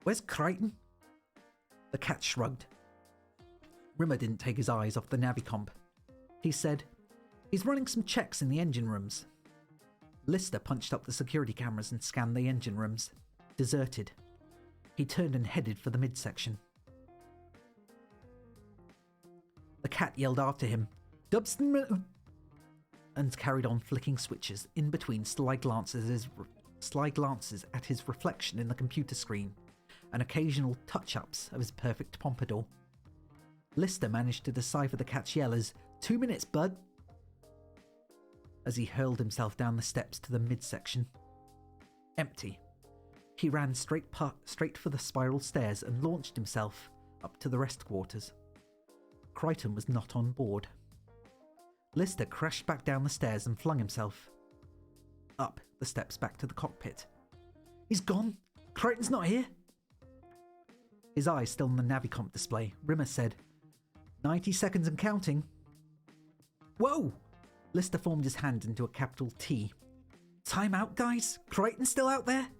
Where's Crichton? The cat shrugged. Rimmer didn't take his eyes off the navicomp. He said, "He's running some checks in the engine rooms." Lister punched up the security cameras and scanned the engine rooms. Deserted. He turned and headed for the midsection. The cat yelled after him, "Dubston," and carried on flicking switches in between sly glances at his reflection in the computer screen and occasional touch-ups of his perfect pompadour. Lister managed to decipher the cat's yell as, "2 minutes, bud," as he hurled himself down the steps to the midsection. Empty. He ran straight for the spiral stairs and launched himself up to the rest quarters. Crichton was not on board. Lister crashed back down the stairs and flung himself up the steps back to the cockpit. "He's gone! Crichton's not here!" His eyes still on the navicomp display, Rimmer said, 90 seconds and counting." "Whoa!" Lister formed his hand into a capital T. "Time out, guys! Crichton's still out there?"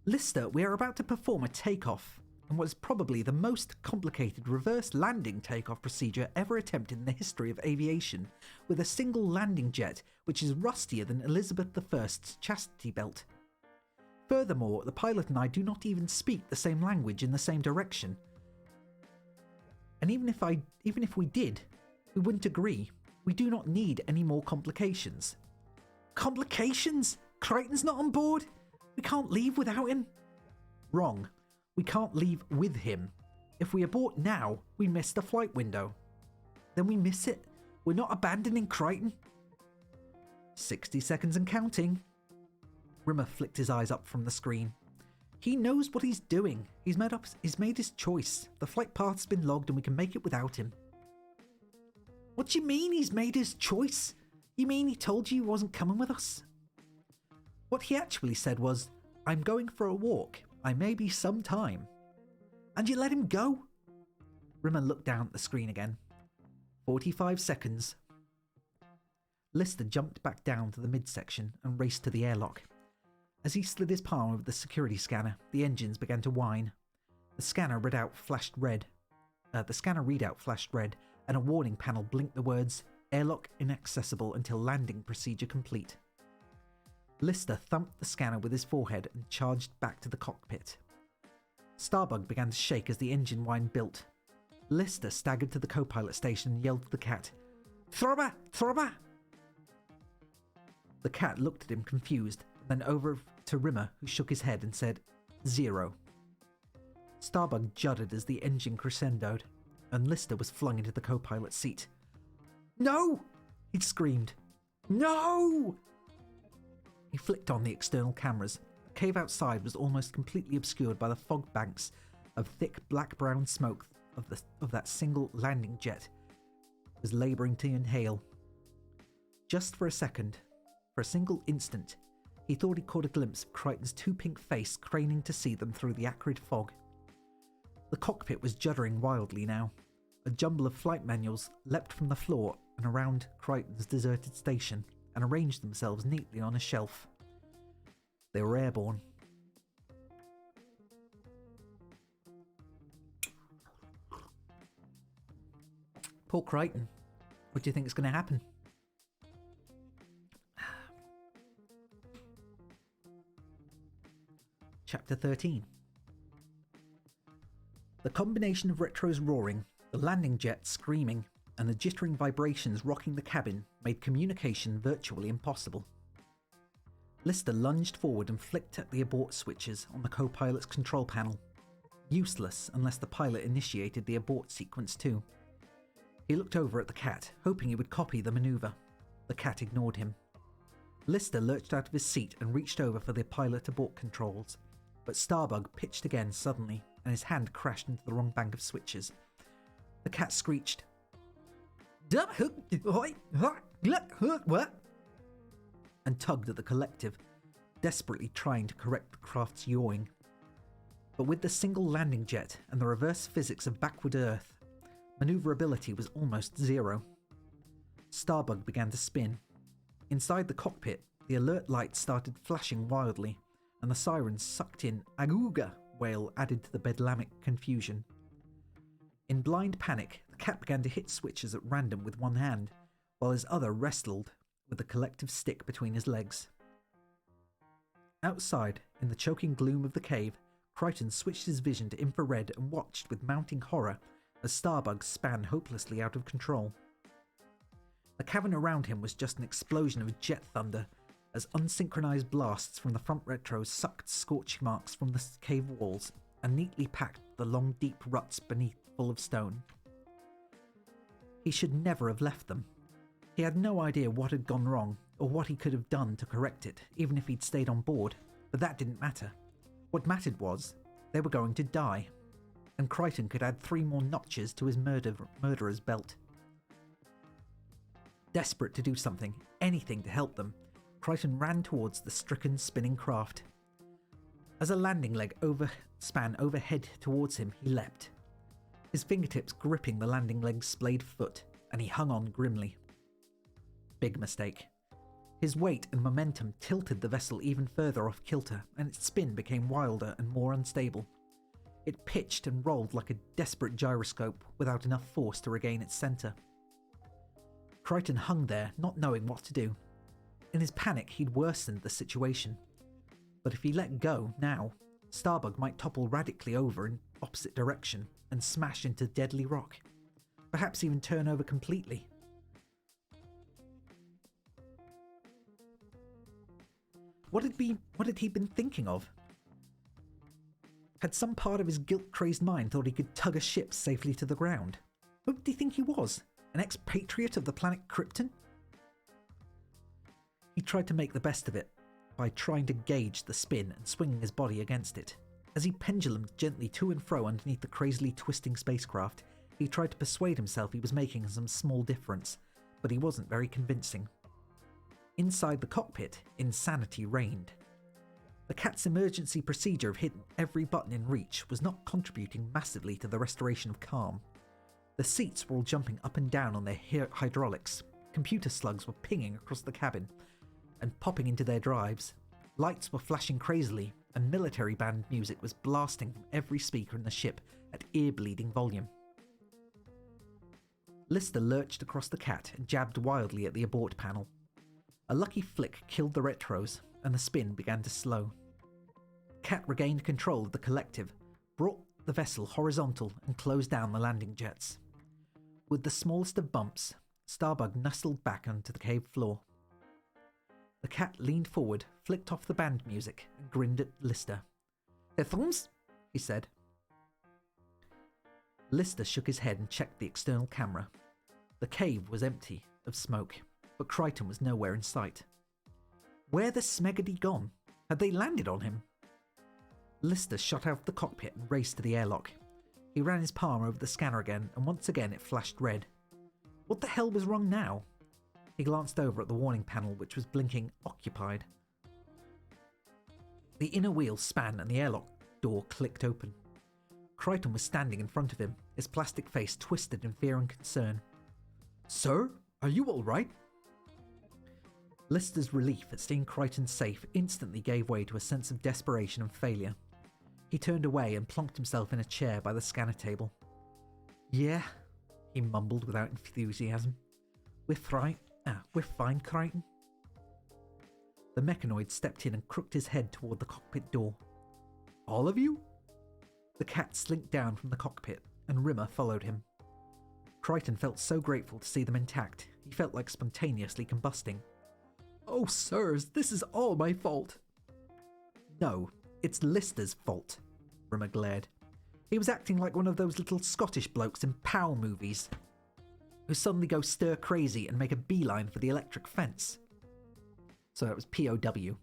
"Lister, we are about to perform a takeoff, and what is probably the most complicated reverse landing takeoff procedure ever attempted in the history of aviation, with a single landing jet which is rustier than Elizabeth I's chastity belt. Furthermore, the pilot and I do not even speak the same language in the same direction. And even if we did, we wouldn't agree. We do not need any more complications." "Complications? Crichton's not on board? We can't leave without him?" "Wrong. We can't leave with him. If we abort now, we miss the flight window." "Then we miss it. We're not abandoning Crichton." 60 seconds and counting. Rimmer flicked his eyes up from the screen. "He knows what he's doing. He's made his choice. The flight path's been logged and we can make it without him." "What do you mean he's made his choice? You mean he told you he wasn't coming with us?" "What he actually said was, 'I'm going for a walk. I may be some time.'" "And you let him go?" Rimmer looked down at the screen again. 45 seconds. Lister jumped back down to the midsection and raced to the airlock. As he slid his palm over the security scanner, the engines began to whine. The scanner readout flashed red, and a warning panel blinked the words, "Airlock inaccessible until landing procedure complete." Lister thumped the scanner with his forehead and charged back to the cockpit. Starbug began to shake as the engine whine built. Lister staggered to the co-pilot station and yelled to the cat, "Throbber! Throbber!" The cat looked at him confused, then over to Rimmer, who shook his head and said, 0. Starbug juddered as the engine crescendoed, and Lister was flung into the co-pilot's seat. "No!" he screamed. "No!" He flicked on the external cameras. The cave outside was almost completely obscured by the fog banks of thick black-brown smoke of that single landing jet it was labouring to inhale. Just for a second, for a single instant, he thought he caught a glimpse of Crichton's too pink face craning to see them through the acrid fog. The cockpit was juddering wildly now. A jumble of flight manuals leapt from the floor and around Crichton's deserted station and arranged themselves neatly on a shelf. They were airborne. Poor Crichton. What do you think is going to happen? Chapter 13. The combination of Retro's roaring, the landing jet screaming, and the jittering vibrations rocking the cabin made communication virtually impossible. Lister lunged forward and flicked at the abort switches on the co-pilot's control panel. Useless unless the pilot initiated the abort sequence too. He looked over at the cat, hoping he would copy the maneuver. The cat ignored him. Lister lurched out of his seat and reached over for the pilot abort controls, but Starbug pitched again suddenly, and his hand crashed into the wrong bank of switches. The cat screeched, and tugged at the collective, desperately trying to correct the craft's yawing. But with the single landing jet and the reverse physics of backward Earth, maneuverability was almost zero. Starbug began to spin. Inside the cockpit, the alert lights started flashing wildly, and the sirens sucked in Agooga wail added to the bedlamic confusion. In blind panic, the cat began to hit switches at random with one hand, while his other wrestled with the collective stick between his legs. Outside, in the choking gloom of the cave, Crichton switched his vision to infrared and watched with mounting horror as Starbug span hopelessly out of control. The cavern around him was just an explosion of jet thunder as unsynchronized blasts from the front retros sucked scorching marks from the cave walls and neatly packed the long deep ruts beneath full of stone. He should never have left them. He had no idea what had gone wrong or what he could have done to correct it, even if he'd stayed on board, but that didn't matter. What mattered was they were going to die, and Crichton could add 3 more notches to his murderer's belt. Desperate to do something, anything to help them, Crichton ran towards the stricken spinning craft. As a landing leg span overhead towards him, he leapt, his fingertips gripping the landing leg's splayed foot, and he hung on grimly. Big mistake. His weight and momentum tilted the vessel even further off kilter, and its spin became wilder and more unstable. It pitched and rolled like a desperate gyroscope without enough force to regain its centre. Crichton hung there, not knowing what to do. In his panic, he'd worsened the situation. But if he let go now, Starbug might topple radically over in opposite direction and smash into deadly rock. Perhaps even turn over completely. What had he been thinking of? Had some part of his guilt-crazed mind thought he could tug a ship safely to the ground? Who did he think he was? An expatriate of the planet Krypton? He tried to make the best of it by trying to gauge the spin and swinging his body against it. As he pendulumed gently to and fro underneath the crazily twisting spacecraft, he tried to persuade himself he was making some small difference, but he wasn't very convincing. Inside the cockpit, insanity reigned. The cat's emergency procedure of hitting every button in reach was not contributing massively to the restoration of calm. The seats were all jumping up and down on their hydraulics. Computer slugs were pinging across the cabin and popping into their drives. Lights were flashing crazily, and military band music was blasting from every speaker in the ship at ear-bleeding volume. Lister lurched across the cat and jabbed wildly at the abort panel. A lucky flick killed the retros, and the spin began to slow. Cat regained control of the collective, brought the vessel horizontal, and closed down the landing jets. With the smallest of bumps, Starbug nestled back onto the cave floor. The cat leaned forward, flicked off the band music, and grinned at Lister. "Headphones?" he said. Lister shook his head and checked the external camera. The cave was empty of smoke, but Crichton was nowhere in sight. Where the smeg had he gone? Had they landed on him? Lister shot out of the cockpit and raced to the airlock. He ran his palm over the scanner again, and once again it flashed red. What the hell was wrong now? He glanced over at the warning panel, which was blinking occupied. The inner wheel span and the airlock door clicked open. Crichton was standing in front of him, his plastic face twisted in fear and concern. "Sir, are you all right?" Lister's relief at seeing Crichton safe instantly gave way to a sense of desperation and failure. He turned away and plonked himself in a chair by the scanner table. "Yeah," he mumbled without enthusiasm. We're fine, Crichton." The mechanoid stepped in and crooked his head toward the cockpit door. "All of you?" The cat slinked down from the cockpit, and Rimmer followed him. Crichton felt so grateful to see them intact, he felt like spontaneously combusting. "Oh, sirs, this is all my fault." "No, it's Lister's fault," Rimmer glared. He was acting like one of those little Scottish blokes in POW movies, who suddenly go stir crazy and make a beeline for the electric fence. So it was POW.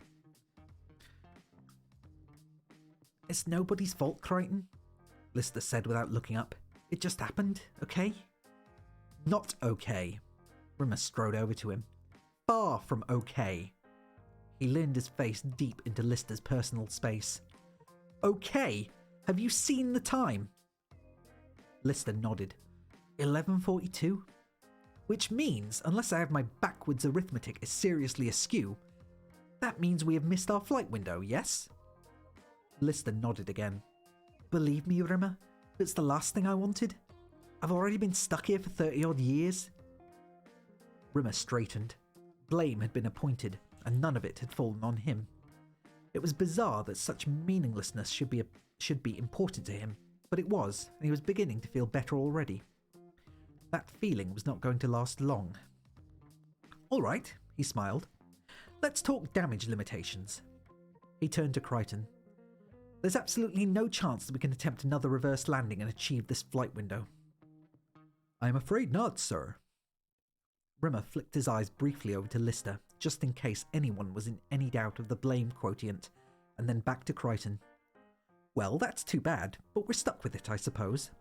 "It's nobody's fault, Crichton," Lister said without looking up. "It just happened, okay?" "Not okay." Rimmer strode over to him. "Far from okay." He leaned his face deep into Lister's personal space. Okay, have you seen the time? Lister nodded. 11:42? Which means, unless I have my backwards arithmetic is seriously askew, that means we have missed our flight window, yes? Lister nodded again. Believe me, Rimmer, it's the last thing I wanted. I've already been stuck here for 30-odd years. Rimmer straightened. Blame had been appointed, and none of it had fallen on him. It was bizarre that such meaninglessness should be important to him, but it was, and he was beginning to feel better already. That feeling was not going to last long. All right, he smiled. Let's talk damage limitations. He turned to Crichton. There's absolutely no chance that we can attempt another reverse landing and achieve this flight window. I'm afraid not, sir. Rimmer flicked his eyes briefly over to Lister, just in case anyone was in any doubt of the blame quotient, and then back to Crichton. Well, that's too bad, but we're stuck with it, I suppose.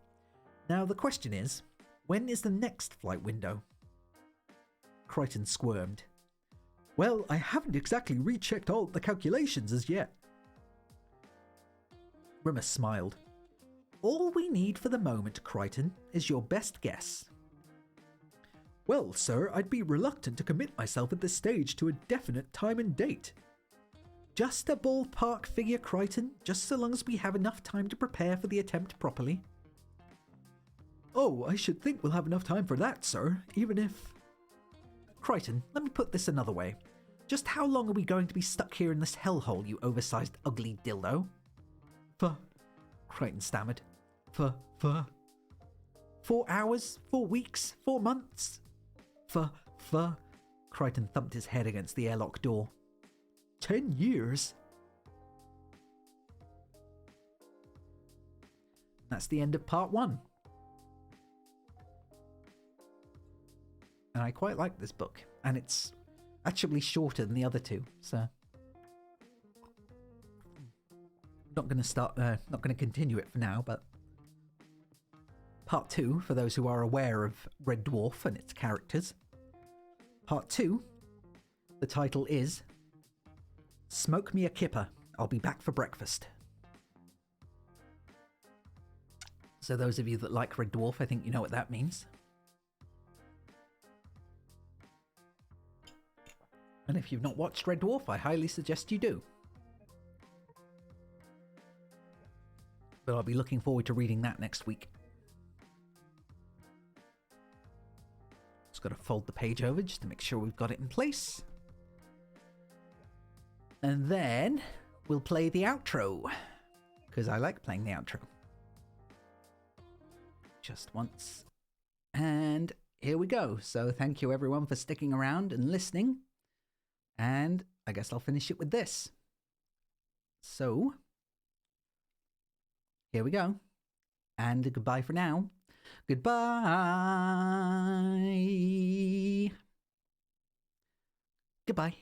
Now the question is, when is the next flight window? Crichton squirmed. Well, I haven't exactly rechecked all the calculations as yet. Rimmer smiled. All we need for the moment, Crichton, is your best guess. Well, sir, I'd be reluctant to commit myself at this stage to a definite time and date. Just a ballpark figure, Crichton, just so long as we have enough time to prepare for the attempt properly. Oh, I should think we'll have enough time for that, sir, even if... Crichton, let me put this another way. Just how long are we going to be stuck here in this hellhole, you oversized ugly dildo? Crichton stammered. 4 hours? 4 weeks? 4 months? Crichton thumped his head against the airlock door. 10 years? That's the end of part 1. And I quite like this book. And it's actually shorter than the other two, so... Not going to continue it for now, but... Part 2, for those who are aware of Red Dwarf and its characters. Part 2, the title is... Smoke me a kipper, I'll be back for breakfast. So those of you that like Red Dwarf, I think you know what that means. And if you've not watched Red Dwarf, I highly suggest you do. But I'll be looking forward to reading that next week. Just got to fold the page over just to make sure we've got it in place. And then we'll play the outro, because I like playing the outro. Just once. And here we go. So thank you everyone for sticking around and listening. And I guess I'll finish it with this. So, here we go. And goodbye for now. Goodbye. Goodbye.